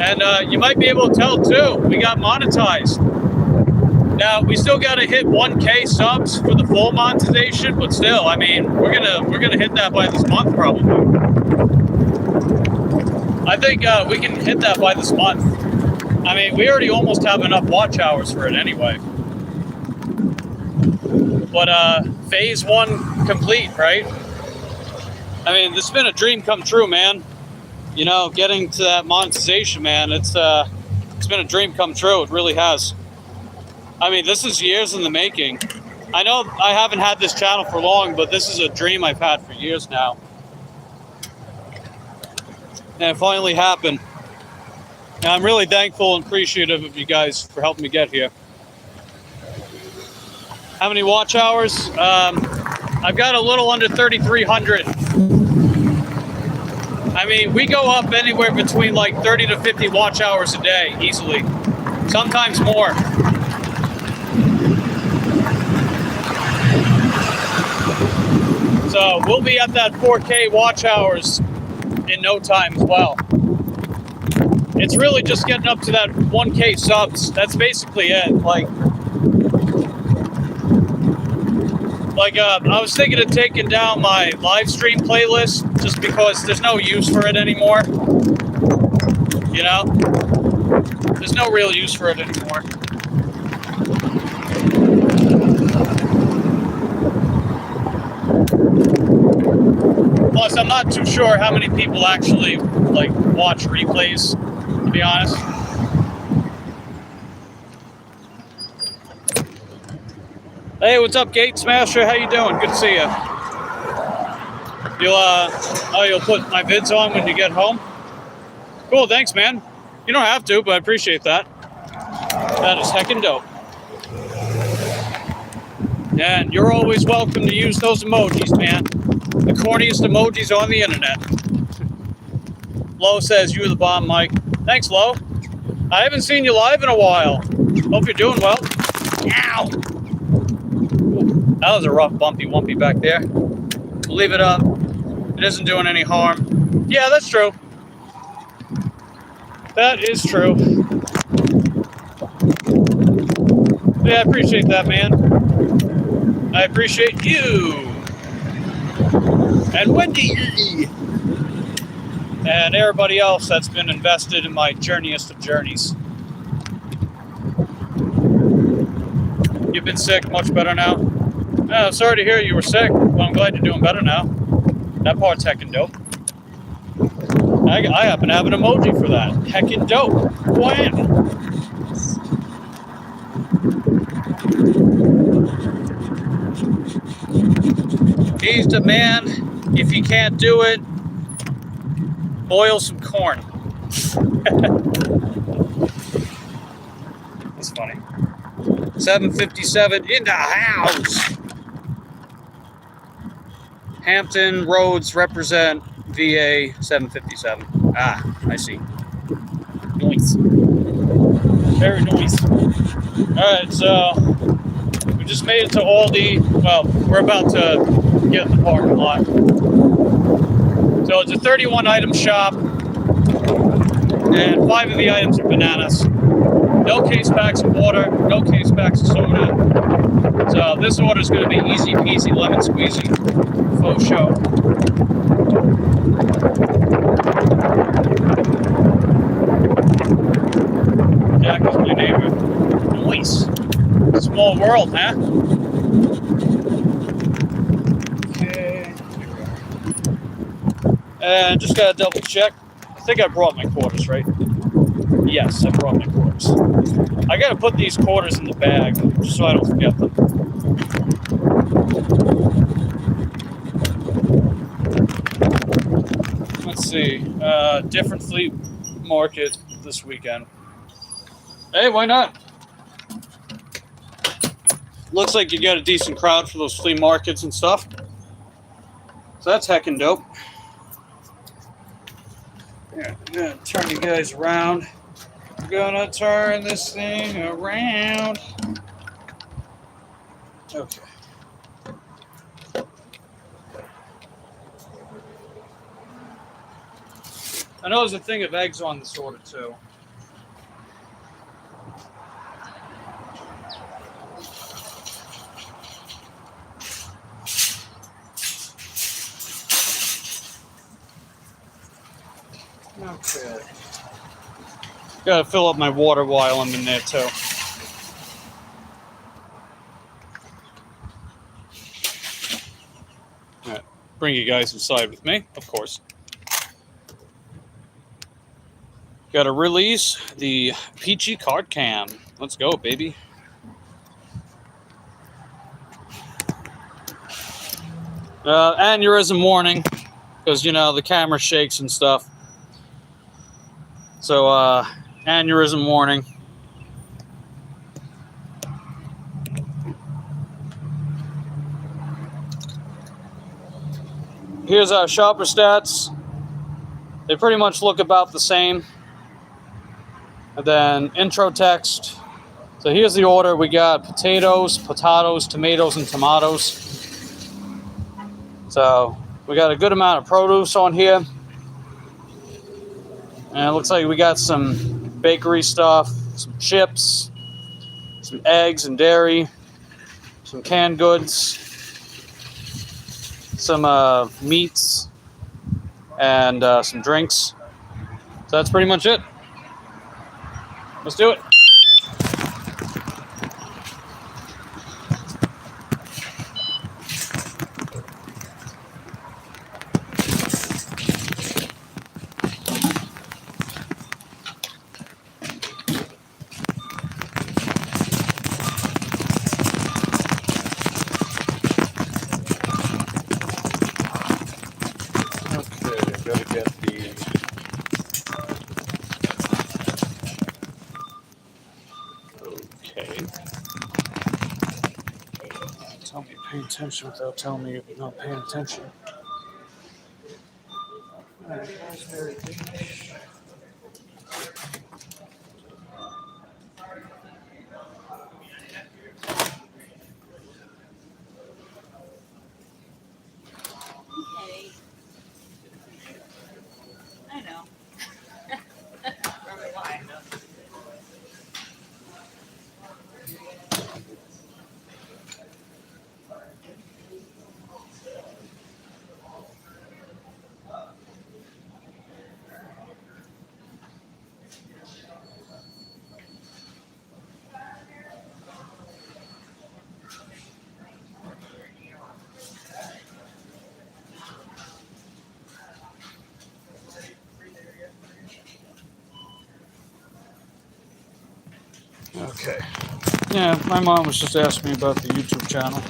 And you might be able to tell, too, we got monetized. Now, we still got to hit 1K subs for the full monetization, but still, I mean, we're gonna hit that by this month, probably. I think we can hit that by this month. I mean, we already almost have enough watch hours for it anyway. But phase 1 complete, right? I mean, this has been a dream come true, man. You know, getting to that monetization, man, it's been a dream come true. It really has. I mean, this is years in the making. I know I haven't had this channel for long, but this is a dream I've had for years now. And it finally happened. And I'm really thankful and appreciative of you guys for helping me get here. How many watch hours? I've got a little under 3,300. I mean, we go up anywhere between like 30 to 50 watch hours a day, easily. Sometimes more. So we'll be at that 4K watch hours in no time as well. It's really just getting up to that 1K subs. That's basically it. Like I was thinking of taking down my live stream playlist just because there's no use for it anymore. You know? There's no real use for it anymore. Plus, I'm not too sure how many people actually like watch replays, to be honest. Hey, what's up, Gate Smasher? How you doing? Good to see you. You'll put my vids on when you get home? Cool, thanks, man. You don't have to, but I appreciate that. That is heckin' dope. And you're always welcome to use those emojis, man. The corniest emojis on the internet. Lo says, you're the bomb, Mike. Thanks, Lo. I haven't seen you live in a while. Hope you're doing well. Ow! That was a rough bumpy wumpy back there. Leave it up. It isn't doing any harm. Yeah, that's true. That is true. Yeah, I appreciate that, man. I appreciate you. And Wendy. And everybody else that's been invested in my journeyest of journeys. You've been sick, much better now? Oh, sorry to hear you were sick, but I'm glad you're doing better now. That part's heckin' dope. I happen to have an emoji for that. Heckin' dope. Wow. He's the man. If you can't do it, boil some corn. That's funny. 757 in the house. Hampton roads represent VA 757. Ah, I see. Noise. Very noise. Alright, so we just made it to Aldi. Well, we're about to get in the parking lot. So it's a 31 item shop. And 5 of the items are bananas. No case packs of water, no case packs of soda. So this order is going to be easy peasy lemon squeezy. faux show. Yeah, because my neighbor. Noise. Small world, huh? Okay. And just gotta double check. I think I brought my quarters, right? Yes, I brought my quarters. I gotta put these quarters in the bag just so I don't forget them. Let's see. Different flea market this weekend. Hey, why not? Looks like you got a decent crowd for those flea markets and stuff. So that's heckin' dope. Yeah, I'm gonna turn you guys around. I'm gonna turn this thing around. Okay. I know there's a thing of eggs on this order too. Okay. Gotta fill up my water while I'm in there too. Alright, bring you guys inside with me, of course. Gotta release the peachy card cam. Let's go, baby. Aneurysm warning, because you know the camera shakes and stuff. So aneurysm warning. Here's our shopper stats. They pretty much look about the same. And then intro text. So here's the order. We got potatoes, tomatoes, and tomatoes. So we got a good amount of produce on here. And it looks like we got some bakery stuff, some chips, some eggs and dairy, some canned goods, some meats, and some drinks. So that's pretty much it. Let's do it. Tell me you're paying attention without telling me you're not paying attention. Okay. I know. Probably why. Okay. Yeah, my mom was just asking me about the YouTube channel,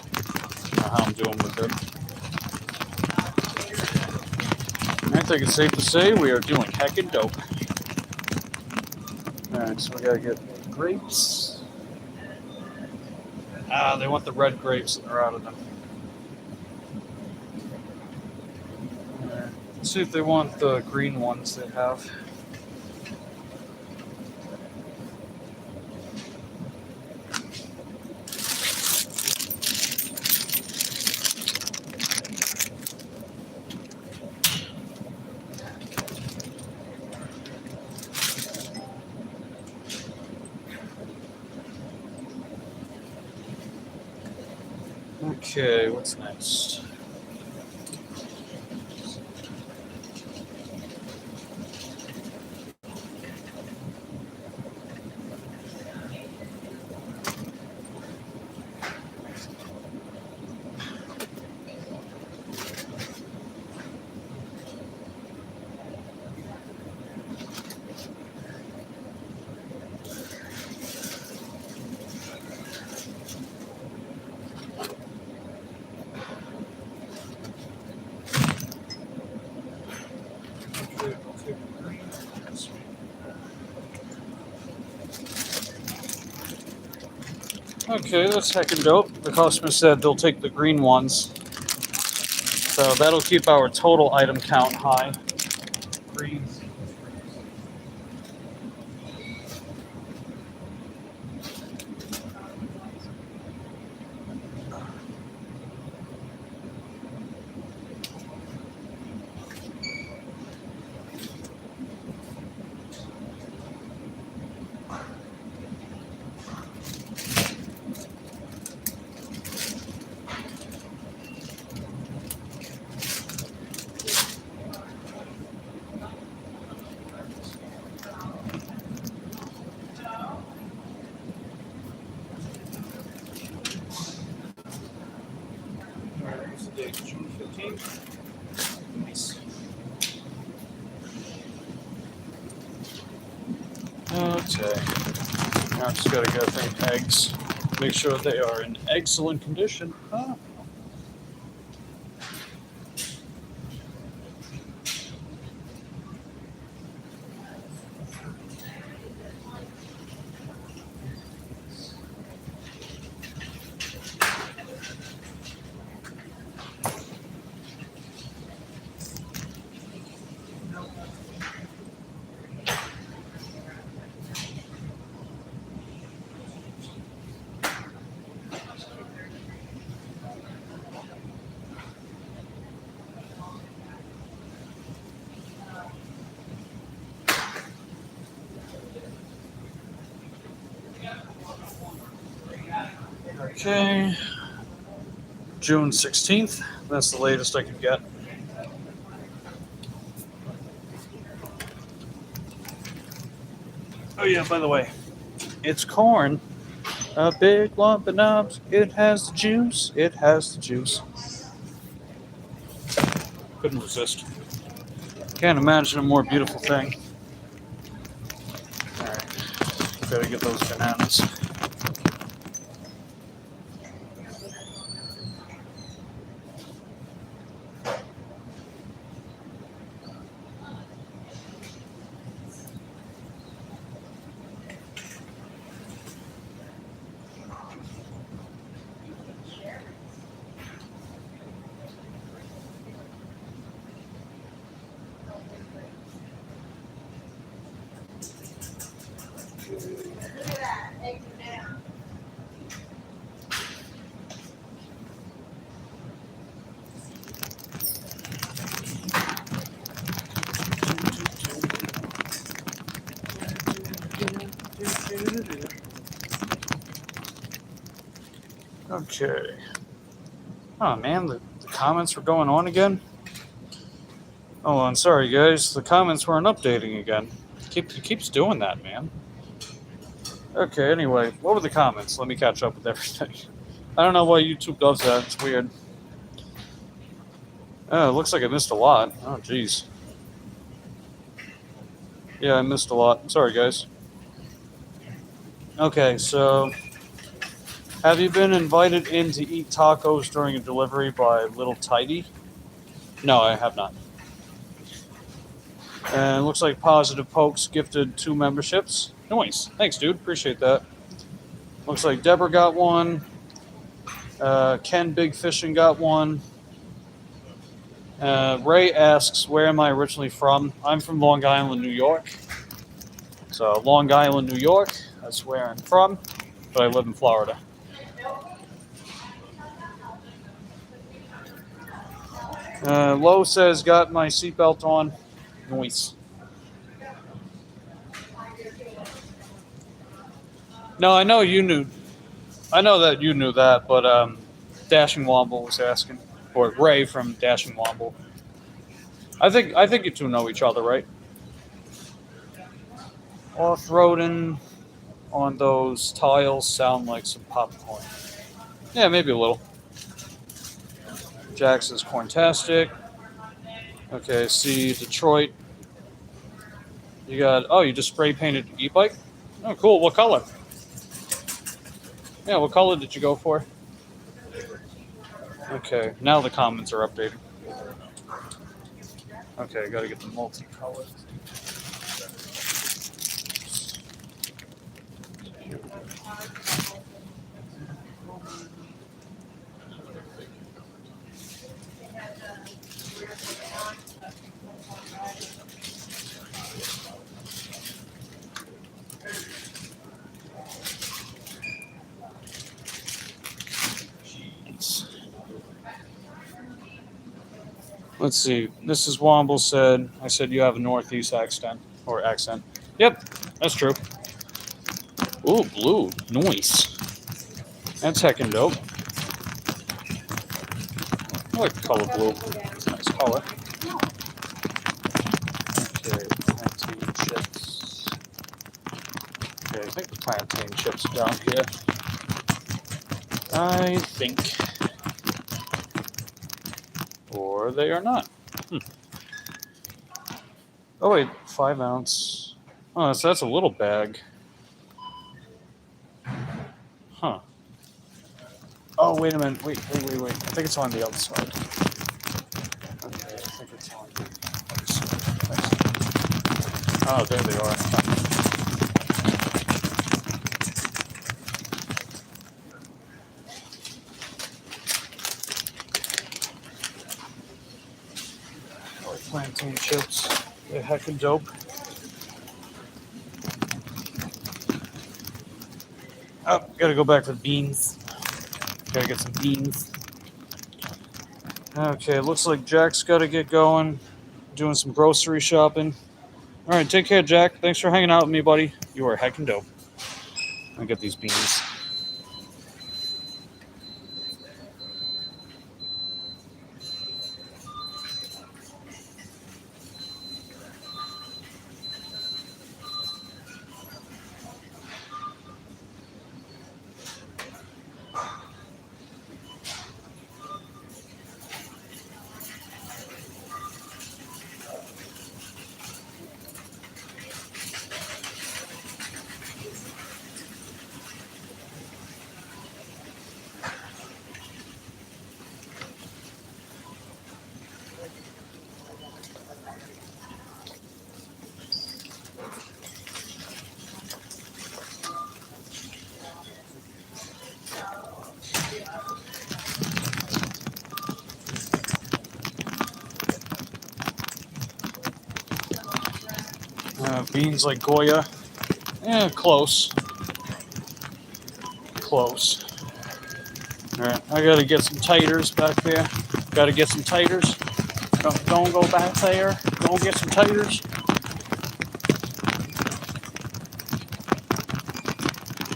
how I'm doing with it. I think it's safe to say we are doing heckin' dope. Alright, so we gotta get grapes. They want the red grapes and they're out of them. Alright, let's see if they want the green ones they have. Okay, what's next? Okay, that's heckin' dope. The customer said they'll take the green ones. So that'll keep our total item count high. Greens. June 15th. Nice. Okay. Now I just gotta go through eggs. Make sure they are in excellent condition. Ah. Okay. June 16th. That's the latest I could get. Oh yeah, by the way, it's corn. A big lump of knobs. It has the juice. It has the juice. Couldn't resist. Can't imagine a more beautiful thing. Alright. Gotta get those bananas. Okay. Oh man, the comments were going on again? Oh, I'm sorry guys, the comments weren't updating again. It keeps doing that, man. Okay, anyway, what were the comments? Let me catch up with everything. I don't know why YouTube does that, it's weird. Oh, it looks like I missed a lot. Oh, jeez. Yeah, I missed a lot. Sorry, guys. Okay, so have you been invited in to eat tacos during a delivery by Little Tidy? No, I have not. And it looks like Positive Pokes gifted 2 memberships. Nice. Thanks, dude. Appreciate that. Looks like Deborah got one. Ken Big Fishing got one. Ray asks, where am I originally from? I'm from Long Island, New York. So, Long Island, New York. That's where I'm from. But I live in Florida. Lowe says, got my seatbelt on. Nice. No, I know you knew. I know that you knew that, but Dashing Womble was asking, or Ray from Dashing Womble. I think you two know each other, right? Off-roading on those tiles sound like some popcorn. Yeah, maybe a little. Jackson's Corntastic. Okay, see Detroit. You got, oh, you just spray painted your e-bike? Oh, cool. What color? Yeah, what color did you go for? Okay, now the comments are updating. Okay, gotta get the multicolored. Let's see. Mrs. Womble said, I said you have a Northeast accent. Or accent. Yep, that's true. Ooh, blue. Nice. That's heckin' dope. I like the color blue. It's a nice color. Okay, plantain chips. Okay, I think the plantain chips are down here. I think. Or they are not. Oh wait, 5 ounce. Oh, so that's a little bag. Huh. Oh, wait a minute. Wait. I think it's on the other side. Okay, I think it's on the other side. Oh, there they are. I like plantain chips. They're heckin' dope. Oh, gotta go back for beans. Gotta get some beans. Okay, looks like Jack's gotta get going. Doing some grocery shopping. Alright, take care, Jack. Thanks for hanging out with me, buddy. You are heckin' dope. I'll get these beans. Beans like Goya. Close. Close. Alright, I gotta get some titers back there. Gotta get some titers. Don't go back there. Go get some titers.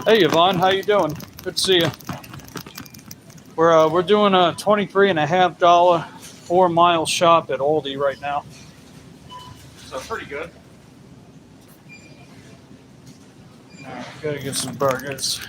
Hey Yvonne, how you doing? Good to see you. We're doing a $23.50 4-mile shop at Aldi right now. So pretty good. Alright, gotta get some burgers.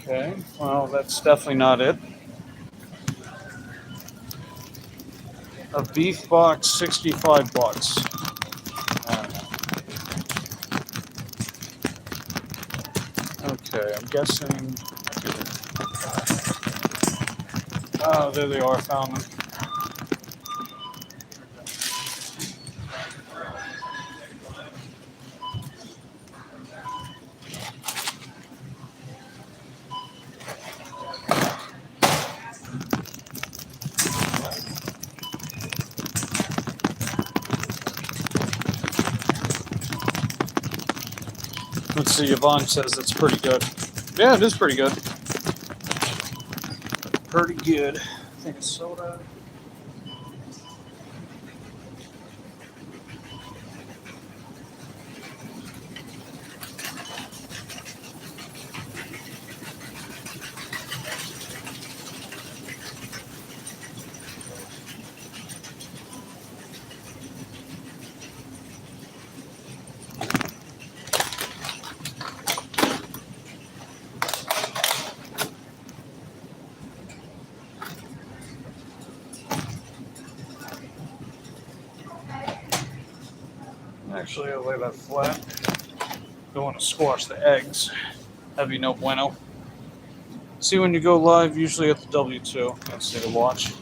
Okay, well, that's definitely not it. A beef box, $65. Okay, I'm guessing. Oh, there they are, found them. Let's see, Yvonne says it's pretty good. Yeah, it is pretty good. Pretty good. I think it's soda. Actually, I'll lay that flat. Don't want to squash the eggs. That'd be no bueno. See when you go live, usually at the W2. Let's see the watch.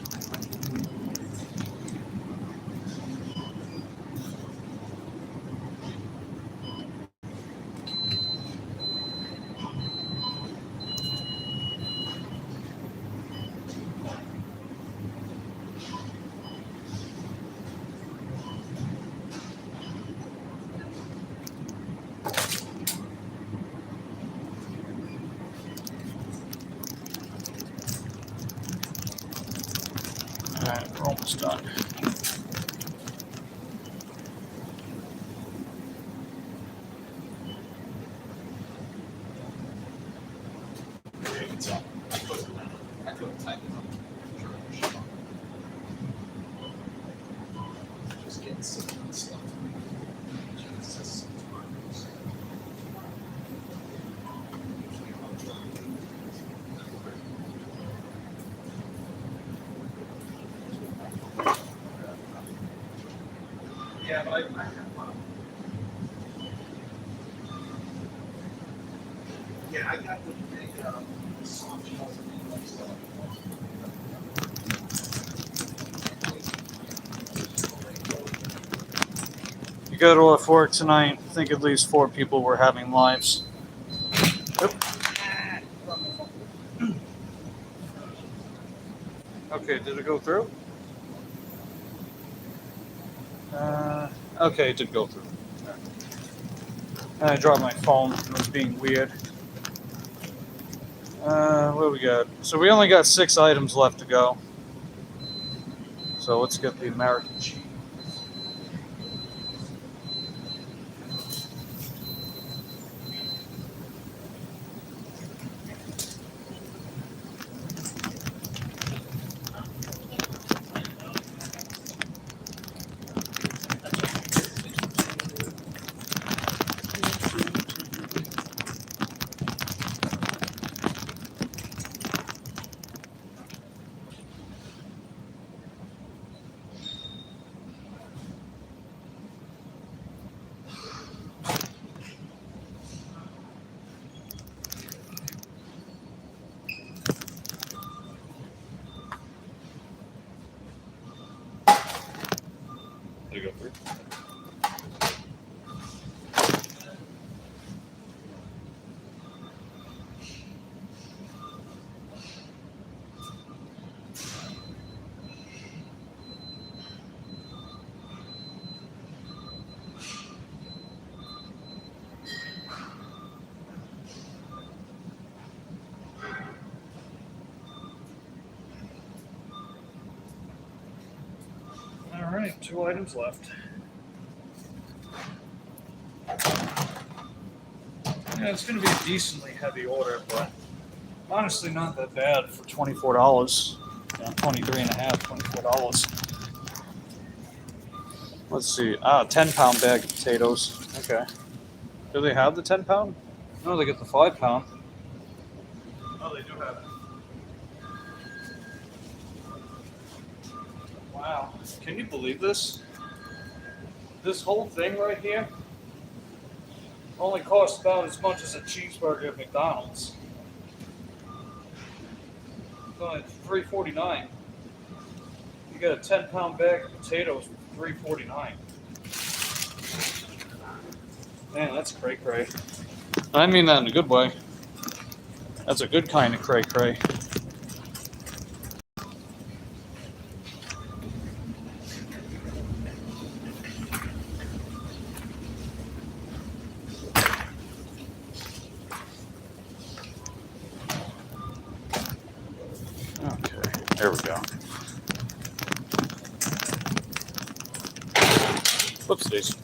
Alright, we're almost done. Yeah, but I have Yeah, I got the big soft shells and stuff. You got off work tonight. I think at least 4 people were having lives. Oop. Okay, did it go through? Okay, it did go through. I dropped my phone. It was being weird. What do we got? So we only got 6 items left to go. So let's get the American cheese. Did it go through? All right, 2 items left. Yeah, it's going to be a decently heavy order, but honestly not that bad for $24. Yeah, $23.50, $24. Let's see. 10-pound bag of potatoes. Okay. Do they have the 10-pound? No, they get the 5-pound. Oh, they do have it. Wow. Can you believe this? This whole thing right here only costs about as much as a cheeseburger at McDonald's. It's only $3.49. You get a 10-pound bag of potatoes for $3.49. Man, that's cray-cray. I mean that in a good way. That's a good kind of cray-cray. Okay, there we go. Whoopsies.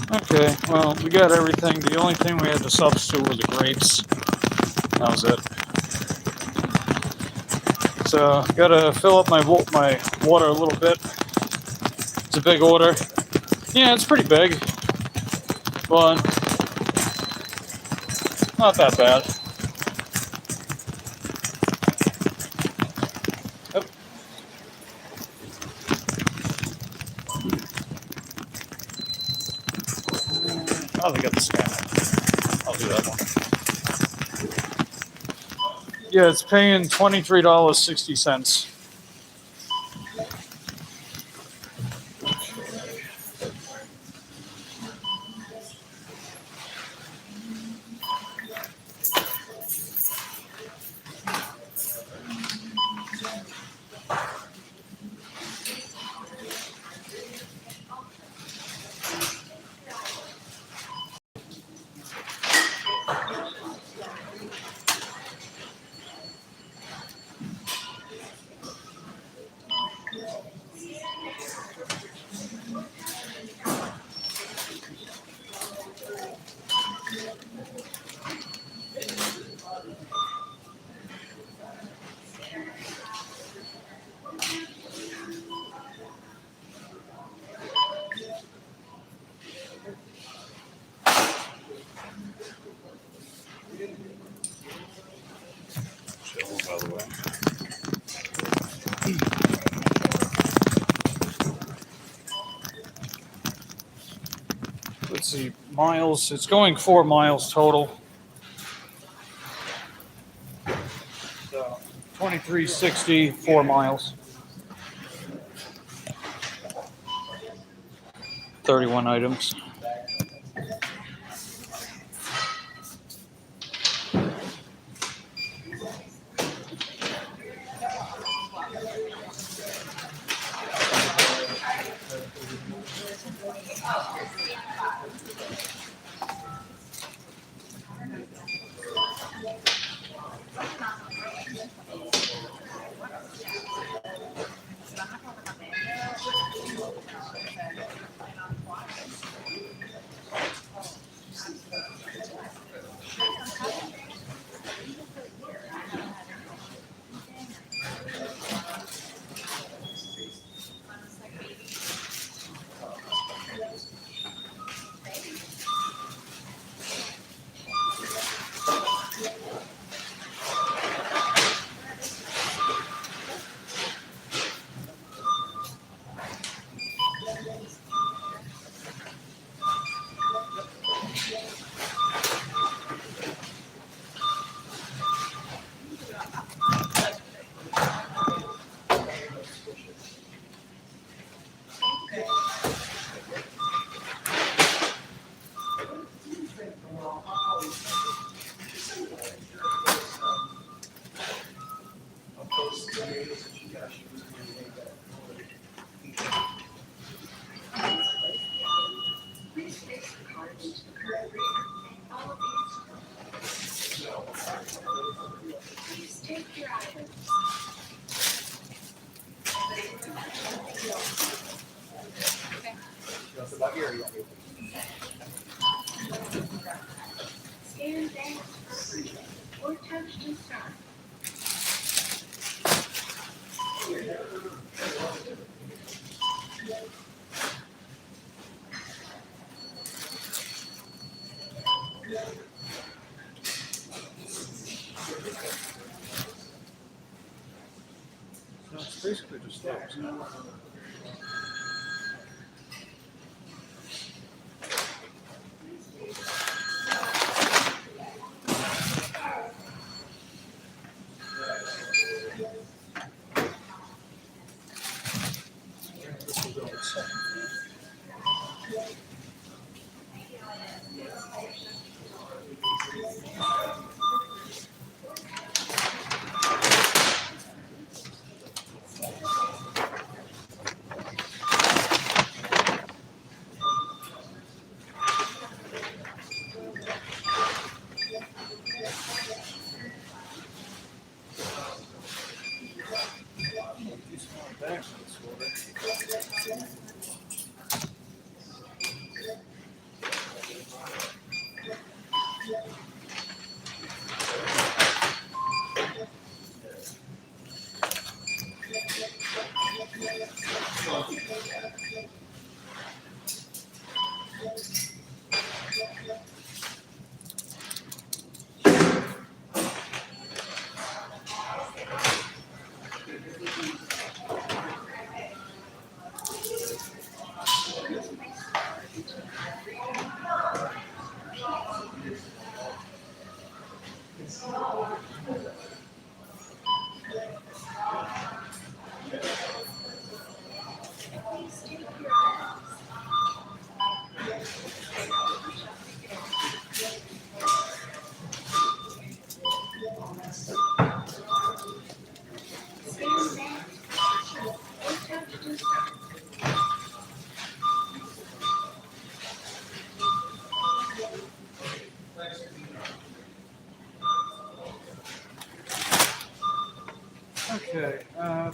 Okay, well, we got everything. The only thing we had to substitute were the grapes. That was it. So, gotta fill up my water a little bit. It's a big order. Yeah, it's pretty big, but not that bad. Oh, they got the scanner. I'll do that one. Yeah, it's paying $23.60. Chill, by the way. Let's see, miles. It's going 4 miles total. So 2360, 4 miles. 31 items. Scan down or touch to start. No, it's basically just those. This will go with second.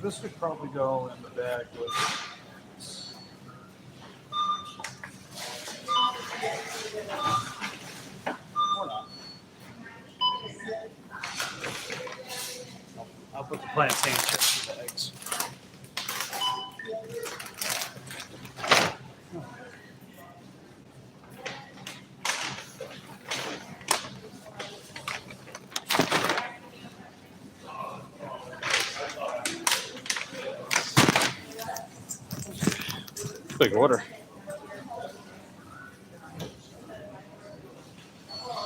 This could probably go in the bag with. Or not. I'll put the plantain chips in the eggs. Big order.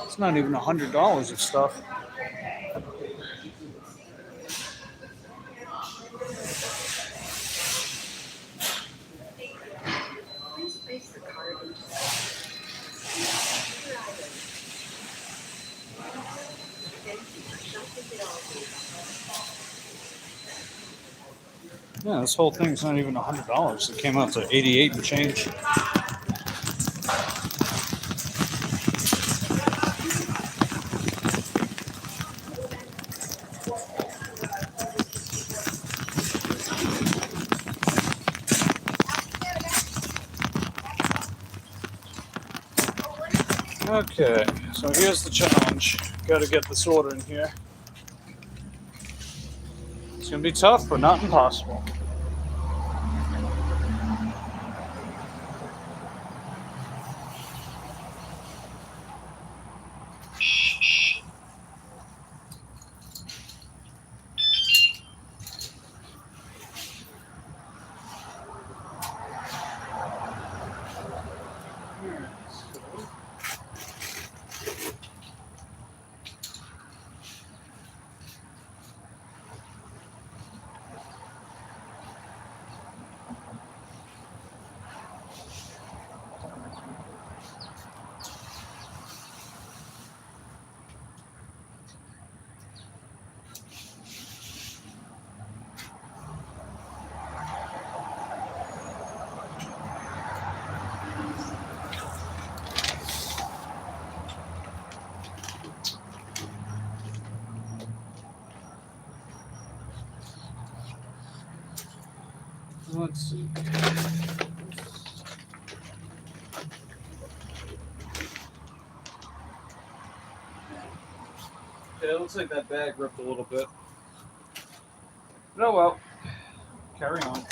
It's not even $100 of stuff. Please place the card into the Thank you for shopping at all. Yeah, this whole thing's not even $100. It came out to 88 and change. Okay, so here's the challenge. Got to get this order in here. It's gonna be tough, but not impossible. Let's see. Okay, it looks like that bag ripped a little bit. Oh well. Carry on.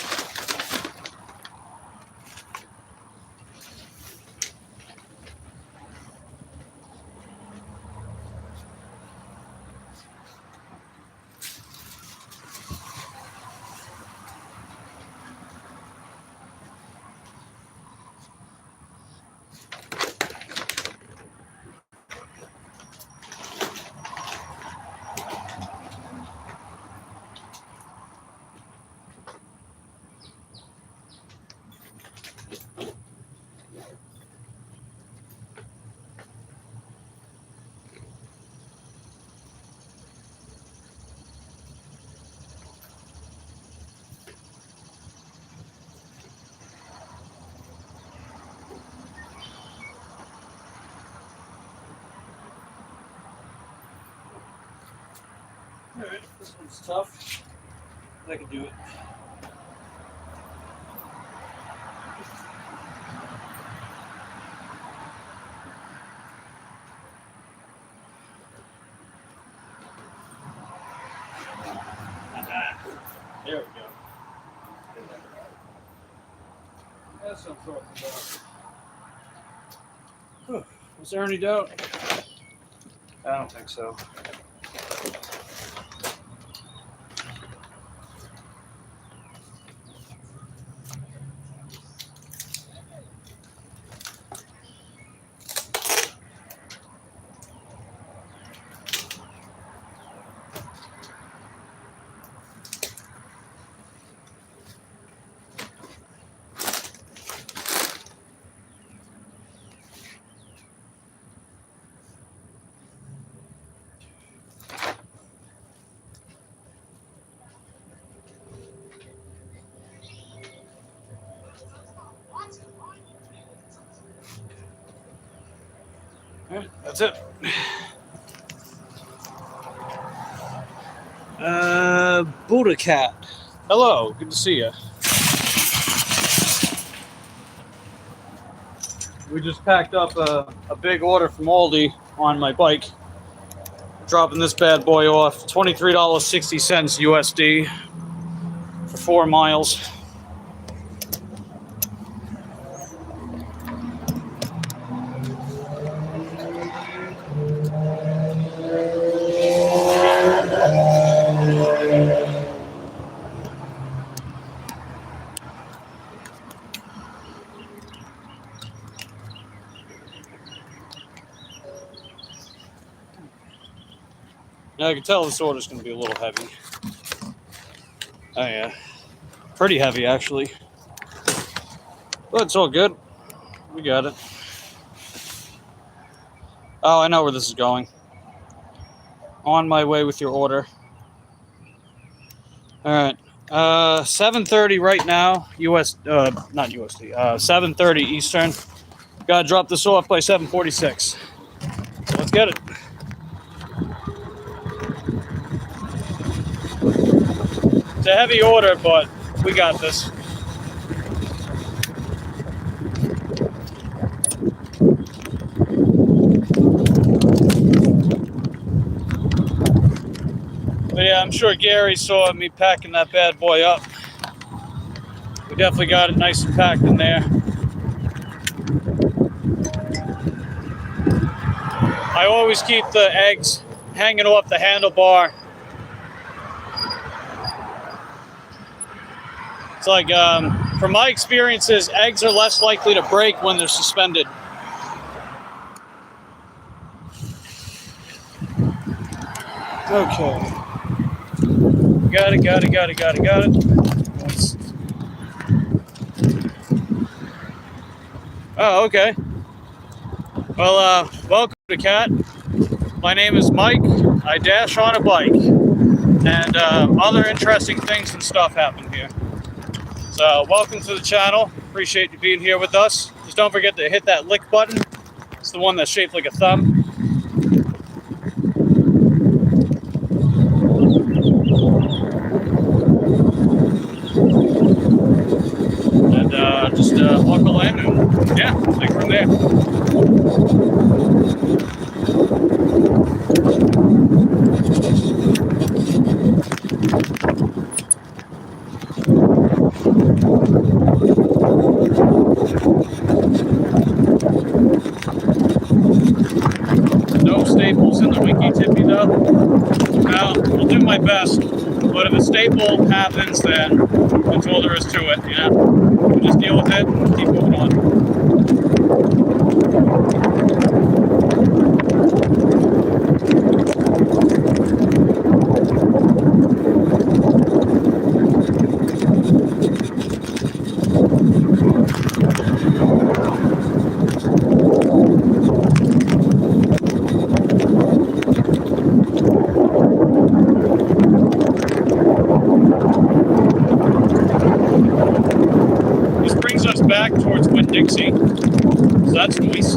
Alright, this one's tough. But I can do it. There we go. That's what I'm talking about. Was there any doubt? I don't think so. Okay, that's it. Buddha cat. Hello, good to see you. We just packed up a big order from Aldi on my bike. Dropping this bad boy off, $23.60 USD for 4 miles. Now I can tell this order's going to be a little heavy. Oh yeah, pretty heavy actually. But it's all good. We got it. Oh, I know where this is going. On my way with your order. All right. 7:30 right now. Not USD. 7:30 Eastern. Gotta drop this off by 7:46. So let's get it. It's a heavy order, but we got this. But yeah, I'm sure Gary saw me packing that bad boy up. We definitely got it nice and packed in there. I always keep the eggs hanging off the handlebar. It's like, from my experiences, eggs are less likely to break when they're suspended. Okay. Got it. Oh, okay. Well, welcome to Cat. My name is Mike. I dash on a bike. And other interesting things and stuff happen here. So, welcome to the channel. Appreciate you being here with us. Just don't forget to hit that lick button. It's the one that's shaped like a thumb. And just buckle in and yeah, take from there. No staples in the Winky Tippy though. Now, I'll do my best, but if a staple happens, then that's all there is to it, you know? We'll just deal with it and keep moving on. This brings us back towards Winn-Dixie, so that's nice.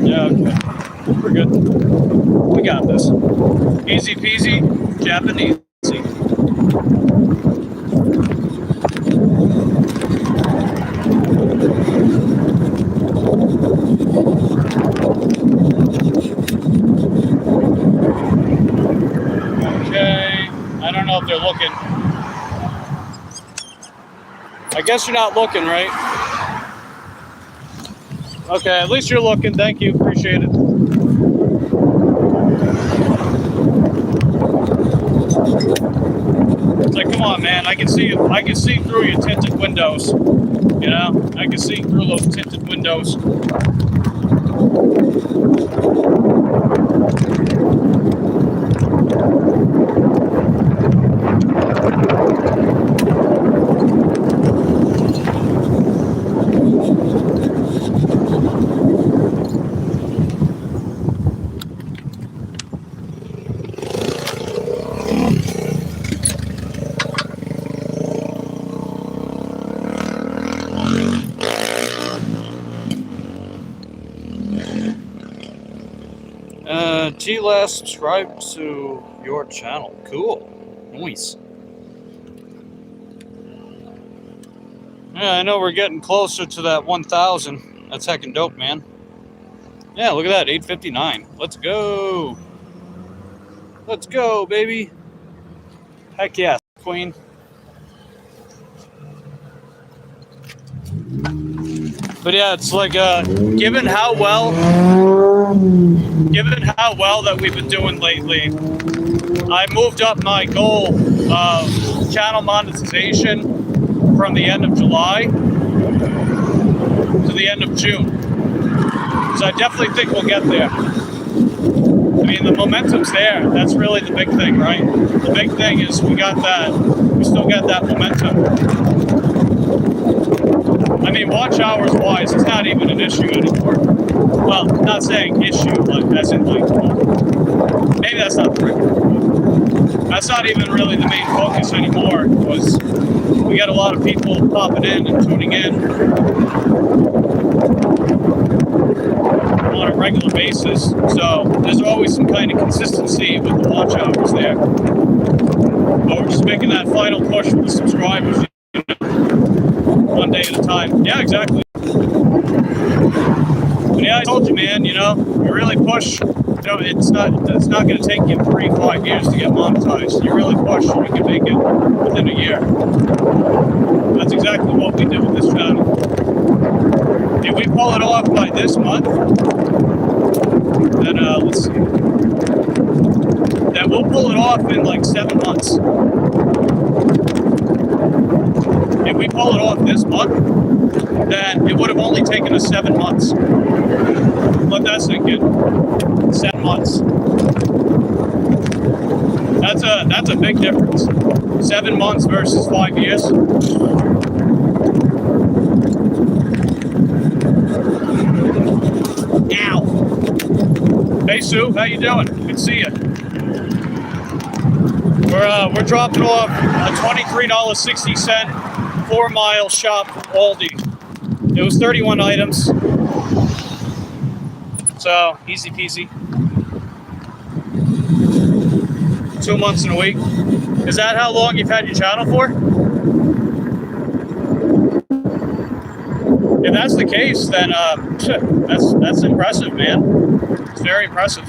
Yeah, okay. We're good. We got this. Easy peasy, Japanese. Okay. I don't know if they're looking. I guess you're not looking, right? Okay, at least you're looking. Thank you. Appreciate it. It's like, come on, man. I can see through your tinted windows. You know? I can see through those tinted windows. T-Last subscribed to your channel. Cool. Nice. Yeah, I know we're getting closer to that 1,000. That's heckin' dope, man. Yeah, look at that, 859. Let's go. Let's go, baby. Heck yeah, queen. But yeah, it's like, given how well that we've been doing lately, I moved up my goal of channel monetization from the end of July to the end of June. So I definitely think we'll get there. I mean, the momentum's there. That's really the big thing, right? The big thing is we still got that momentum. I mean, watch hours wise, it's not even an issue anymore. Well, not saying issue, like as in like, maybe that's not the right word. That's not even really the main focus anymore, because we got a lot of people popping in and tuning in on a regular basis. So there's always some kind of consistency with the watch hours there. But we're just making that final push with the subscribers. One day at a time. Yeah, exactly. But yeah, I told you, man, you know, you really push, you know, it's not going to take you 3-5 years to get monetized. You really push, you can make it within a year. That's exactly what we did with this channel. If we pull it off by this month, then let's see. Then we'll pull it off in like 7 months. If we pull it off this month, then it would have only taken us 7 months. Let that sink in. 7 months. That's a big difference. 7 months versus 5 years. Ow. Hey Sue, how you doing? Good to see you. We're dropping off a $23.60 4-mile shop from Aldi. It was 31 items. So, easy peasy. 2 months and a week. Is that how long you've had your channel for? If that's the case, then that's impressive, man. It's very impressive.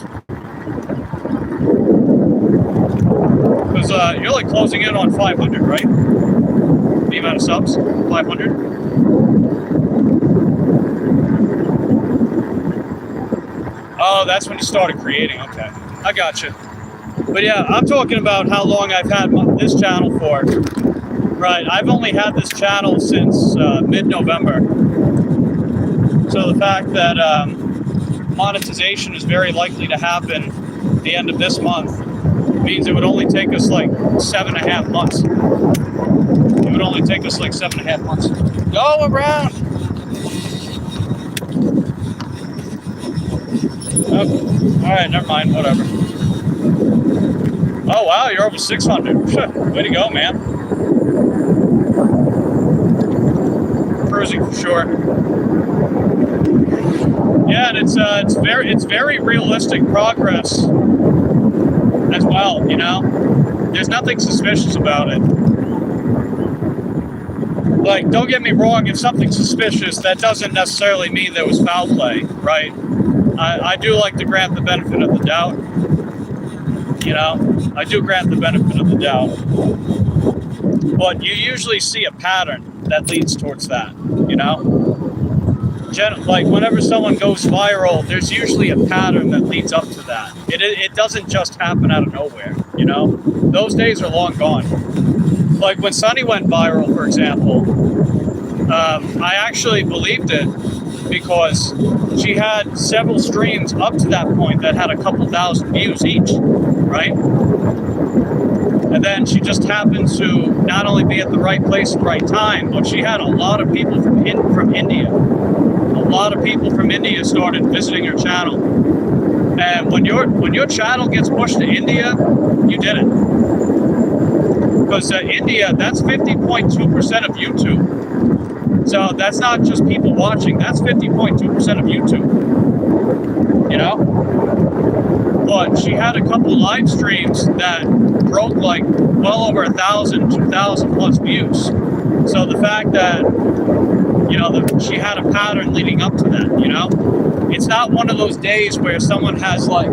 Because you're like closing in on 500, right? The amount of subs, 500. Oh, that's when you started creating. Okay, I got you. But yeah, I'm talking about how long I've had this channel for. Right, I've only had this channel since mid-November. So the fact that monetization is very likely to happen at the end of this month means it would only take us like 7.5 months. It would only take us like 7.5 months. Go around! Oh, alright, never mind, whatever. Oh wow, you're over 600. Way to go, man. Cruising for sure. Yeah, and it's very realistic progress as well, you know? There's nothing suspicious about it. Like, don't get me wrong, if something's suspicious, that doesn't necessarily mean there was foul play, right? I do like to grant the benefit of the doubt. You know, I do grant the benefit of the doubt. But you usually see a pattern that leads towards that, you know? Like, whenever someone goes viral, there's usually a pattern that leads up to that. It doesn't just happen out of nowhere, you know? Those days are long gone. Like, when Sunny went viral, for example, I actually believed it because she had several streams up to that point that had a couple thousand views each, right? And then she just happened to not only be at the right place at the right time, but she had a lot of people from India. A lot of people from India started visiting her channel. And when your channel gets pushed to India, you did it. Because India, that's 50.2% of YouTube. So that's not just people watching, that's 50.2% of YouTube. You know? but she had a couple live streams that broke like well over 1,000, 2,000 plus views. So the fact that, you know, she had a pattern leading up to that, you know, it's not one of those days where someone has like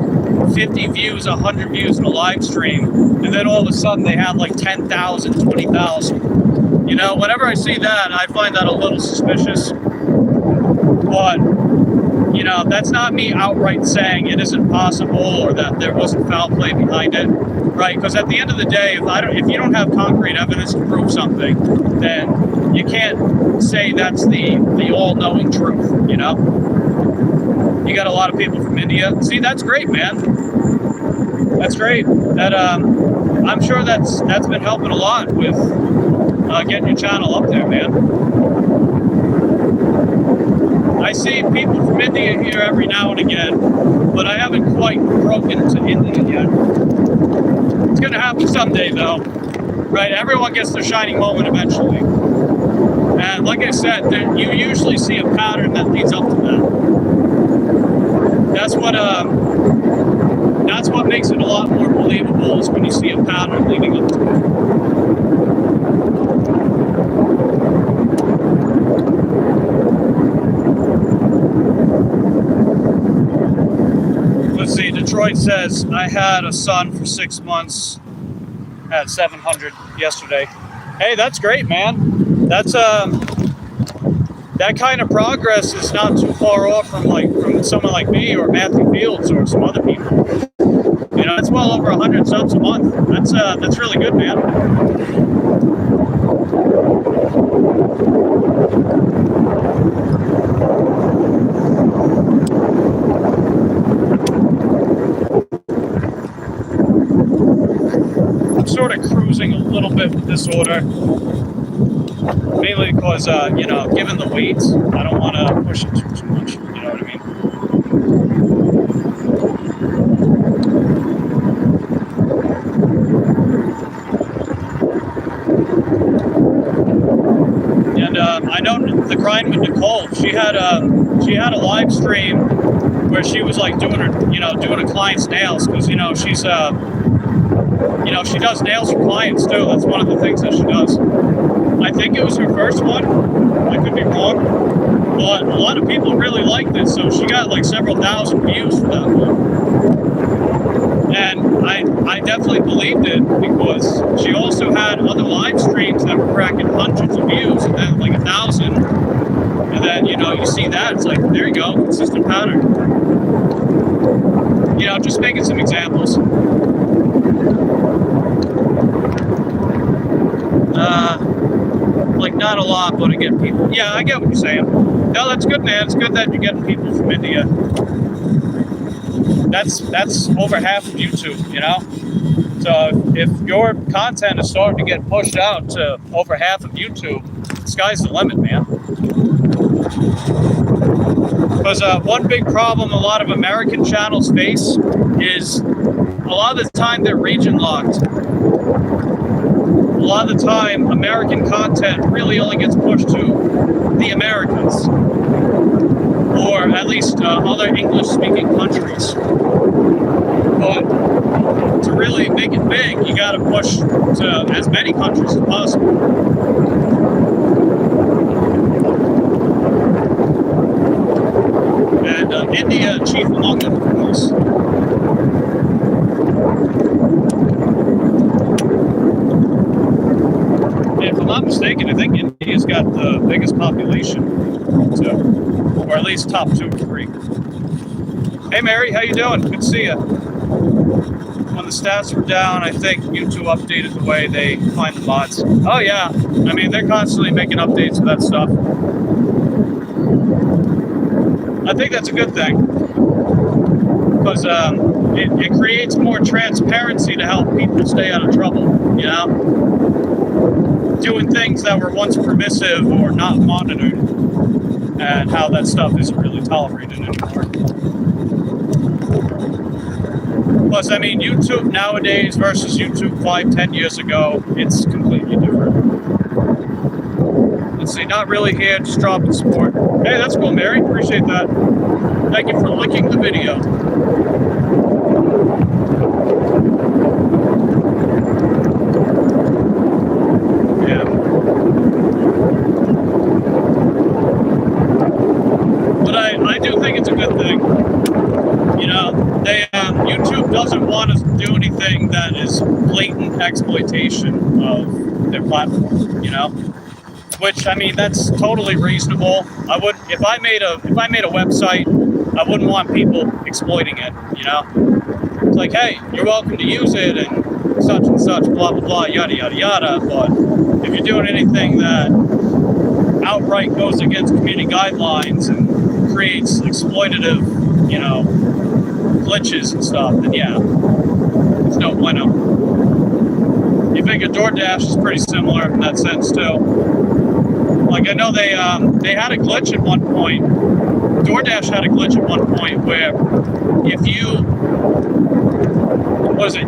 50 views, 100 views in a live stream, and then all of a sudden they have like 10,000, 20,000. You know, whenever I see that, I find that a little suspicious. But, you know, that's not me outright saying it isn't possible or that there wasn't foul play behind it, right? Because at the end of the day, if you don't have concrete evidence to prove something, then you can't say that's the all-knowing truth, you know? You got a lot of people from India. See, that's great, man. That's great. That I'm sure that's been helping a lot with getting your channel up there, man. I see people from India here every now and again, but I haven't quite broken into India yet. It's gonna happen someday, though, right? Everyone gets their shining moment eventually. And like I said, you usually see a pattern that leads up to that. That's what makes it a lot more believable, is when you see a pattern leading up to it. Let's see, Detroit says, I had a son for 6 months, had 700 yesterday. Hey, that's great, man. That's that kind of progress is not too far off from someone like me or Matthew Fields or some other people. You know, it's well over 100 subs a month. That's really good, man. I'm sort of cruising a little bit with this order. Mainly because, you know, given the weight, I don't want to push it too much. You know what I mean? And I know the grind with Nicole. She had a live stream where she was like doing a client's nails, because you know she's you know, she does nails for clients too. That's one of the things that she does. I think it was her first one. I could be wrong. But a lot of people really liked it, so she got like several thousand views for that one. And I definitely believed it, because she also had other live streams that were cracking hundreds of views, and then like 1,000. And then, you know, you see that, it's like, there you go, consistent pattern. You know, just making some examples. Like, not a lot, but again, people. Yeah, I get what you're saying. No, that's good, man. It's good that you're getting people from India. That's over half of YouTube, you know? So if your content is starting to get pushed out to over half of YouTube, the sky's the limit, man. Because one big problem a lot of American channels face is a lot of the time they're region locked. A lot of the time, American content really only gets pushed to the Americas, or at least other English-speaking countries. But to really make it big, you got to push to as many countries as possible. And India, chief among them, of course. If I'm not mistaken, I think India's got the biggest population, so, or at least top 2 or 3. Hey Mary, how you doing? Good to see you. When the stats were down, I think YouTube updated the way they find the bots. Oh yeah, I mean, they're constantly making updates to that stuff. I think that's a good thing, because it creates more transparency to help people stay out of trouble, you know? Doing things that were once permissive or not monitored, and how that stuff isn't really tolerated anymore. Plus, I mean, YouTube nowadays versus YouTube 5-10 years ago, it's completely different. Let's see, not really here, just dropping support. Hey, that's cool, Mary. Appreciate that. Thank you for liking the video. Yeah. But I do think it's a good thing. You know, they YouTube doesn't want to do anything that is blatant exploitation of their platform. You know, which I mean that's totally reasonable. I would if I made a website, I wouldn't want people exploiting it. You know, it's like, hey, you're welcome to use it and such, blah blah blah, yada yada yada. But if you're doing anything that outright goes against community guidelines and creates exploitative, you know, glitches and stuff, then yeah, it's no bueno. You figure DoorDash is pretty similar in that sense too. Like I know they had a glitch at one point. DoorDash had a glitch at one point where if you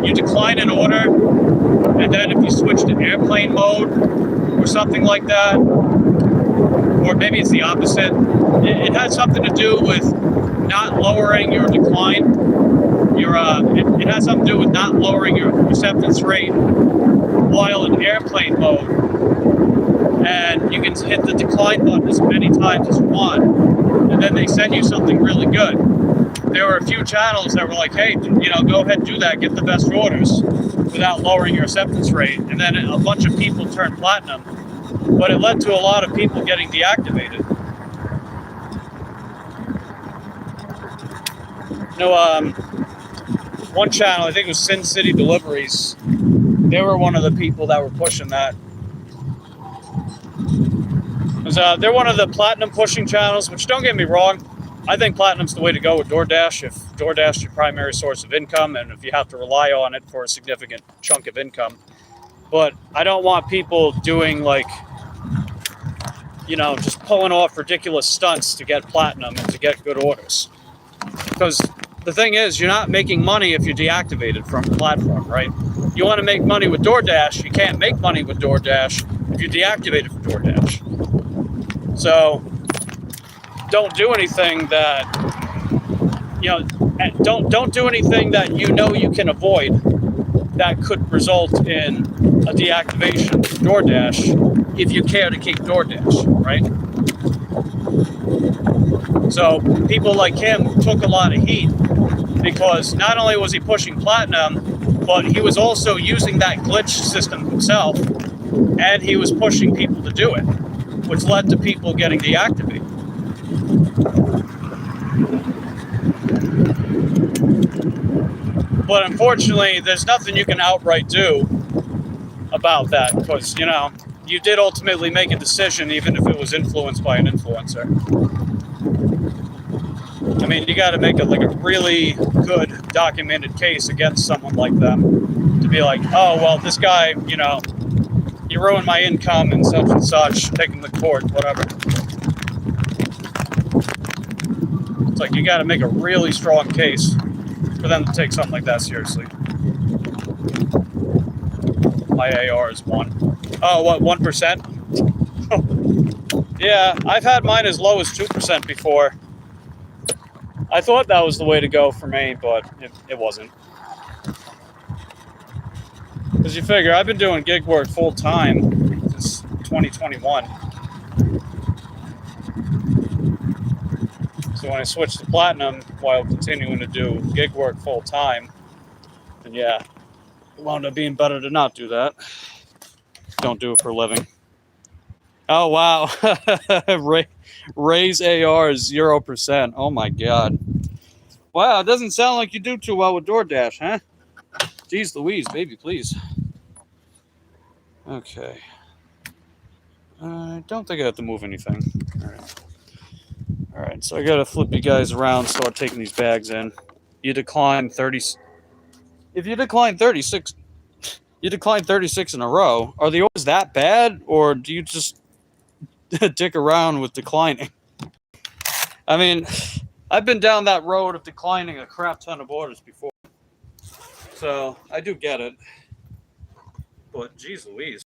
you decline an order, and then if you switch to airplane mode or something like that, or maybe it's the opposite. It had something to do with not lowering your decline. It has something to do with not lowering your acceptance rate while in airplane mode. And you can hit the decline button as many times as you want. And then they send you something really good. There were a few channels that were like, hey, you know, go ahead and do that, get the best orders without lowering your acceptance rate. And then a bunch of people turned platinum. But it led to a lot of people getting deactivated. You know, one channel, I think it was Sin City Deliveries, they were one of the people that were pushing that. They're one of the platinum pushing channels, which don't get me wrong, I think platinum's the way to go with DoorDash if DoorDash is your primary source of income and if you have to rely on it for a significant chunk of income. But I don't want people doing like, you know, just pulling off ridiculous stunts to get platinum and to get good orders. Because the thing is, you're not making money if you're deactivated from the platform, right? You want to make money with DoorDash, you can't make money with DoorDash if you're deactivated from DoorDash. So don't do anything that, you know, don't do anything that you know you can avoid that could result in a deactivation of DoorDash if you care to keep DoorDash, right? So people like him took a lot of heat because not only was he pushing platinum, but he was also using that glitch system himself, and he was pushing people to do it, which led to people getting deactivated. But unfortunately, there's nothing you can outright do about that because, you know, you did ultimately make a decision even if it was influenced by an influencer. I mean, you got to make a really good documented case against someone like them to be like, oh, well, this guy, you know, he ruined my income and such, take him to court, whatever. It's like you got to make a really strong case for them to take something like that seriously. My AR is 1. Oh, what, 1%? Yeah, I've had mine as low as 2% before. I thought that was the way to go for me, but it wasn't. Because you figure, I've been doing gig work full time since 2021. So when I switched to platinum while continuing to do gig work full time, then yeah, it wound up being better to not do that. Don't do it for a living. Oh, wow. Raise AR 0%. Oh, my God. Wow, it doesn't sound like you do too well with DoorDash, huh? Jeez Louise, baby, please. Okay. I don't think I have to move anything. All right. All right, so I got to flip you guys around, start taking these bags in. You decline 30. If you decline 36, you decline 36 in a row. Are the orders that bad, or do you just dick around with declining? I mean, I've been down that road of declining a crap ton of orders before. So I do get it. But geez Louise.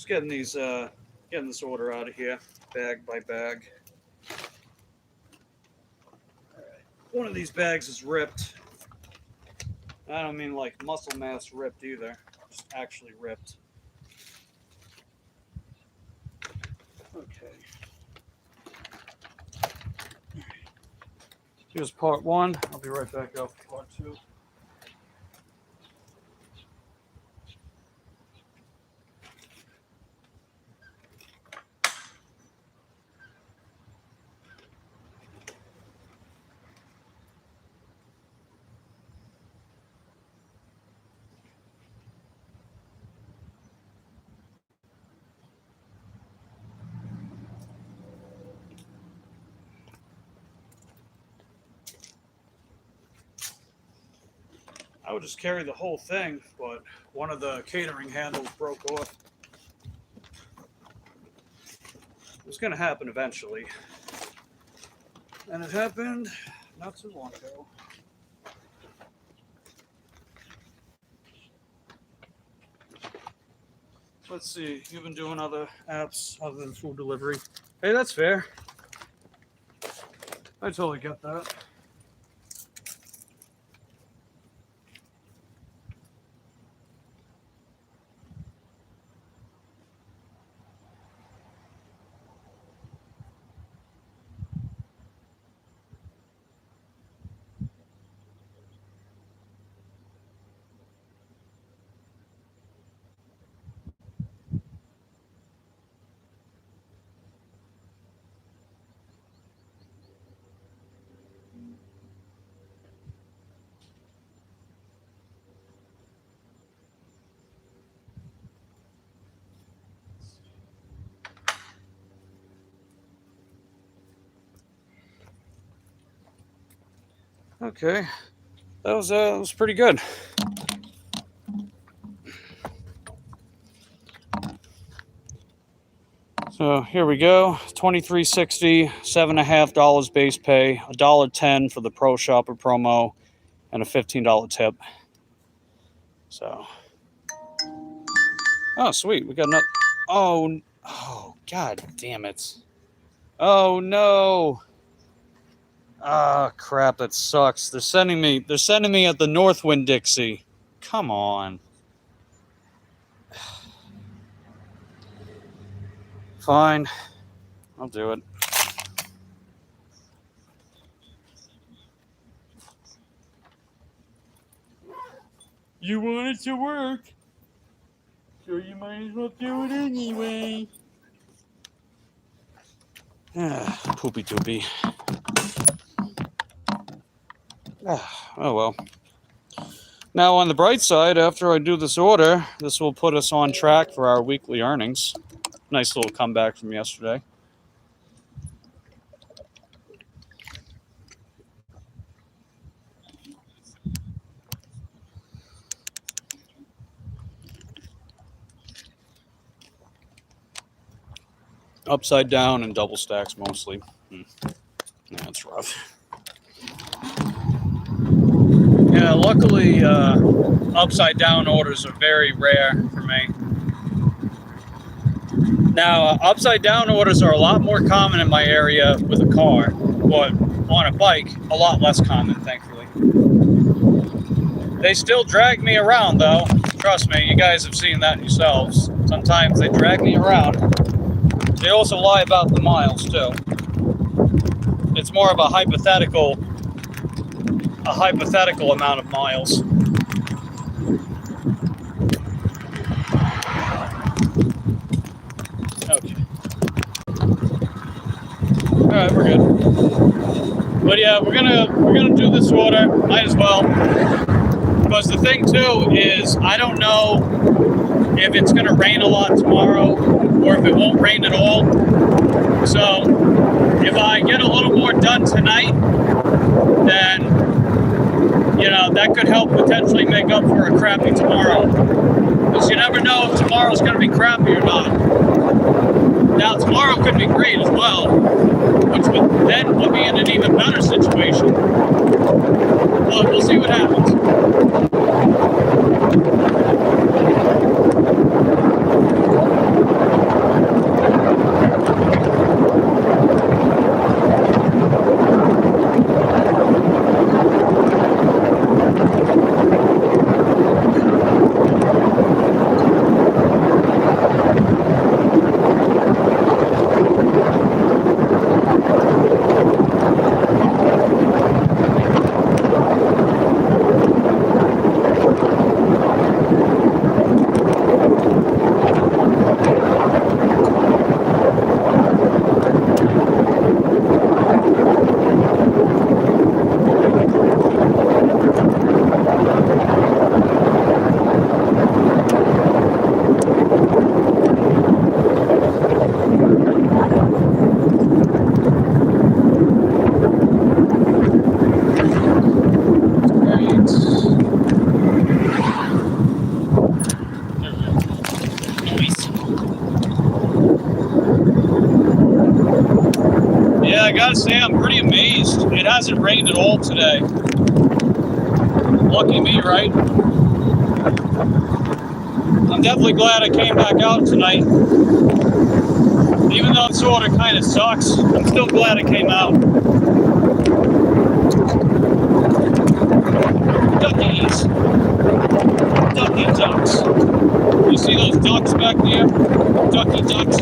getting these, getting this order out of here, bag by bag. One of these bags is ripped. I don't mean like muscle mass ripped either, just actually ripped. Okay. Here's part one. I'll be right back out for part two. I would just carry the whole thing, but one of the catering handles broke off. It was going to happen eventually. And it happened not too long ago. Let's see, you've been doing other apps other than food delivery. Hey, that's fair. I totally get that. Okay, that was pretty good. So here we go, $23.60, $7.50 base pay, $1.10 for the Pro Shopper promo, and a $15 tip. So, oh sweet, we got another. Oh, god damn it! Oh no! Ah, crap, that sucks. They're sending me at the Northwind Dixie. Come on. Fine. I'll do it. You want it to work, so you might as well do it anyway. Poopy doopy. Oh well. Now on the bright side, after I do this order, this will put us on track for our weekly earnings. Nice little comeback from yesterday. Upside down and double stacks mostly. Yeah, that's rough. Yeah, luckily, upside down orders are very rare for me. Now, upside down orders are a lot more common in my area with a car, but on a bike, a lot less common, thankfully. They still drag me around, though. Trust me, you guys have seen that yourselves. Sometimes they drag me around. They also lie about the miles, too. It's more of a hypothetical amount of miles. Okay. All right, we're good. But yeah, we're gonna do this order. Might as well, because the thing too is I don't know if it's gonna rain a lot tomorrow or if it won't rain at all. So if I get a little more done tonight, then that could help potentially make up for a crappy tomorrow. Because you never know if tomorrow's going to be crappy or not. Now, tomorrow could be great as well, which would then put me in an even better situation. But we'll see what happens. say I'm pretty amazed. It hasn't rained at all today. Lucky me, right? I'm definitely glad I came back out tonight. Even though it sort of kind of sucks, I'm still glad I came out. Duckies. Ducky ducks. You see those ducks back there? Ducky ducks.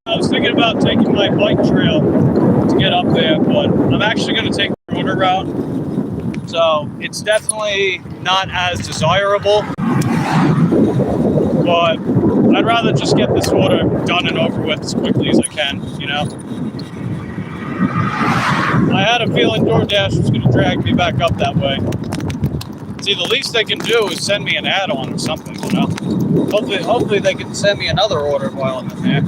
I was thinking about taking my bike trail to get up there, but I'm actually going to take the shorter route. So it's definitely not as desirable, but I'd rather just get this order done and over with as quickly as I can, you know? I had a feeling DoorDash was going to drag me back up that way. See, the least they can do is send me an add-on or something, you know? Hopefully they can send me another order while I'm in there.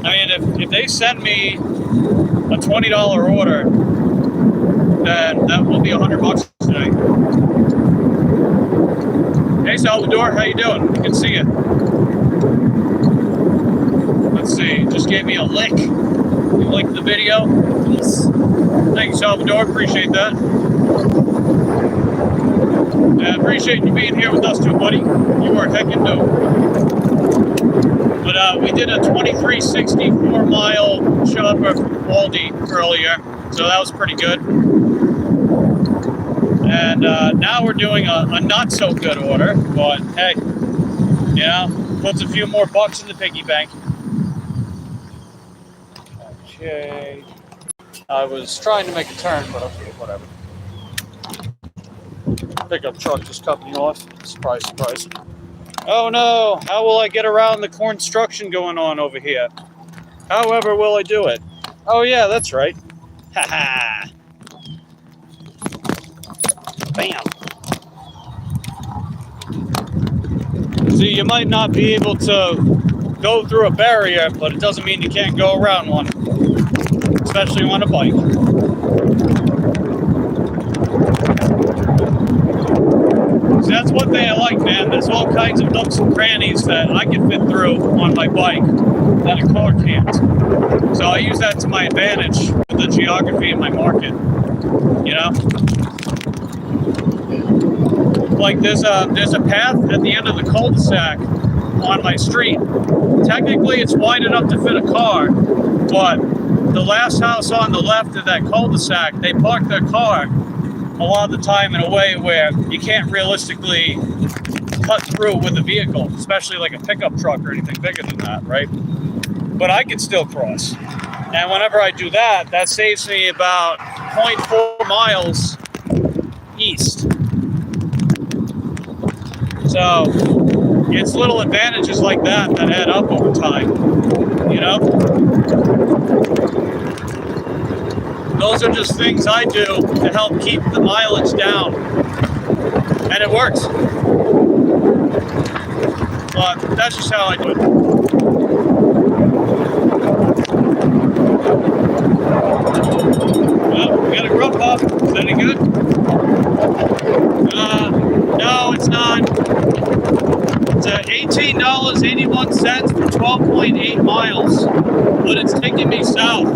I mean, if they send me a $20 order, then that will be $100 today. Hey, Salvador, how you doing? Good to see you. Let's see, just gave me a lick. You liked the video? Yes. Thank you, Salvador. Appreciate that. I appreciate you being here with us too, buddy. You are heckin' dope. But we did a 2364-mile shopper from Aldi earlier, so that was pretty good. And now we're doing a not-so-good order, but hey, you know, puts a few more bucks in the piggy bank. Okay. I was trying to make a turn, but okay, whatever. Pickup truck just cut me off. Surprise, surprise. Oh no, how will I get around the construction going on over here? However will I do it? Oh yeah, that's right. Haha. Bam. See, you might not be able to go through a barrier, but it doesn't mean you can't go around one. Especially on a bike. So that's one thing I like, man. There's all kinds of nooks and crannies that I can fit through on my bike that a car can't. So I use that to my advantage with the geography in my market. You know? Like there's a path at the end of the cul-de-sac on my street. Technically it's wide enough to fit a car, but the last house on the left of that cul-de-sac, they park their car a lot of the time in a way where you can't realistically cut through with a vehicle, especially like a pickup truck or anything bigger than that, right? But I can still cross. And whenever I do that, that saves me about 0.4 miles east. So it's little advantages like that that add up over time, you know? Those are just things I do to help keep the mileage down. And it works. But that's just how I do it. Well, we got a grub pup. Is that any good? No, it's not. It's $18.81 for 12.8 miles. But it's taking me south.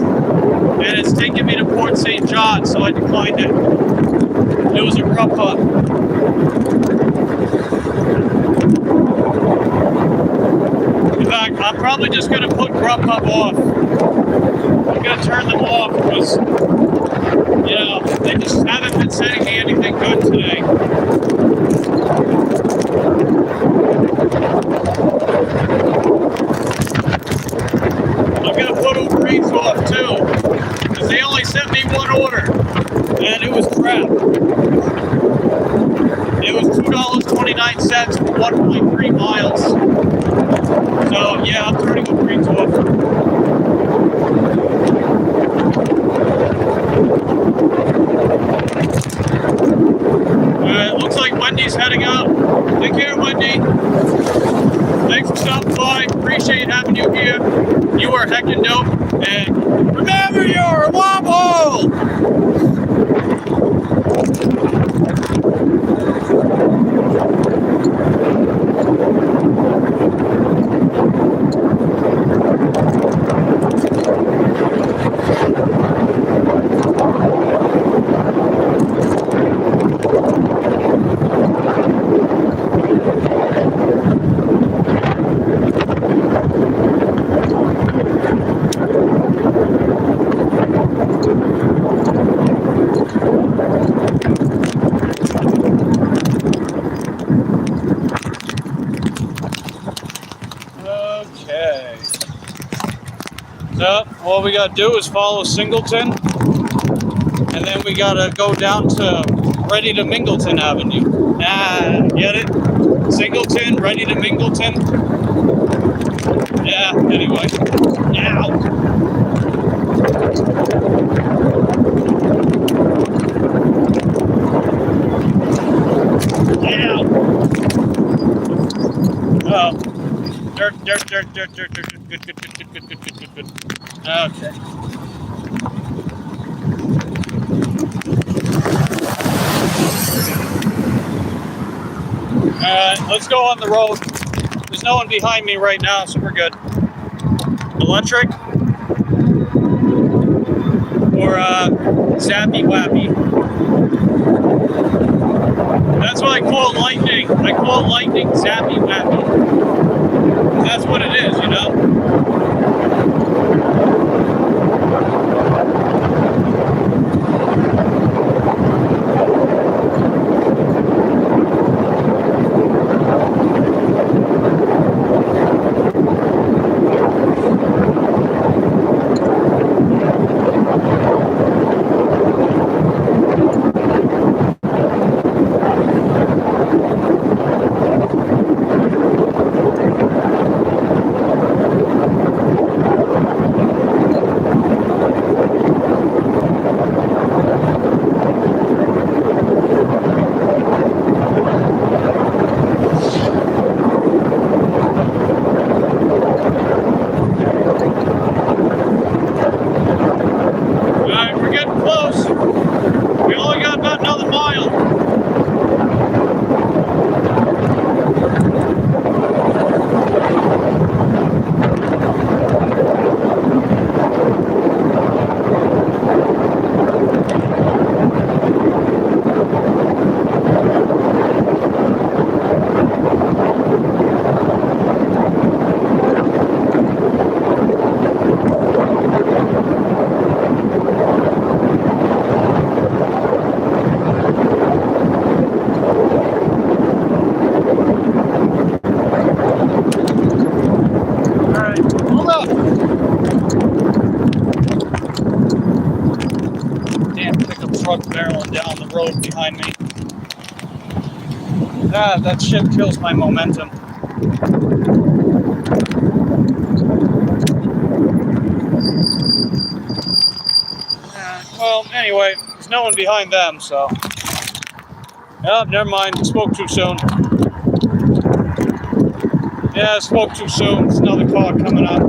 And it's taking me to Port St. John, so I declined it. It was a grub pup. In fact, I'm probably just going to put grub pup off. I'm going to turn them off because, you know, they just haven't been sending me anything good today. order, and it was crap. It was $2.29 for 1.3 miles. So yeah, I'm turning the greens off. Looks like Wendy's heading out. Take care, Wendy. Thanks for stopping by. Appreciate having you here. You are heckin' dope. And remember, you're a wobble! Okay. So, all we gotta do is follow Singleton, and then we gotta go down to Ready to Mingleton Avenue. Ah, get it? Singleton, Ready to Mingleton. Yeah, anyway. Ow! Ow! Oh. Dirt. Good. Okay. Alright, let's go on the road. There's no one behind me right now, so we're good. Electric? Or, Zappy Wappy? That's what I call lightning. I call lightning Zappy Wappy. That's what it is, you know? Barreling down the road behind me. Ah, that shit kills my momentum. Well, anyway, there's no one behind them, so. Oh, never mind. Spoke too soon. Yeah, spoke too soon. There's another car coming up.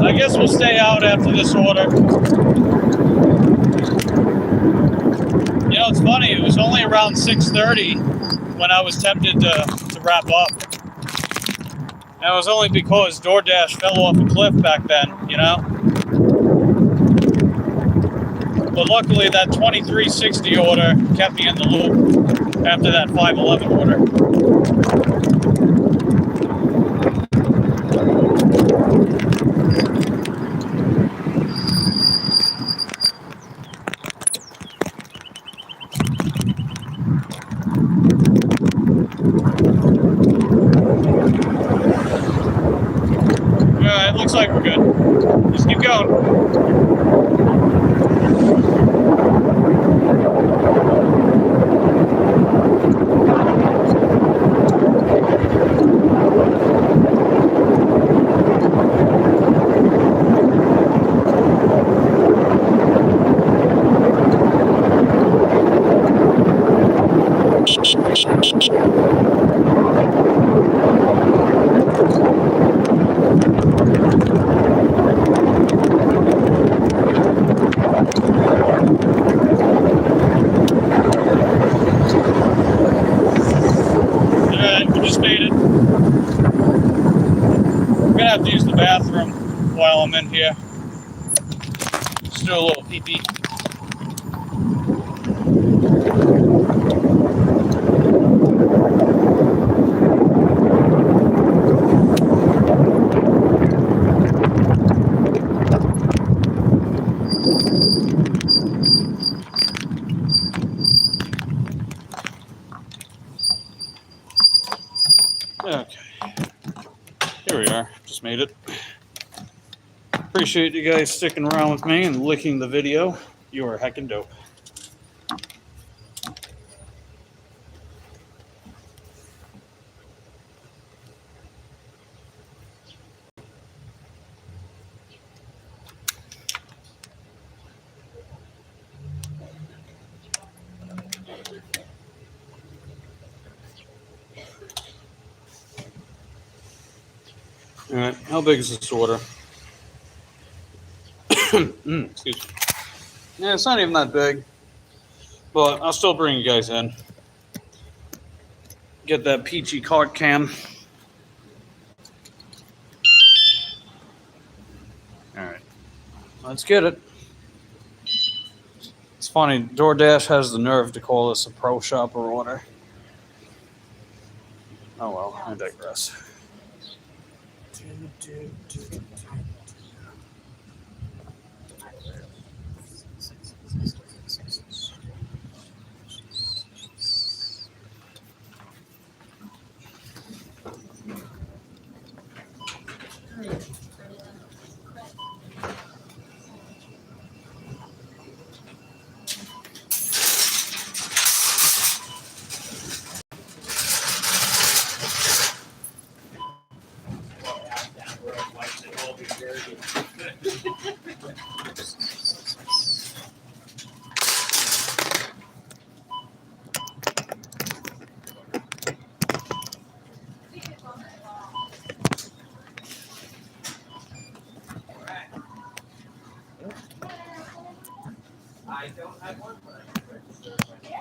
I guess we'll stay out after this order. You know, it's funny, it was only around 6:30 when I was tempted to wrap up. And it was only because DoorDash fell off a cliff back then, you know? Well, But luckily, that 2360 order kept me in the loop after that 511 order. Alright, looks like we're good. Just keep going. Alright, we just made it. I'm gonna have to use the bathroom while I'm in here. Just do a little pee-pee. Okay. Here we are. Just made it. Appreciate you guys sticking around with me and licking the video. You are heckin' dope. All right, how big is this order? Excuse me. Yeah, it's not even that big, but I'll still bring you guys in. Get that peachy cart cam. All right, let's get it. It's funny, DoorDash has the nerve to call this a pro shopper order. Oh well, I digress.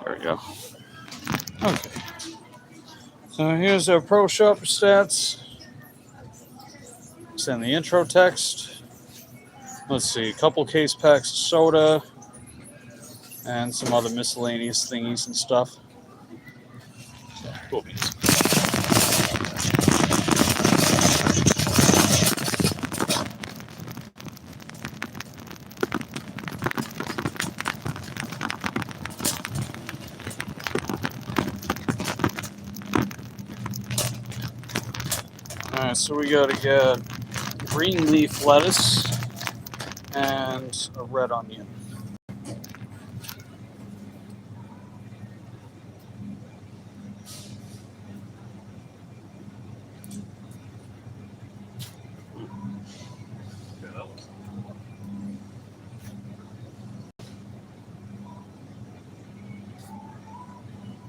There we go. Okay. So here's our Pro Shopper stats. Send the intro text. Let's see, a couple case packs of soda and some other miscellaneous thingies and stuff. Cool beans. Alright, so we gotta get green leaf lettuce and a red onion.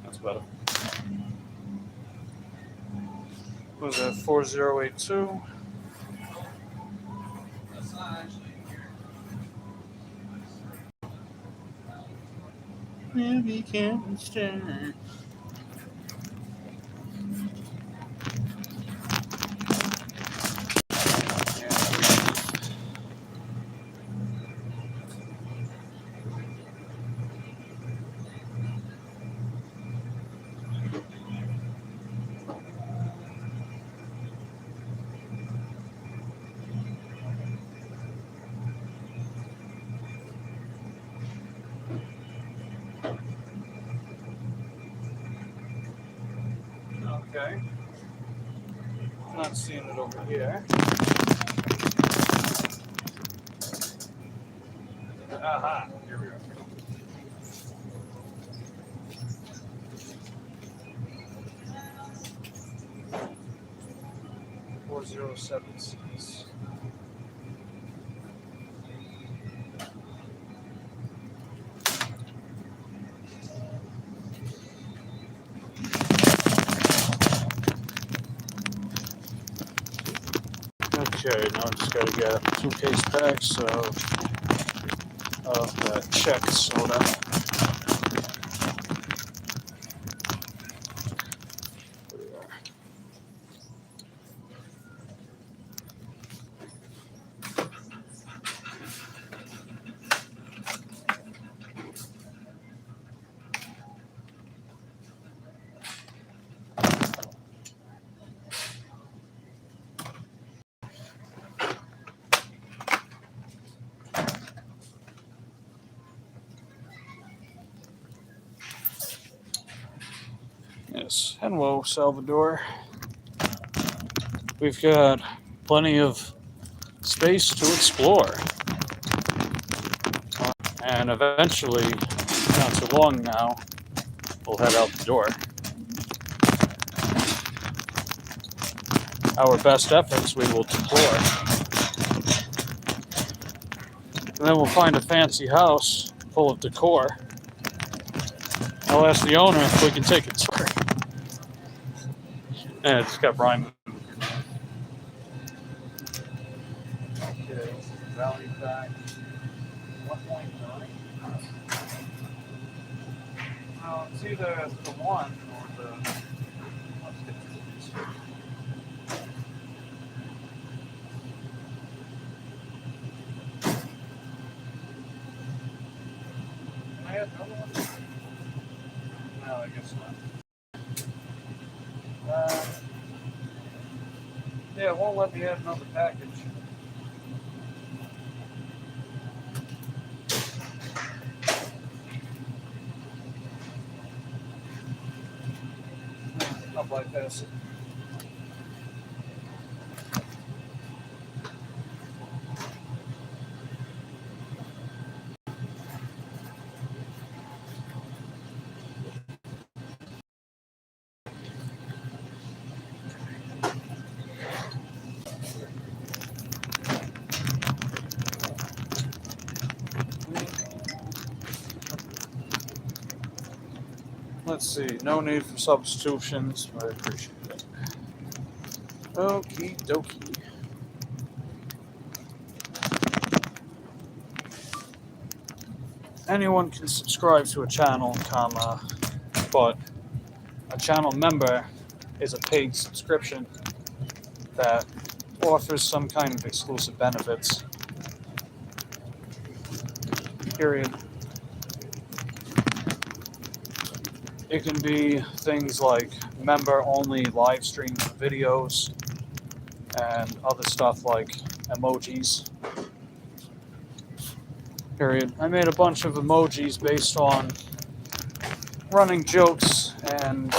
That's better. What was that, 4082? Maybe can't stand. Okay. Not seeing it over here. Aha, here we are. 4076. Okay, now I just gotta get 2 case packs of the Czech soda. Yes, hello, Salvador. We've got plenty of space to explore. And eventually, not too long now, we'll head out the door. Our best efforts we will deplore. And then we'll find a fancy house full of decor. I'll ask the owner if we can take a tour. And it's got rhyme. Okay, value pack 1.9. It's either the 1 or the. Let's get to these. Can I add another one? No, I guess not. Yeah, it won't let me add another package. I'll bypass it. Let's see, no need for substitutions, but I appreciate it. Okie dokie. Anyone can subscribe to a channel, but a channel member is a paid subscription that offers some kind of exclusive benefits. Period. It can be things like member-only live stream videos and other stuff like emojis. Period. I made a bunch of emojis based on running jokes and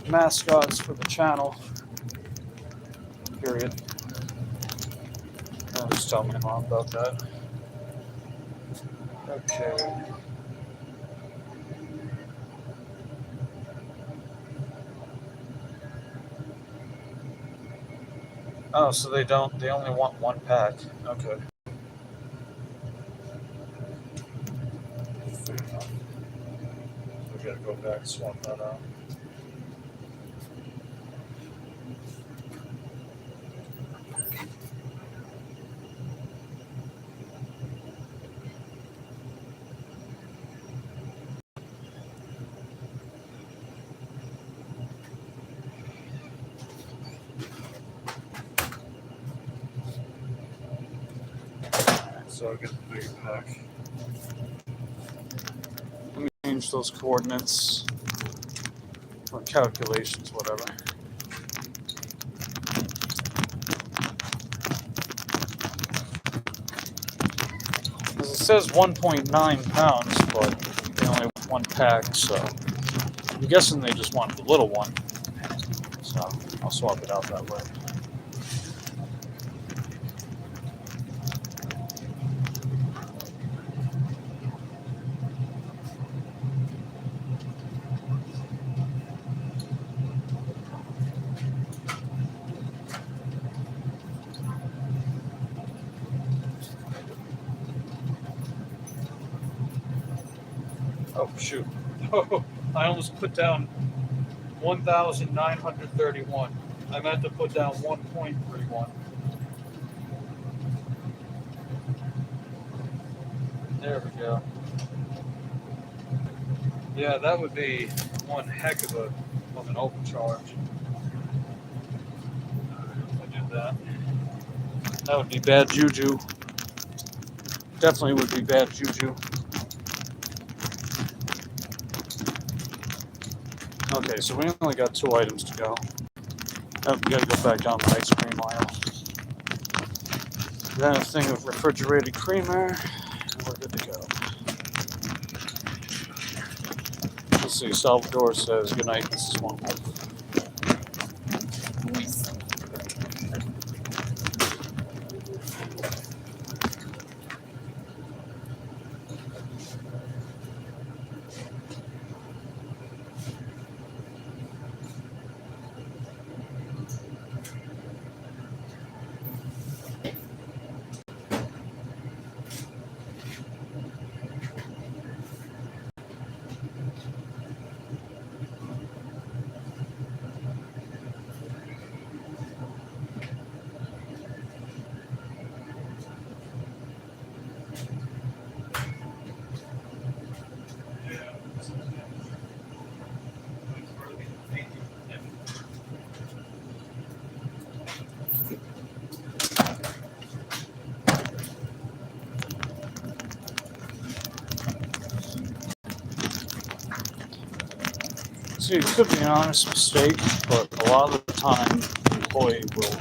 mascots for the channel. Period. I'll just tell my mom about that. Okay. Oh, so they only want 1 pack. Okay. Fair enough. We gotta go back and swap that out. So I'll get the bigger pack. Let me change those coordinates or calculations, whatever. Because it says 1.9 pounds, but they only want 1 pack, so I'm guessing they just wanted the little one, so I'll swap it out that way. Oh, shoot. Oh, I almost put down 1,931. I meant to put down 1.31. There we go. Yeah, that would be one heck of an overcharge. If I did that. That would be bad juju. Definitely would be bad juju. Okay, so we only got 2 items to go. Oh, we gotta go back down the ice cream aisle. Then a thing of refrigerated creamer, and we're good to go. Let's see, Salvador says, good night, Mrs. Wong. See, it could be an honest mistake, but a lot of the time, the employee will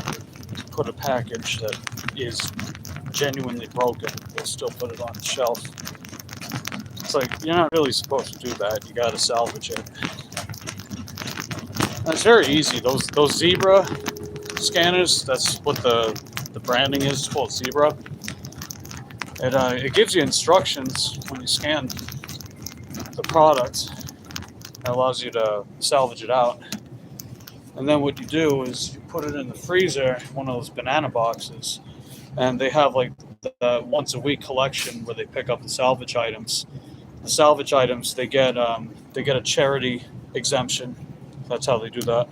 put a package that is genuinely broken. They'll still put it on the shelf. It's like, you're not really supposed to do that. You gotta salvage it. And it's very easy. Those Zebra scanners, that's what the branding is. It's called Zebra. It gives you instructions when you scan the product. It allows you to salvage it out. And then what you do is you put it in the freezer, one of those banana boxes, and they have like the once a week collection where they pick up the salvage items. The salvage items, they get a charity exemption. That's how they do that.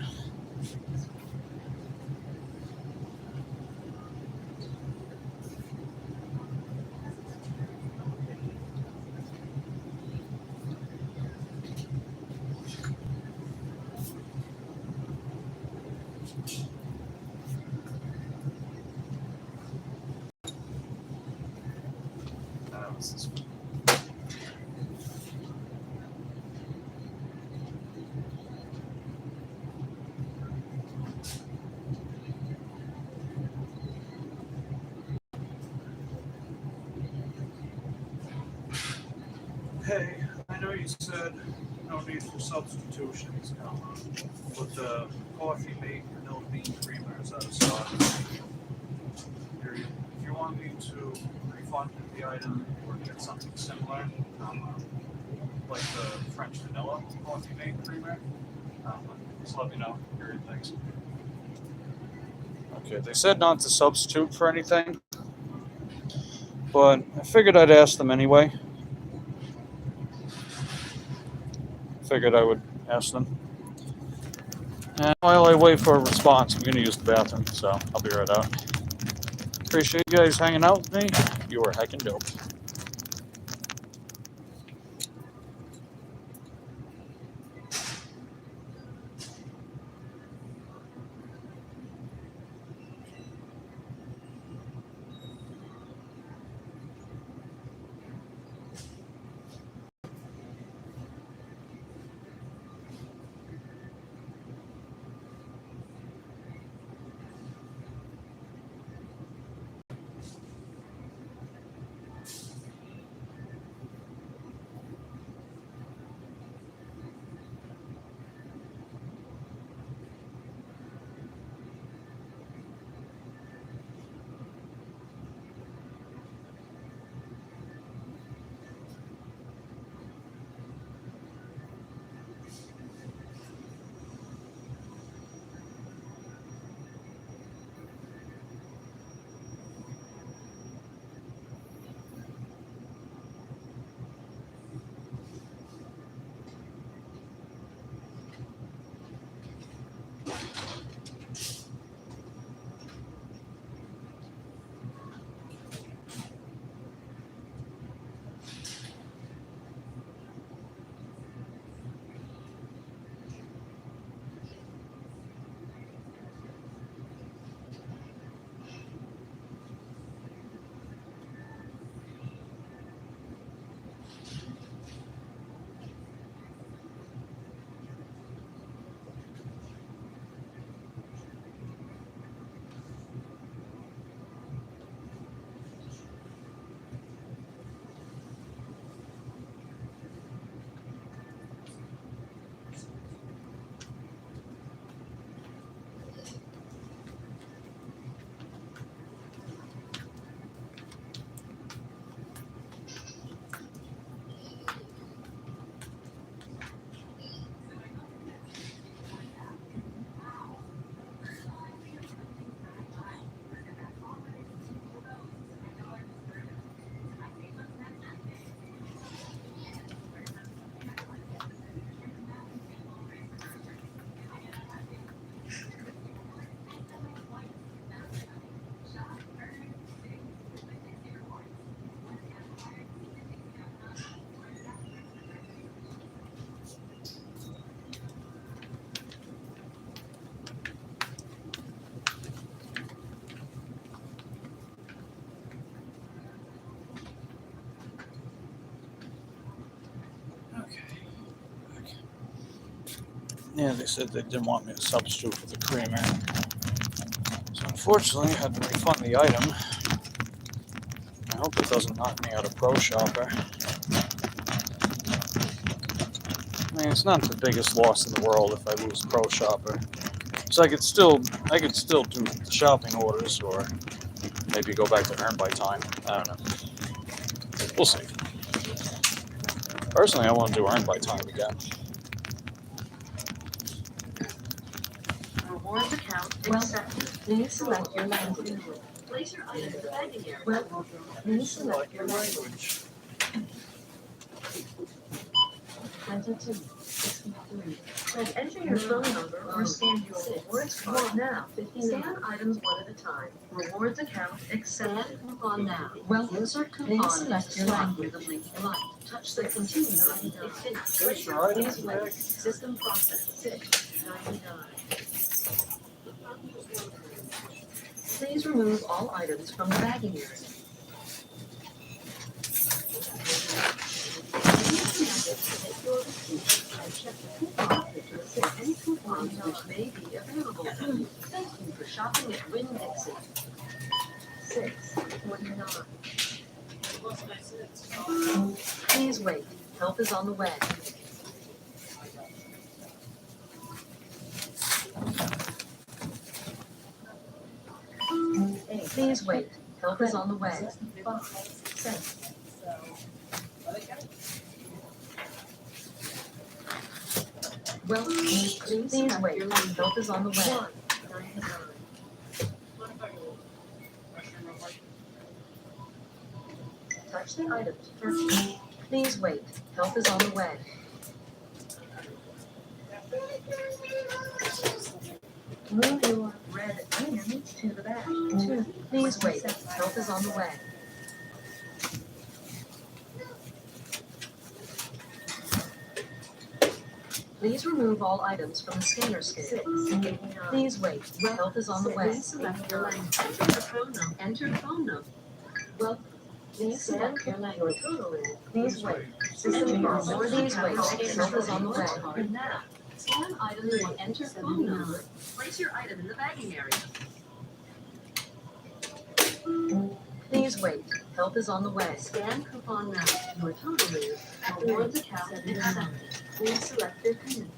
Hey, I know you said no need for substitutions, but the coffee mate vanilla bean creamer is out of stock. If you want me to refund the item or get something similar, like the French vanilla coffee mate creamer, just let me know. Period. Thanks. Okay, they said not to substitute for anything, but I figured I'd ask them anyway. Figured I would ask them. And while I wait for a response, I'm going to use the bathroom, so I'll be right out. Appreciate you guys hanging out with me. You were heckin' dope. Yeah, they said they didn't want me to substitute for the creamer. So unfortunately, I had to refund the item. I hope it doesn't knock me out of Pro Shopper. I mean, it's not the biggest loss in the world if I lose Pro Shopper. So I could still do the shopping orders, or maybe go back to Earn by Time. I don't know. We'll see. Personally, I want to do Earn by Time again. Rewards account accepted. Please select your language. Place your item in the bagging area. Please select your language. 22, 63. And enter your phone number or scan your rewards card now. Scan items one at a time. Rewards account accepted. Coupon now. Welcome to coupon. Please select your language. With a blinking light. Touch the continue button if finished. Please wait. System process 699. Please remove all items from the bagging area. And check the coupon picture to see any coupons which may be available. Thank you for shopping at Winn-Dixie. 649. Please wait. Help is on the way. Please wait. Help is on the way. 6. Well, please wait. Help is on the way. 199. Touch the items first. Please wait. Help is on the way. Move your red onions to the back. 2. Please wait. Help is on the way. Please remove all items from the scanner scale. 6. Please wait. Help is on the way. Select your language. Enter phone number. Well, please select your language. Please wait. System process. Please wait. Help is on the way. Now, scan item and enter phone number. Place your item in the bagging area. Please wait. Help is on the way. Scan coupon now. Your total is rewards account accepted. Please select your payment.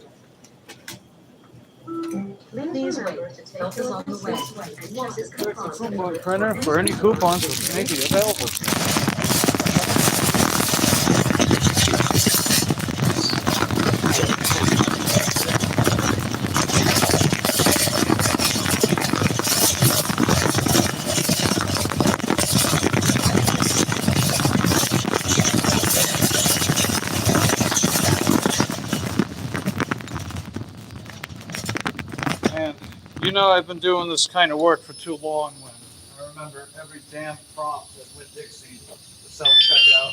Please wait. Help is on the way. Check the coupon printer for any coupons which may be available. And you know, I've been doing this kind of work for too long when I remember every damn prompt at Winn-Dixie, the self-checkout.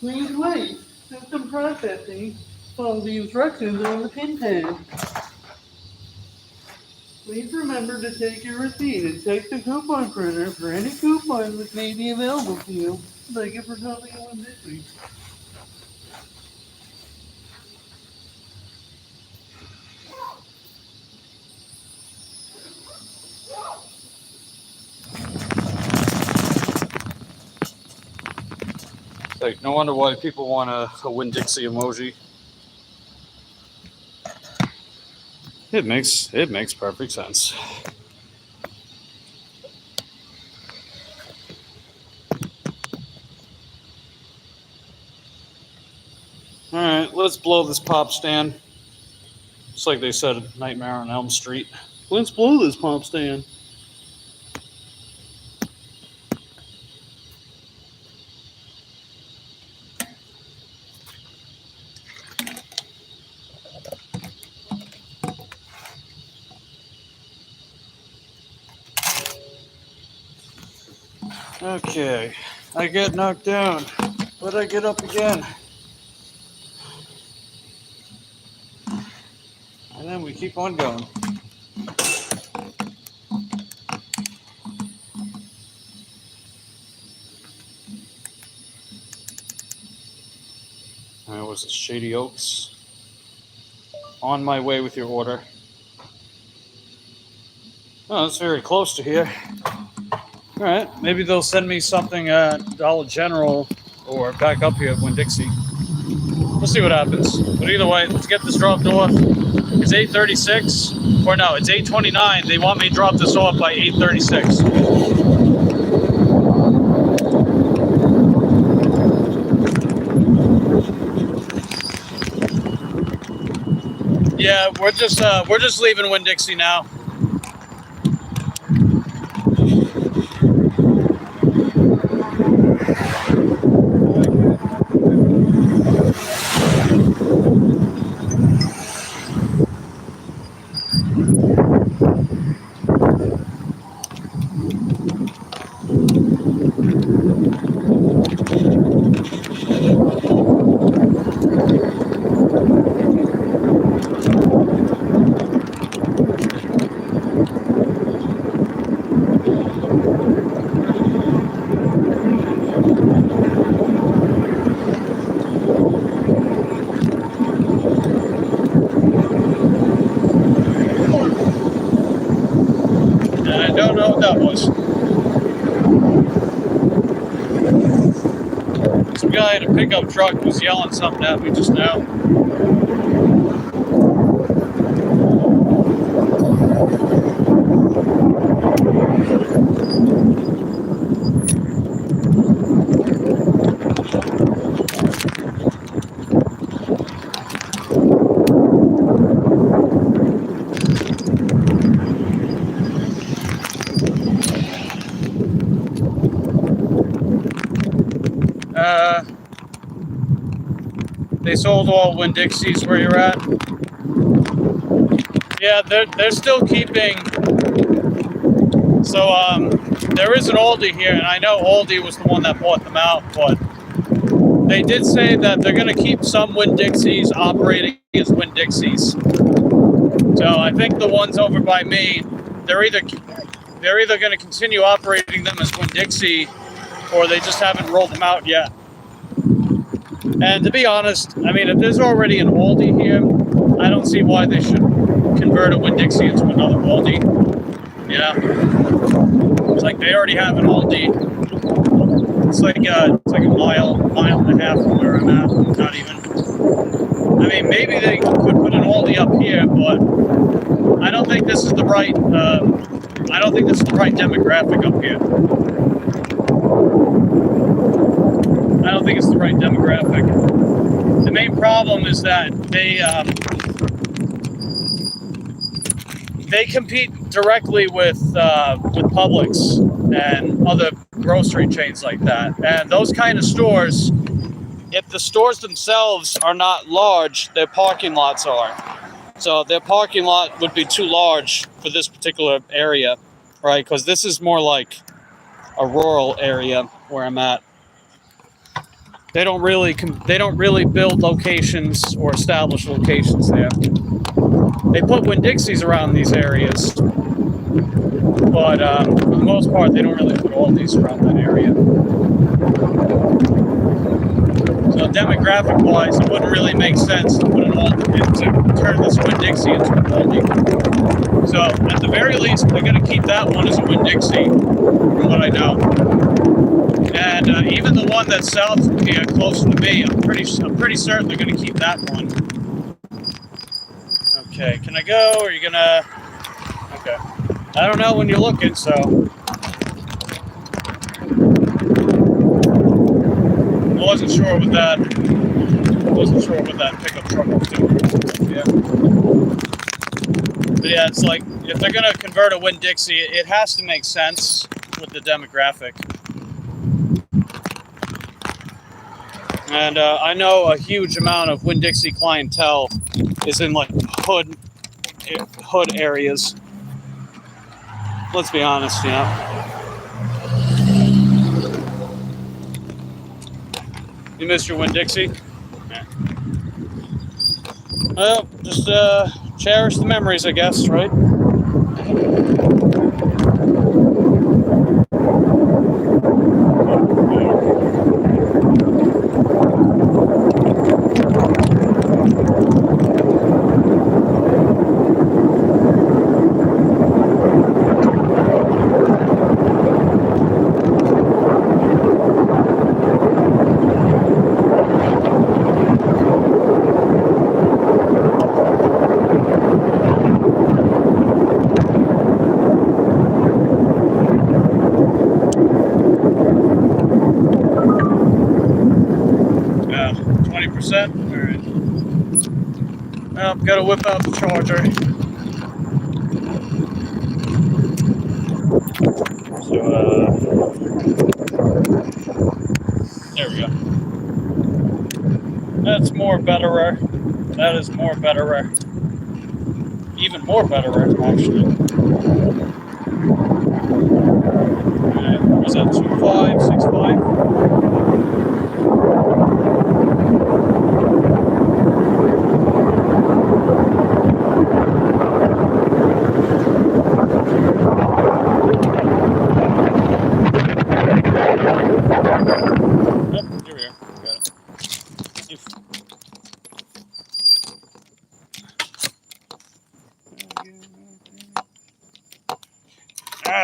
Please wait. System processing. Follow the instructions on the pin pad. Please remember to take your receipt and check the coupon printer for any coupons that may be available to you. Thank you for coming to Winn-Dixie. Like, no wonder why people want a Winn-Dixie emoji. It makes perfect sense. All right, let's blow this pop stand. Just like they said, Nightmare on Elm Street. Let's blow this pop stand. Okay, I get knocked down, but I get up again. And then we keep on going. Was it Shady Oaks? On my way with your order. Oh, that's very close to here. All right, maybe they'll send me something at Dollar General or back up here at Winn-Dixie. We'll see what happens. But either way, let's get this dropped off. It's 8:36, or no, it's 8:29. They want me to drop this off by 8:36. Yeah, we're just leaving Winn-Dixie now. I don't know what that was. Some guy in a pickup truck was yelling something at me just now. They sold all Winn-Dixies where you're at. Yeah, they're still keeping. So there is an Aldi here, and I know Aldi was the one that bought them out, but they did say that they're going to keep some Winn-Dixies operating as Winn-Dixies. So I think the ones over by me, they're either going to continue operating them as Winn-Dixie, or they just haven't rolled them out yet. And to be honest, I mean, if there's already an Aldi here, I don't see why they should convert a Winn-Dixie into another Aldi. You know, it's like they already have an Aldi. It's like a mile and a half from where I'm at. Not even. I mean, maybe they could put an Aldi up here, but I don't think this is the right. I don't think this is the right demographic up here. I don't think it's the right demographic. The main problem is that they compete directly with Publix and other grocery chains like that. And those kind of stores, if the stores themselves are not large, their parking lots are. So their parking lot would be too large for this particular area, right? Because this is more like a rural area where I'm at. They don't really build locations or establish locations there. They put Winn-Dixies around these areas, but for the most part, they don't really put all these around that area. So demographic-wise, it wouldn't really make sense to put an to turn this Winn-Dixie into an Aldi. So at the very least, they're going to keep that one as a Winn-Dixie, from what I know. And even the one that's south from here, closer to me, I'm pretty certain they're going to keep that one. Okay, can I go? Or are you gonna? Okay, I don't know when you're looking, so. I wasn't sure what that pickup truck was doing. Yeah. But yeah, it's like if they're gonna convert a Winn-Dixie, it has to make sense with the demographic. And I know a huge amount of Winn-Dixie clientele is in like hood areas. Let's be honest, you know. You missed your Winn-Dixie? Yeah. Well, just cherish the memories, I guess, right? set? Alright. Now I've got to whip out the charger. So, there we go. That's more betterer. That is more betterer. Even more betterer, actually. Alright, was that 2565?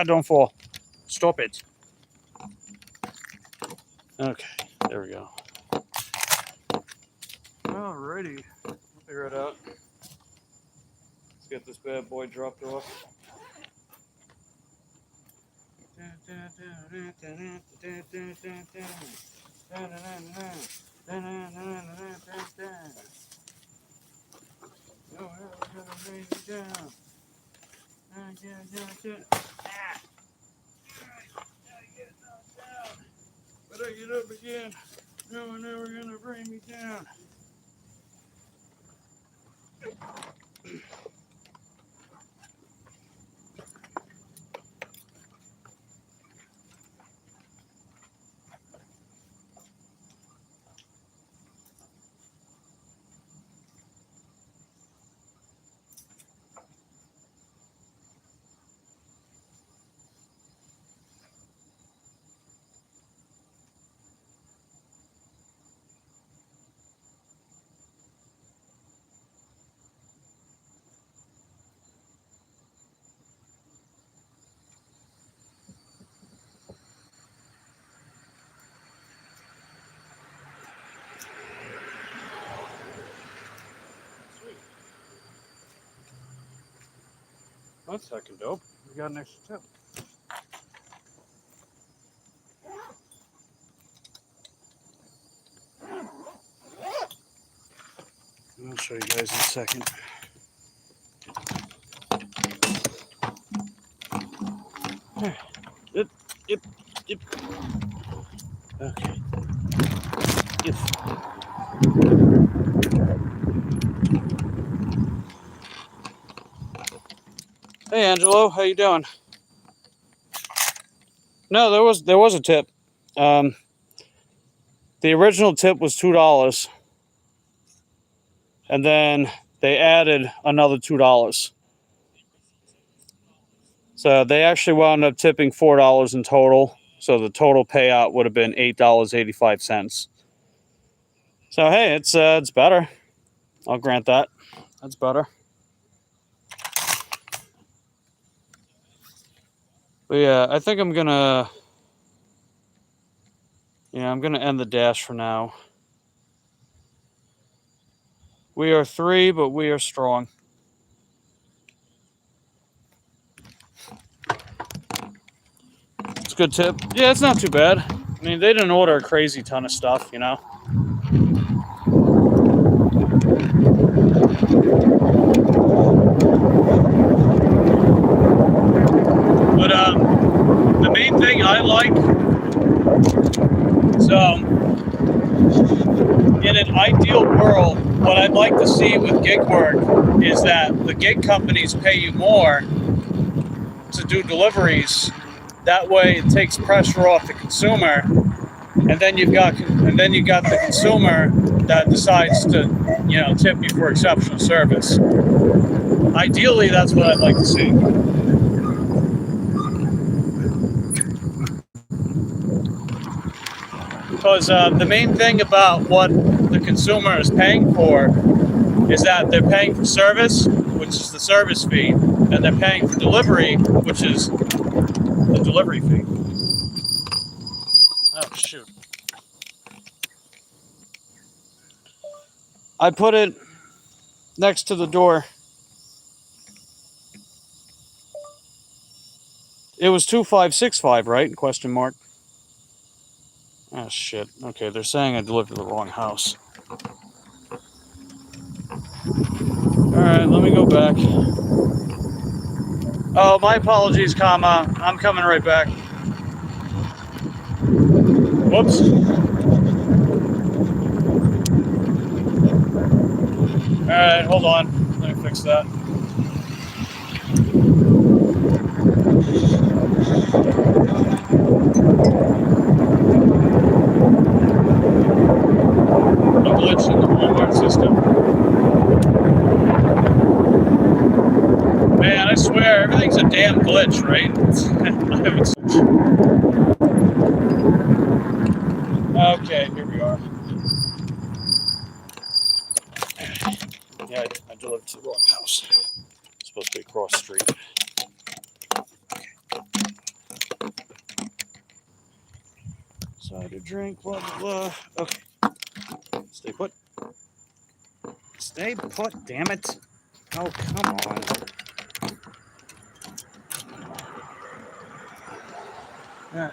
Don't fall. Stop it. Okay, there we go. Alrighty, we'll figure it out. Let's get this bad boy dropped off. But I get up again. No one ever gonna bring me down. That's fucking dope. We got an extra tip. I'll show you guys in a second. Yep. Okay. Yep. Hey Angelo, how you doing? No, there was a tip. The original tip was $2, and then they added another $2. So they actually wound up tipping $4 in total. So the total payout would have been $8.85. So hey, it's better. I'll grant that. That's better. But yeah, I think I'm gonna end the dash for now. We are 3, but we are strong. It's a good tip. Yeah, it's not too bad. I mean, they didn't order a crazy ton of stuff, you know. But the main thing I like, so in an ideal world, what I'd like to see with gig work is that the gig companies pay you more to do deliveries. That way, it takes pressure off the consumer, and then you've got the consumer that decides to, tip you for exceptional service. Ideally, that's what I'd like to see. Because the main thing about what the consumer is paying for is that they're paying for service, which is the service fee, and they're paying for delivery, which is the delivery fee. Oh, shoot. I put it next to the door. It was 2565, right? Question mark. Ah, shit. Okay, they're saying I delivered to the wrong house. Alright, let me go back. Oh, my apologies, comma. I'm coming right back. Whoops. Alright, hold on. Let me fix that. A glitch in the Walmart system. Man, I swear, everything's a damn glitch, right? I haven't switched. Okay, here we are. Yeah, I delivered to the wrong house. It's supposed to be across the street. Cider drink, blah, blah, blah. Okay. Stay put. Stay put, damn it. Oh, come on. Yeah.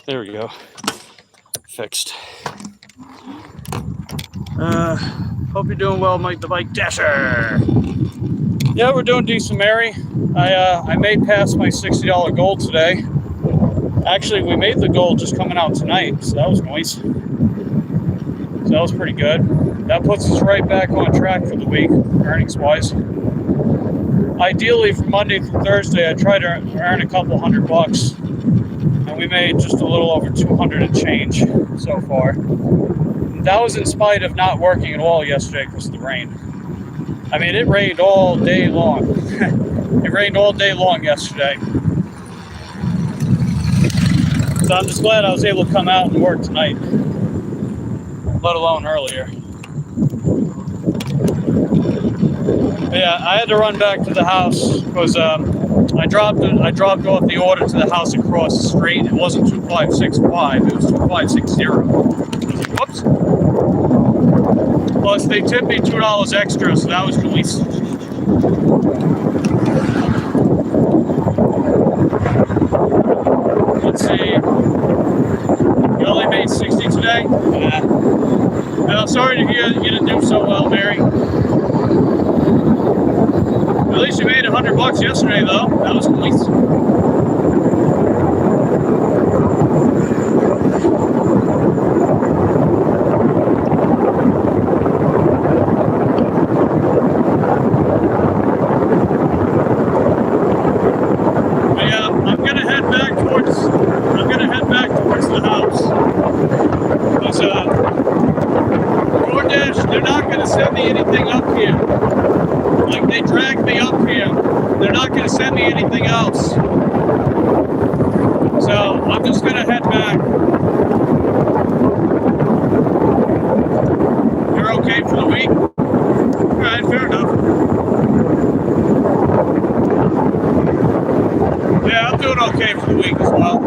There we go. Fixed. Hope you're doing well, Mike the Bike Dasher. Yeah, we're doing decent, Mary. I made past my $60 goal today. Actually, we made the goal just coming out tonight, so that was nice. So that was pretty good. That puts us right back on track for the week, earnings-wise. Ideally, for Monday through Thursday, I try to earn a couple $100, and we made just a little over 200 and change so far. That was in spite of not working at all yesterday because of the rain. I mean, it rained all day long. It rained all day long yesterday. So I'm just glad I was able to come out and work tonight, let alone earlier. But yeah, I had to run back to the house because I dropped off the order to the house across the street. It wasn't 2565, it was 2560. I was like, whoops. Plus, they tipped me $2 extra, so that was released. Let's see. You only made 60 today? Yeah. And I'm sorry to hear you didn't do so well, Mary. At least you made $100 yesterday, though. That was nice. The house. Because DoorDash, they're not going to send me anything up here. Like, they dragged me up here. They're not going to send me anything else. So I'm just going to head back. You're okay for the week? All right, fair enough. Yeah, I'm doing okay for the week as well.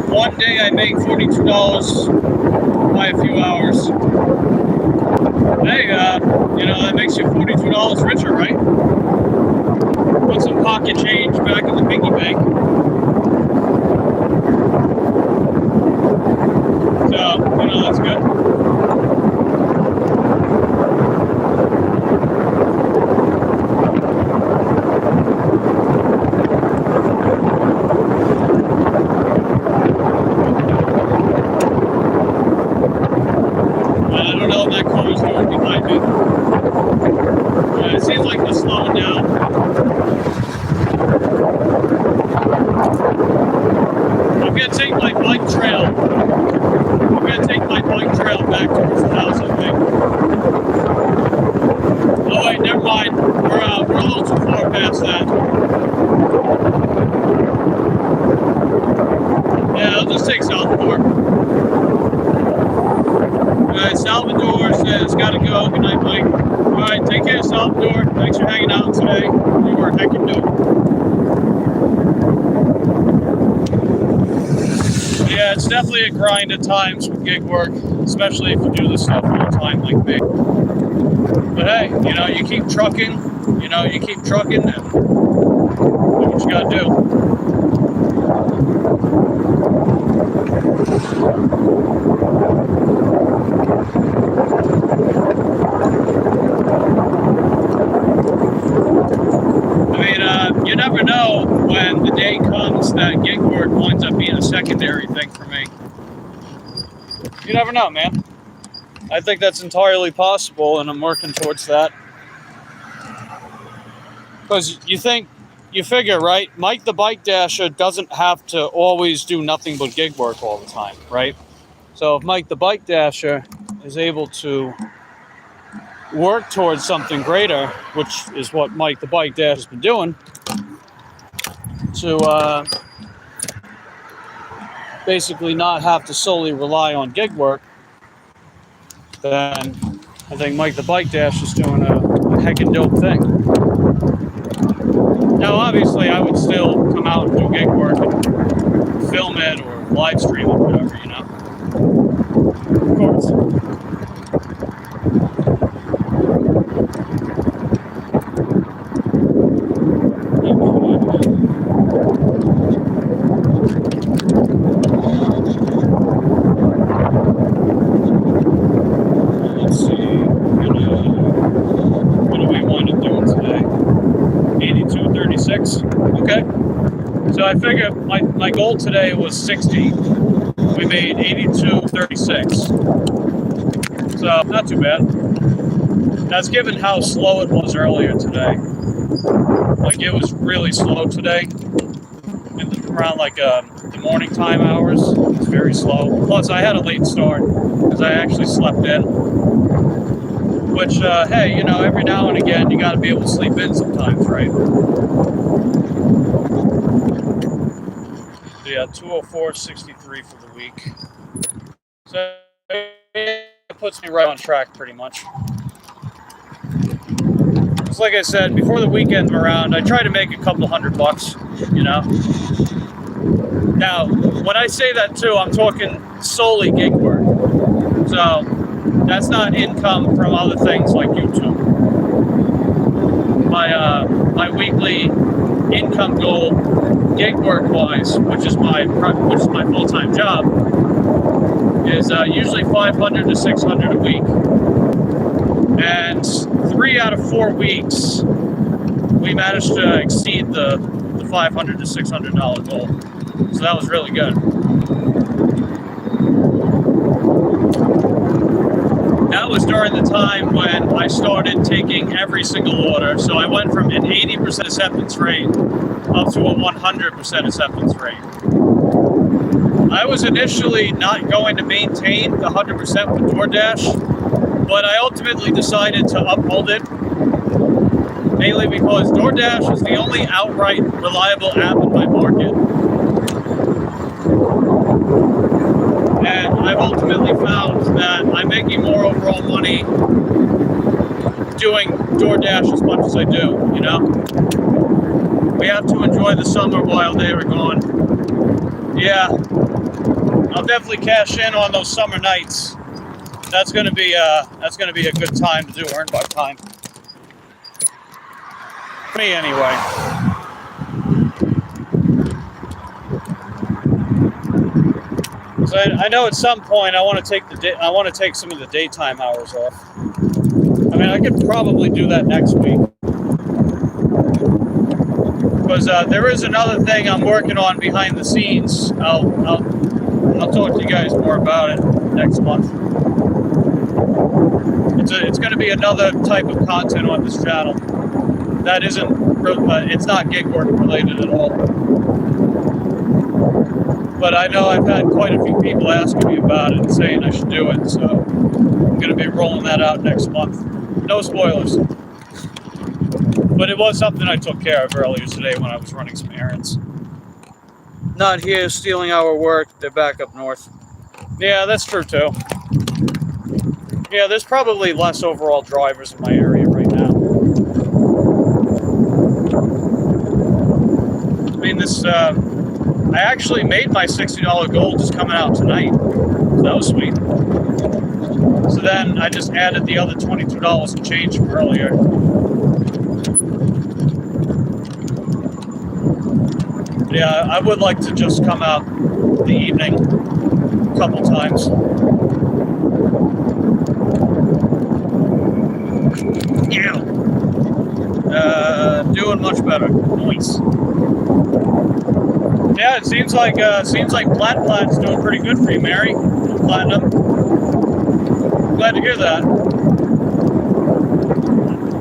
one day I make $42 by a few hours. Hey, that makes you $42 richer, right? Put some pocket change back in the piggy bank. So, that's good. I don't know what that car is doing behind me. It seems like they're slowing down. I'm going to take my bike trail. I'm going to take my bike trail back towards the house, I think. Oh, wait, never mind. We're a little too far past that. Yeah, I'll just take Salvador. Salvador says, gotta go. Good night, Mike. All right, take care, Salvador. Thanks for hanging out today. You were heckin' dope. Yeah, it's definitely a grind at times with gig work, especially if you do this stuff full time like me. But hey, you keep trucking, you keep trucking and do what you gotta do. You never know when the day comes that gig work winds up being a secondary thing for me. You never know, man. I think that's entirely possible, and I'm working towards that. Because you figure, right? Mike the Bike Dasher doesn't have to always do nothing but gig work all the time, right? So if Mike the Bike Dasher is able to work towards something greater, which is what Mike the Bike Dash has been doing, to basically not have to solely rely on gig work, then I think Mike the Bike Dash is doing a heckin' dope thing. Now, obviously, I would still come out and do gig work and film it or live stream it, whatever, Of course. Okay, so I figure my goal today was 60. We made 82.36. So not too bad. That's given how slow it was earlier today. Like it was really slow today. Around the morning time hours. It's very slow. Plus I had a late start because I actually slept in. Which, hey, every now and again you got to be able to sleep in sometimes, right? Yeah, 204.63 for the week. So it puts me right on track pretty much. Just like I said, before the weekend around, I try to make a couple $100, Now, when I say that too, I'm talking solely gig work. So that's not income from other things like YouTube. My weekly income goal, gig work wise, which is my full-time job, is usually $500 to $600 a week. And 3 out of 4 weeks, we managed to exceed the $500 to $600 goal. So that was really good. That was during the time when I started taking every single order. So I went from an 80% acceptance rate up to a 100% acceptance rate. I was initially not going to maintain the 100% with DoorDash, but I ultimately decided to uphold it, mainly because DoorDash is the only outright reliable app in my market. And I've ultimately found that I'm making more overall money doing DoorDash as much as I do, We have to enjoy the summer while they are gone. Yeah, I'll definitely cash in on those summer nights. That's gonna be a good time to do earn buck time. For me anyway. So I know at some point I want to take some of the daytime hours off. I mean, I could probably do that next week. Because there is another thing I'm working on behind the scenes. I'll talk to you guys more about it next month. It's going to be another type of content on this channel that it's not gig work related at all. But I know I've had quite a few people asking me about it and saying I should do it, so I'm going to be rolling that out next month. No spoilers. But it was something I took care of earlier today when I was running some errands. Not here stealing our work, they're back up north. Yeah, that's true too. Yeah, there's probably less overall drivers in my area right now. I mean, I actually made my $60 goal just coming out tonight. So that was sweet. So then I just added the other $22 and change from earlier. Yeah, I would like to just come out the evening a couple times. Yeah. Doing much better. Nice. Yeah, it seems like Plat's doing pretty good for you, Mary. Platinum. Glad to hear that.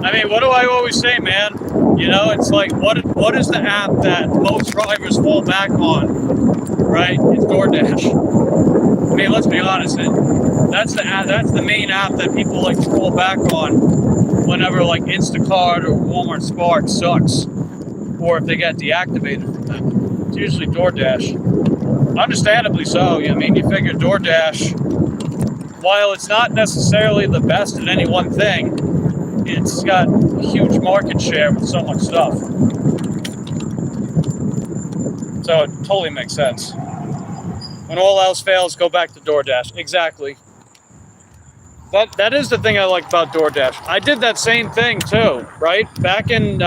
I mean, what do I always say, man? You know, it's like, what is the app that most drivers fall back on, right? It's DoorDash. I mean, let's be honest, that's the main app that people like to fall back on whenever like Instacart or Walmart Spark sucks, or if they get deactivated from them. It's usually DoorDash. Understandably so. I mean, you figure DoorDash, while it's not necessarily the best at any one thing, it's got a huge market share with so much stuff. So it totally makes sense. When all else fails, go back to DoorDash. Exactly. That is the thing I like about DoorDash. I did that same thing too, right? Back in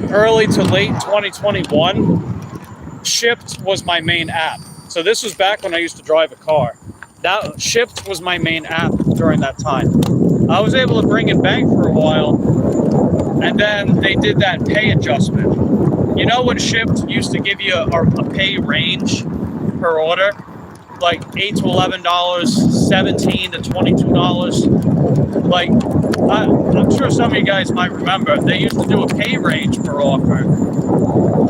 early to late 2021, Shipt was my main app. So this was back when I used to drive a car. That Shipt was my main app during that time. I was able to bring in bank for a while, and then they did that pay adjustment. You know when Shipt used to give you a pay range per order? Like $8 to $11, $17 to $22. Like, I'm sure some of you guys might remember, they used to do a pay range per offer.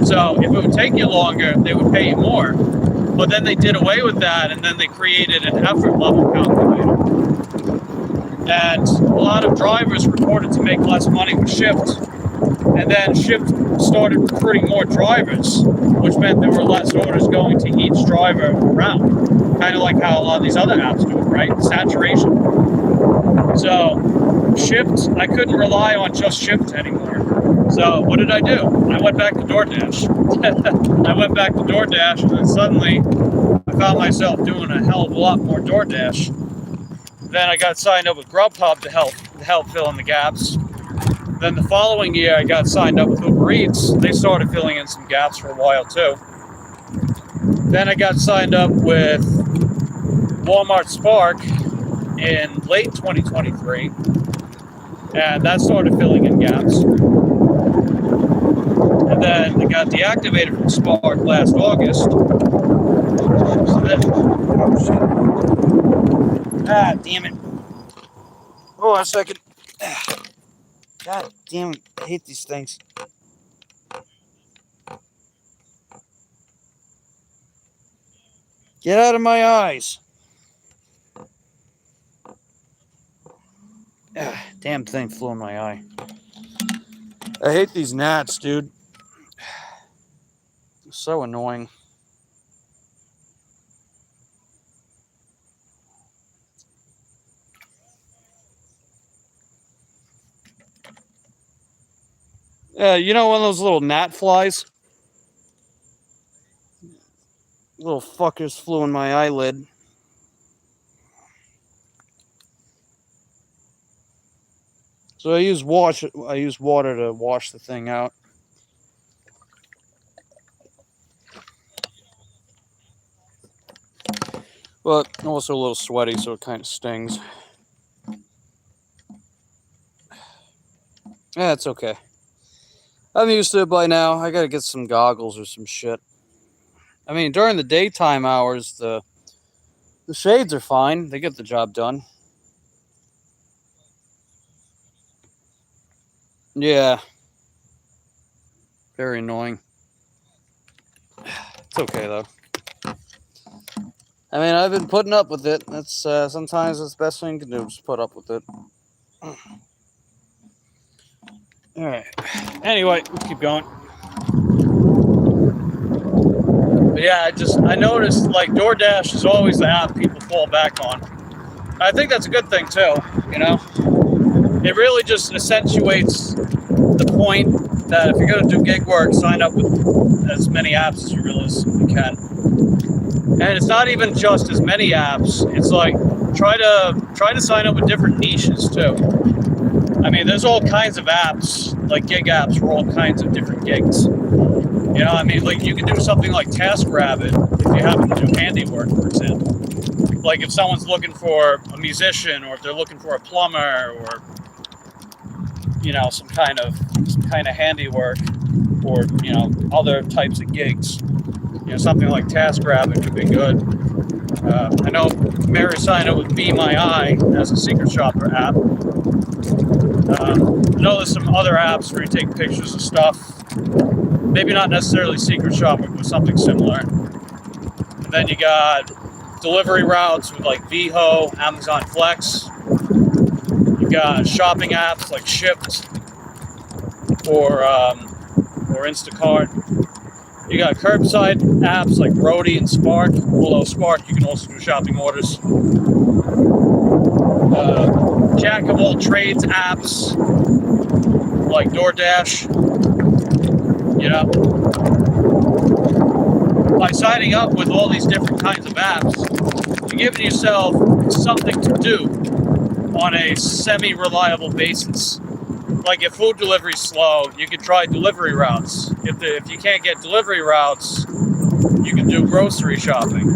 So if it would take you longer, they would pay you more. But then they did away with that, and then they created an effort level calculator. And a lot of drivers reported to make less money with Shipt. And then Shipt started recruiting more drivers, which meant there were less orders going to each driver around. Kind of like how a lot of these other apps do it, right? Saturation. So Shipt, I couldn't rely on just Shipt anymore. So what did I do? I went back to DoorDash. I went back to DoorDash, and then suddenly I found myself doing a hell of a lot more DoorDash. Then I got signed up with Grubhub to help fill in the gaps. Then the following year, I got signed up with Uber Eats. They started filling in some gaps for a while too. Then I got signed up with Walmart Spark in late 2023, and that started filling in gaps. And then I got deactivated from Spark last August. So then, damn it. Hold on a second. God damn it, I hate these things. Get out of my eyes. Damn thing flew in my eye. I hate these gnats, dude. So annoying. You know, one of those little gnat flies? Little fuckers flew in my eyelid. So I use water to wash the thing out. But also a little sweaty, so it kind of stings. Yeah, it's okay. I'm used to it by now. I gotta get some goggles or some shit. I mean, during the daytime hours, the shades are fine. They get the job done. Yeah. Very annoying. It's okay, though. I mean, I've been putting up with it. That's sometimes it's the best thing you can do, just put up with it. All right. Anyway, let's keep going. But yeah, I noticed like DoorDash is always the app people fall back on. I think that's a good thing too, you know? It really just accentuates the point that if you're going to do gig work, sign up with as many apps as you realistically can. And it's not even just as many apps. It's like try to sign up with different niches too. I mean, there's all kinds of apps, like gig apps for all kinds of different gigs. You know, I mean, like you can do something like TaskRabbit if you happen to do handiwork, for example. Like if someone's looking for a musician, or if they're looking for a plumber, or you know, some kind of handiwork, or you know, other types of gigs. You know, something like TaskRabbit could be good. I know Mary signed up with Be My Eye as a secret shopper app. I know there's some other apps where you take pictures of stuff. Maybe not necessarily secret shopping, but something similar. And then you got delivery routes with like Veho, Amazon Flex. You got shopping apps like Shipt or Instacart. You got curbside apps like Roadie and Spark. Below Spark, you can also do shopping orders. Jack of all trades apps like DoorDash. You know, by signing up with all these different kinds of apps, you're giving yourself something to do on a semi-reliable basis. Like if food delivery's slow, you can try delivery routes. If you can't get delivery routes, you can do grocery shopping.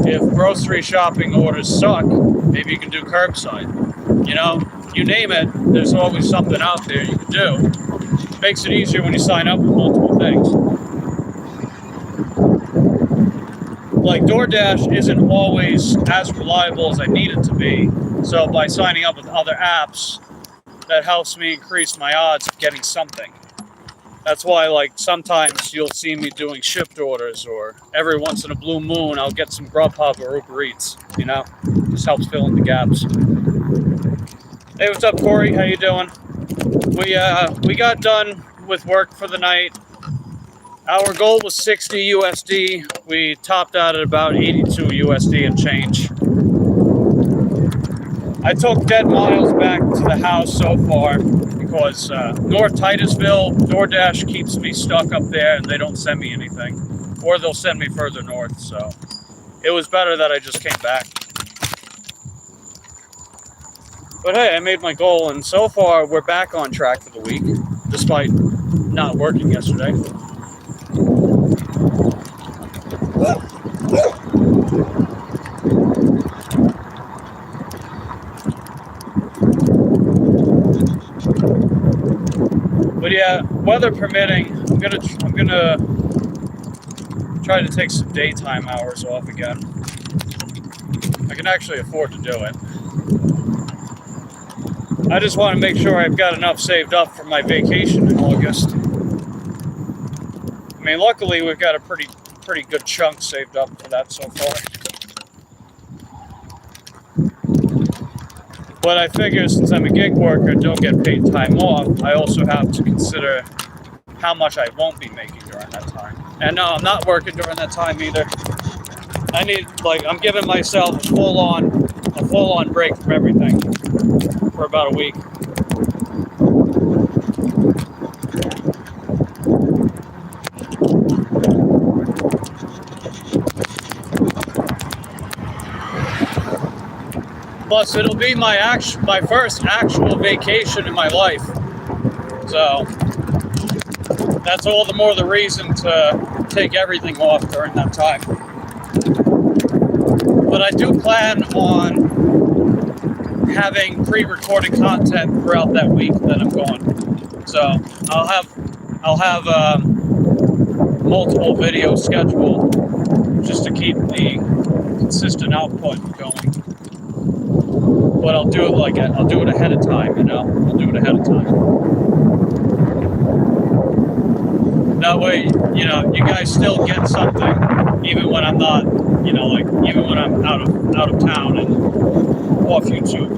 If grocery shopping orders suck, maybe you can do curbside. You know, you name it, there's always something out there you can do. Makes it easier when you sign up with multiple things. Like DoorDash isn't always as reliable as I need it to be. So by signing up with other apps, that helps me increase my odds of getting something. That's why, like, sometimes you'll see me doing shipped orders, or every once in a blue moon, I'll get some Grubhub or Uber Eats, you know? Just helps fill in the gaps. Hey, what's up, Corey? How you doing? We got done with work for the night. Our goal was 60 USD. We topped out at about 82 USD and change. I took dead miles back to the house so far because North Titusville, DoorDash keeps me stuck up there and they don't send me anything. Or they'll send me further north, so it was better that I just came back. But hey, I made my goal, and so far we're back on track for the week, despite not working yesterday. But yeah, weather permitting, I'm gonna try to take some daytime hours off again. I can actually afford to do it. I just want to make sure I've got enough saved up for my vacation in August. I mean, luckily we've got a pretty good chunk saved up for that so far. But I figure since I'm a gig worker and don't get paid time off, I also have to consider how much I won't be making during that time. And no, I'm not working during that time either. I'm giving myself a full-on break from everything for about a week. Plus, it'll be my first actual vacation in my life. So that's all the more the reason to take everything off during that time. But I do plan on having pre-recorded content throughout that week that I'm going. So I'll have multiple videos scheduled just to keep the consistent output going. But I'll do it ahead of time, you know. I'll do it ahead of time. That way, you know, you guys still get something, even when I'm not, you know, like even when I'm out of town and off YouTube.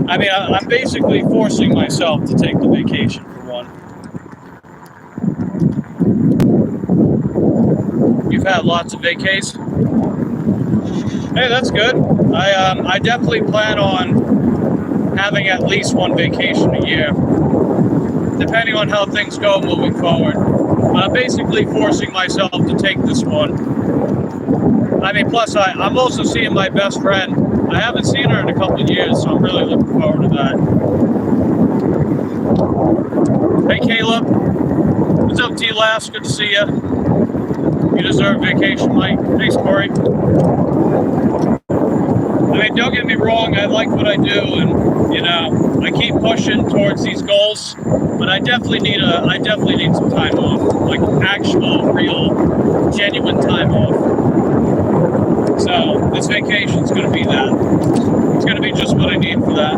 I mean, I'm basically forcing myself to take the vacation for one. You've had lots of vacays? Hey, that's good. I definitely plan on having at least one vacation a year, depending on how things go moving forward. But I'm basically forcing myself to take this one. I mean, plus I'm also seeing my best friend. I haven't seen her in a couple of years, so I'm really looking forward to that. Hey, Caleb. What's up, T-Lass? Good to see you. You deserve vacation, Mike. Thanks, Corey. I mean, don't get me wrong, I like what I do, and, you know, I keep pushing towards these goals, but I definitely need some time off, like actual, real, genuine time off. So, this vacation's going to be that. It's going to be just what I need for that.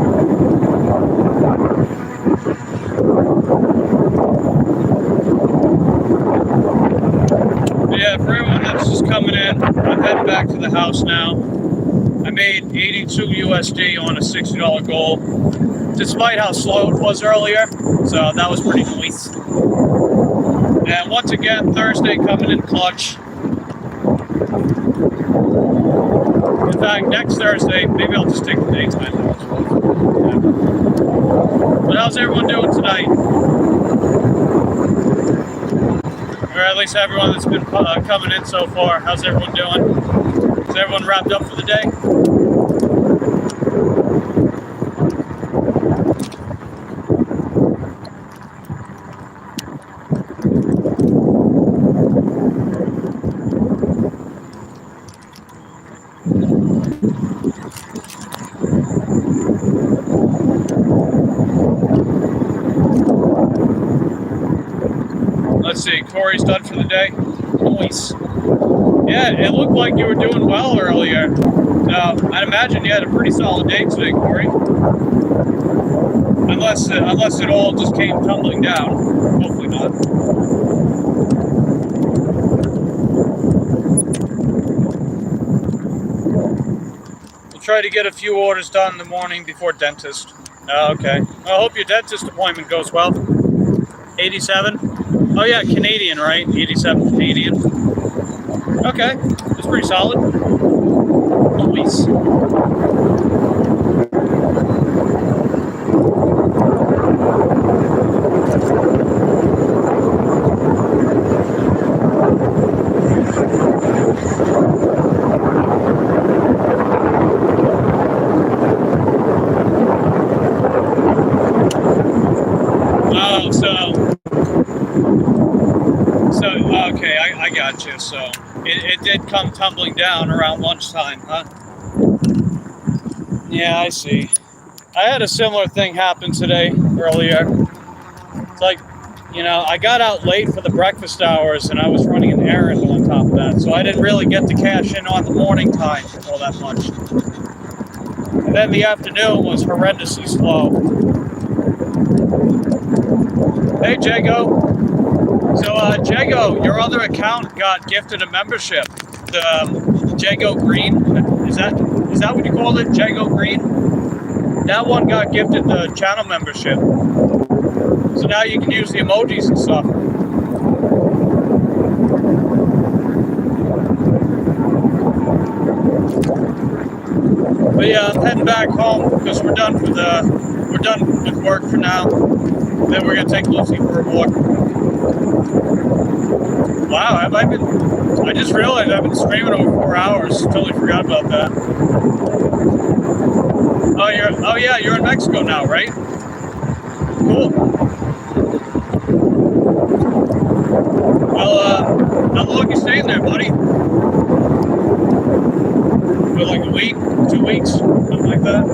But yeah, for everyone that's just coming in, I'm heading back to the house now. I made 82 USD on a $60 goal, despite how slow it was earlier, so that was pretty nice. And once again, Thursday coming in clutch. In fact, next Thursday, maybe I'll just take the daytime off. Yeah. But how's everyone doing tonight? Or at least everyone that's been coming in so far. How's everyone doing? Is everyone wrapped up for the day? Let's see, Corey's done for the day. Nice. Yeah, it looked like you were doing well earlier. So I'd imagine you had a pretty solid day today, Corey. Unless it all just came tumbling down. Hopefully not. We'll try to get a few orders done in the morning before dentist. Okay. I hope your dentist appointment goes well. 87? Oh yeah, Canadian, right? 87 Canadian. Okay, that's pretty solid. Nice. Okay, I got you. So it did come tumbling down around lunchtime, huh? Yeah, I see. I had a similar thing happen today earlier. It's like, you know, I got out late for the breakfast hours and I was running an errand on top of that. So I didn't really get to cash in on the morning time all that much. And then the afternoon was horrendously slow. Hey, Jago. So, Jago, your other account got gifted a membership. The Jago Green, is that what you call it? Jago Green? That one got gifted the channel membership. So now you can use the emojis and stuff. But yeah, I'm heading back home because we're done with work for now. Then we're gonna take Lucy for a walk. Wow, have I been? I just realized I've been streaming over 4 hours. Totally forgot about that. Oh yeah, you're in Mexico now, right? Cool. Well, how long you staying there, buddy? For like a week, 2 weeks, something like that.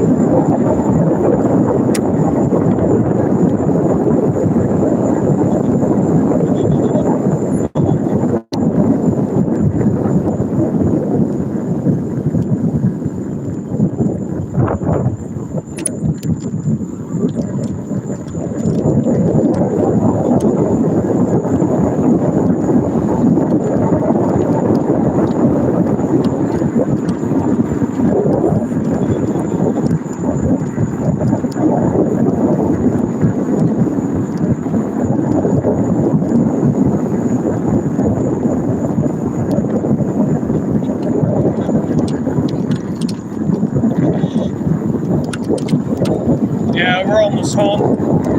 Yeah, we're almost home.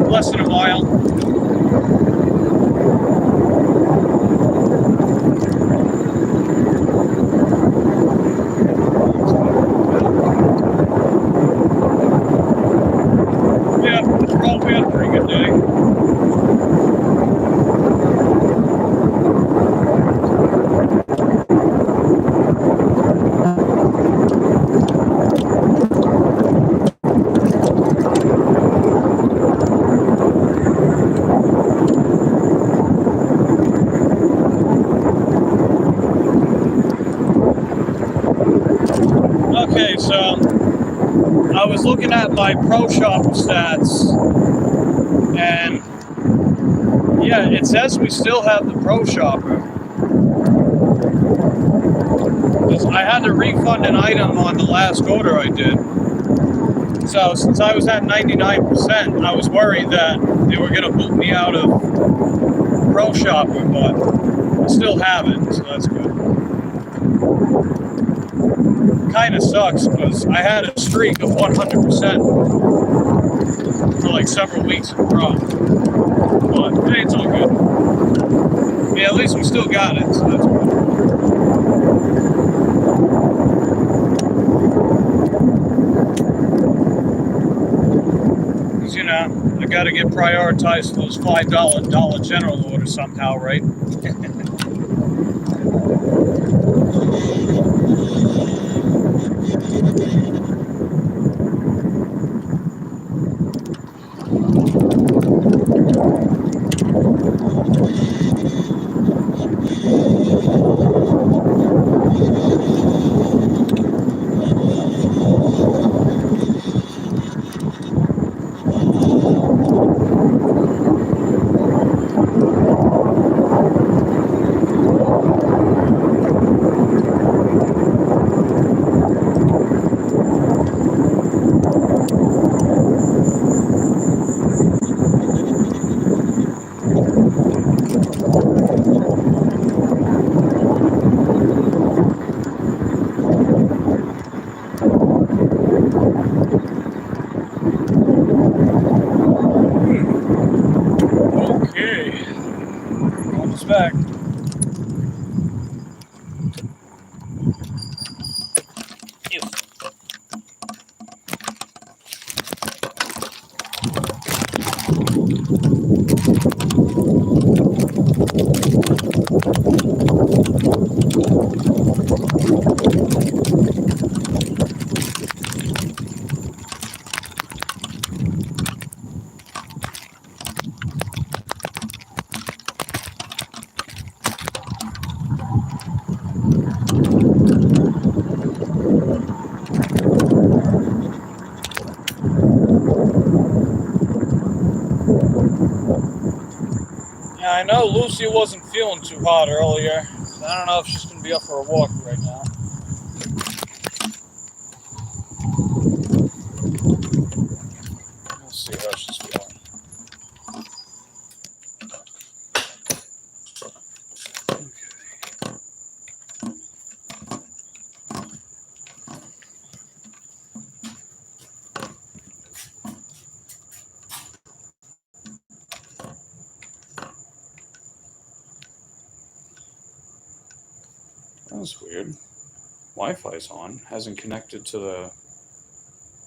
Less than a mile. Yeah, we had a pretty good day. Okay, so I was looking at my Pro Shopper stats, and yeah, it says we still have the Pro Shopper. I had to refund an item on the last order I did. So since I was at 99%, I was worried that they were going to boot me out of Pro Shopper, but I still have it, so that's good. Kind of sucks because I had a streak of 100% for like several weeks in a row. But hey, it's all good. Yeah, at least we still got it, so that's good. Because, you know, I got to get prioritized for those $5 Dollar General orders somehow, right? Okay. Almost back. Ew. Yeah, I know Lucy wasn't feeling too hot earlier. So I don't know if she's going to be up for a walk right now. We'll see how she's feeling. That's weird. Wi-Fi's on. Hasn't connected to the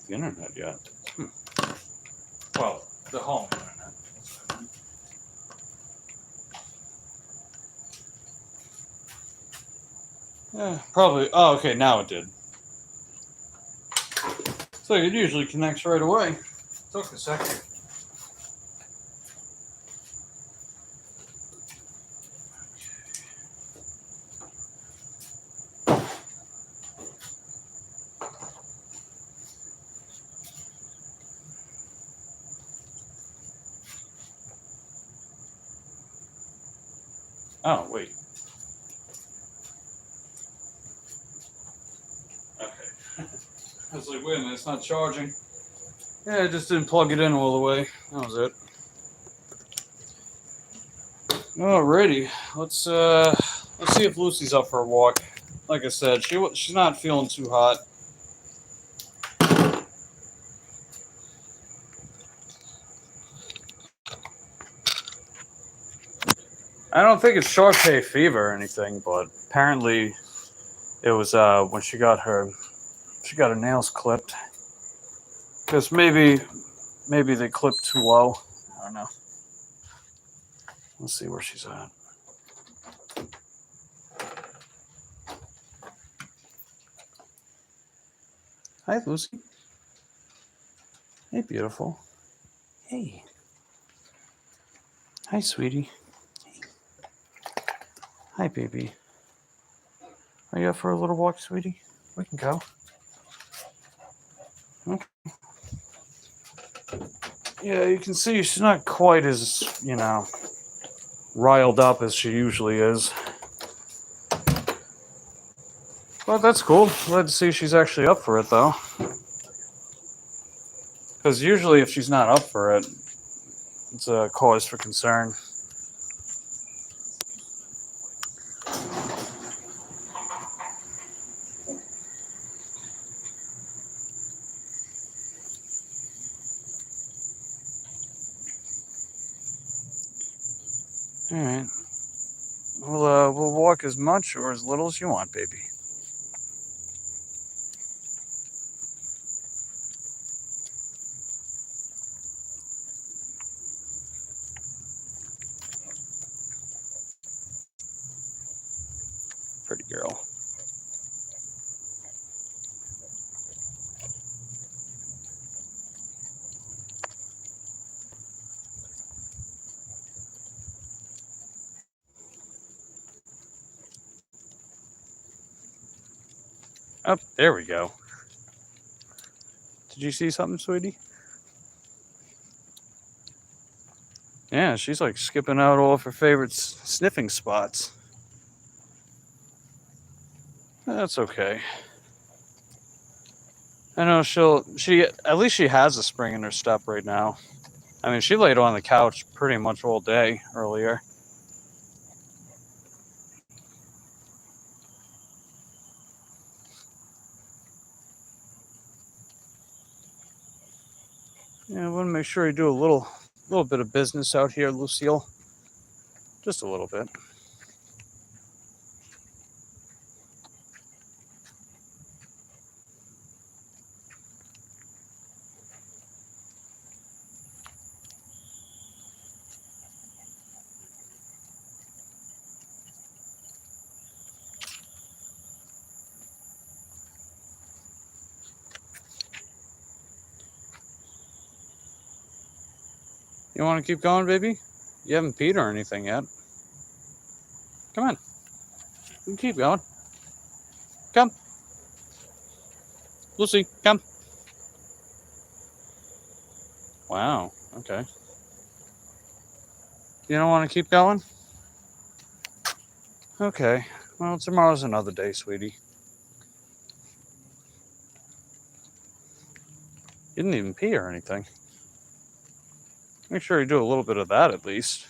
internet yet. Well, the home internet. Yeah, probably. Oh, okay, now it did. So it usually connects right away. Took a second. Oh, wait. Okay. I was like, wait a minute, it's not charging. Yeah, I just didn't plug it in all the way. That was it. Alrighty, let's see if Lucy's up for a walk. Like I said, she's not feeling too hot. I don't think it's short hay fever or anything, but apparently it was when she got her nails clipped. Because maybe they clipped too low. I don't know. Let's see where she's at. Hi, Lucy. Hey, beautiful. Hey. Hi, sweetie. Hey. Hi, baby. Are you up for a little walk, sweetie? We can go. Okay. Yeah, you can see she's not quite as, riled up as she usually is. Well, that's cool. Glad to see she's actually up for it, though. Because usually if she's not up for it, it's a cause for concern. All right. We'll walk as much or as little as you want, baby. Pretty girl. Oh, there we go. Did you see something, sweetie? Yeah, she's like skipping out all of her favorite sniffing spots. That's okay. I know she at least she has a spring in her step right now. I mean, she laid on the couch pretty much all day earlier. Yeah, I want to make sure you do a little bit of business out here, Lucille. Just a little bit. You want to keep going, baby? You haven't peed or anything yet. Come on. You can keep going. Come. Lucy, come. Wow. Okay. You don't want to keep going? Okay. Well, tomorrow's another day, sweetie. You didn't even pee or anything. Make sure you do a little bit of that at least.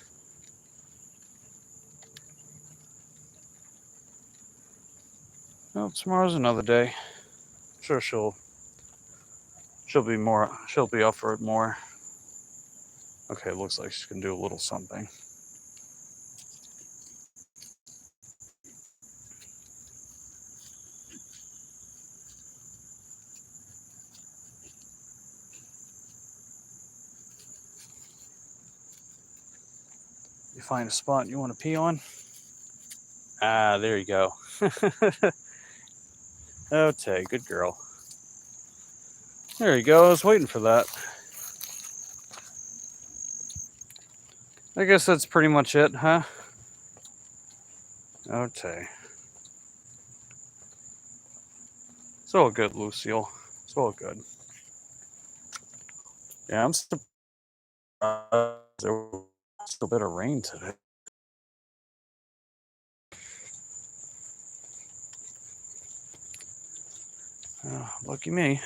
Well, tomorrow's another day. I'm sure she'll be up for it more. Okay, it looks like she can do a little something. You find a spot you want to pee on. Ah, there you go. Okay, good girl. There you go. I was waiting for that. I guess that's pretty much it, huh? Okay. It's all good, Lucille. It's all good. Yeah, I'm surprised there was a bit of rain today. Lucky me.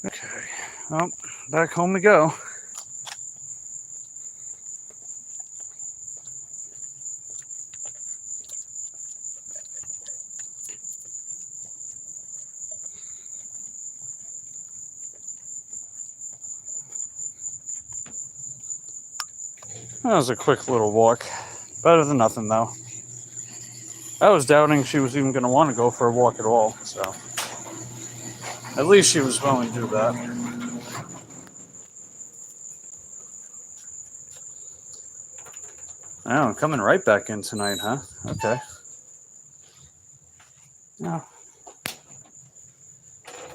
Okay. Well, back home we go. That was a quick little walk. Better than nothing, though. I was doubting she was even going to want to go for a walk at all, so at least she was willing to do that. Oh, coming right back in tonight, huh? Okay. Oh.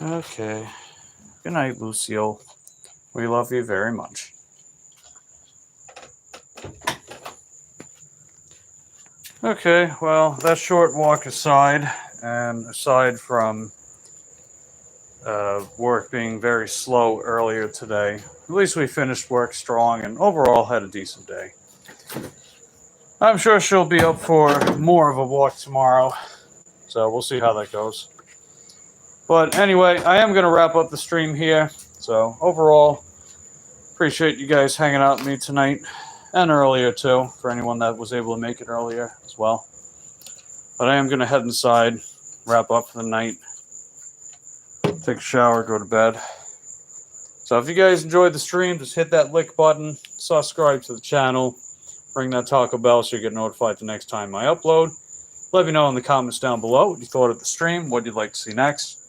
Okay. Good night, Lucille. We love you very much. Okay, well, that short walk aside, and aside from work being very slow earlier today, at least we finished work strong and overall had a decent day. I'm sure she'll be up for more of a walk tomorrow, so we'll see how that goes. But anyway, I am going to wrap up the stream here. So overall, appreciate you guys hanging out with me tonight and earlier too, for anyone that was able to make it earlier as well. But I am going to head inside, wrap up for the night, take a shower, go to bed. So if you guys enjoyed the stream, just hit that like button, subscribe to the channel, ring that Taco Bell so you get notified the next time I upload. Let me know in the comments down below what you thought of the stream, what you'd like to see next.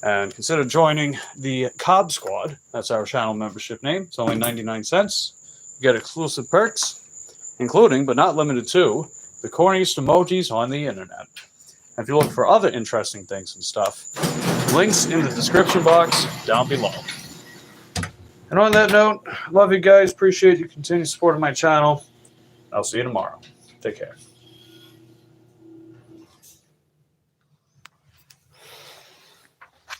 And consider joining the Cob Squad. That's our channel membership name. It's only 99 cents. You get exclusive perks, including, but not limited to, the corniest emojis on the internet. And if you look for other interesting things and stuff, links in the description box down below. And on that note, love you guys. Appreciate your continued support of my channel. I'll see you tomorrow. Take care.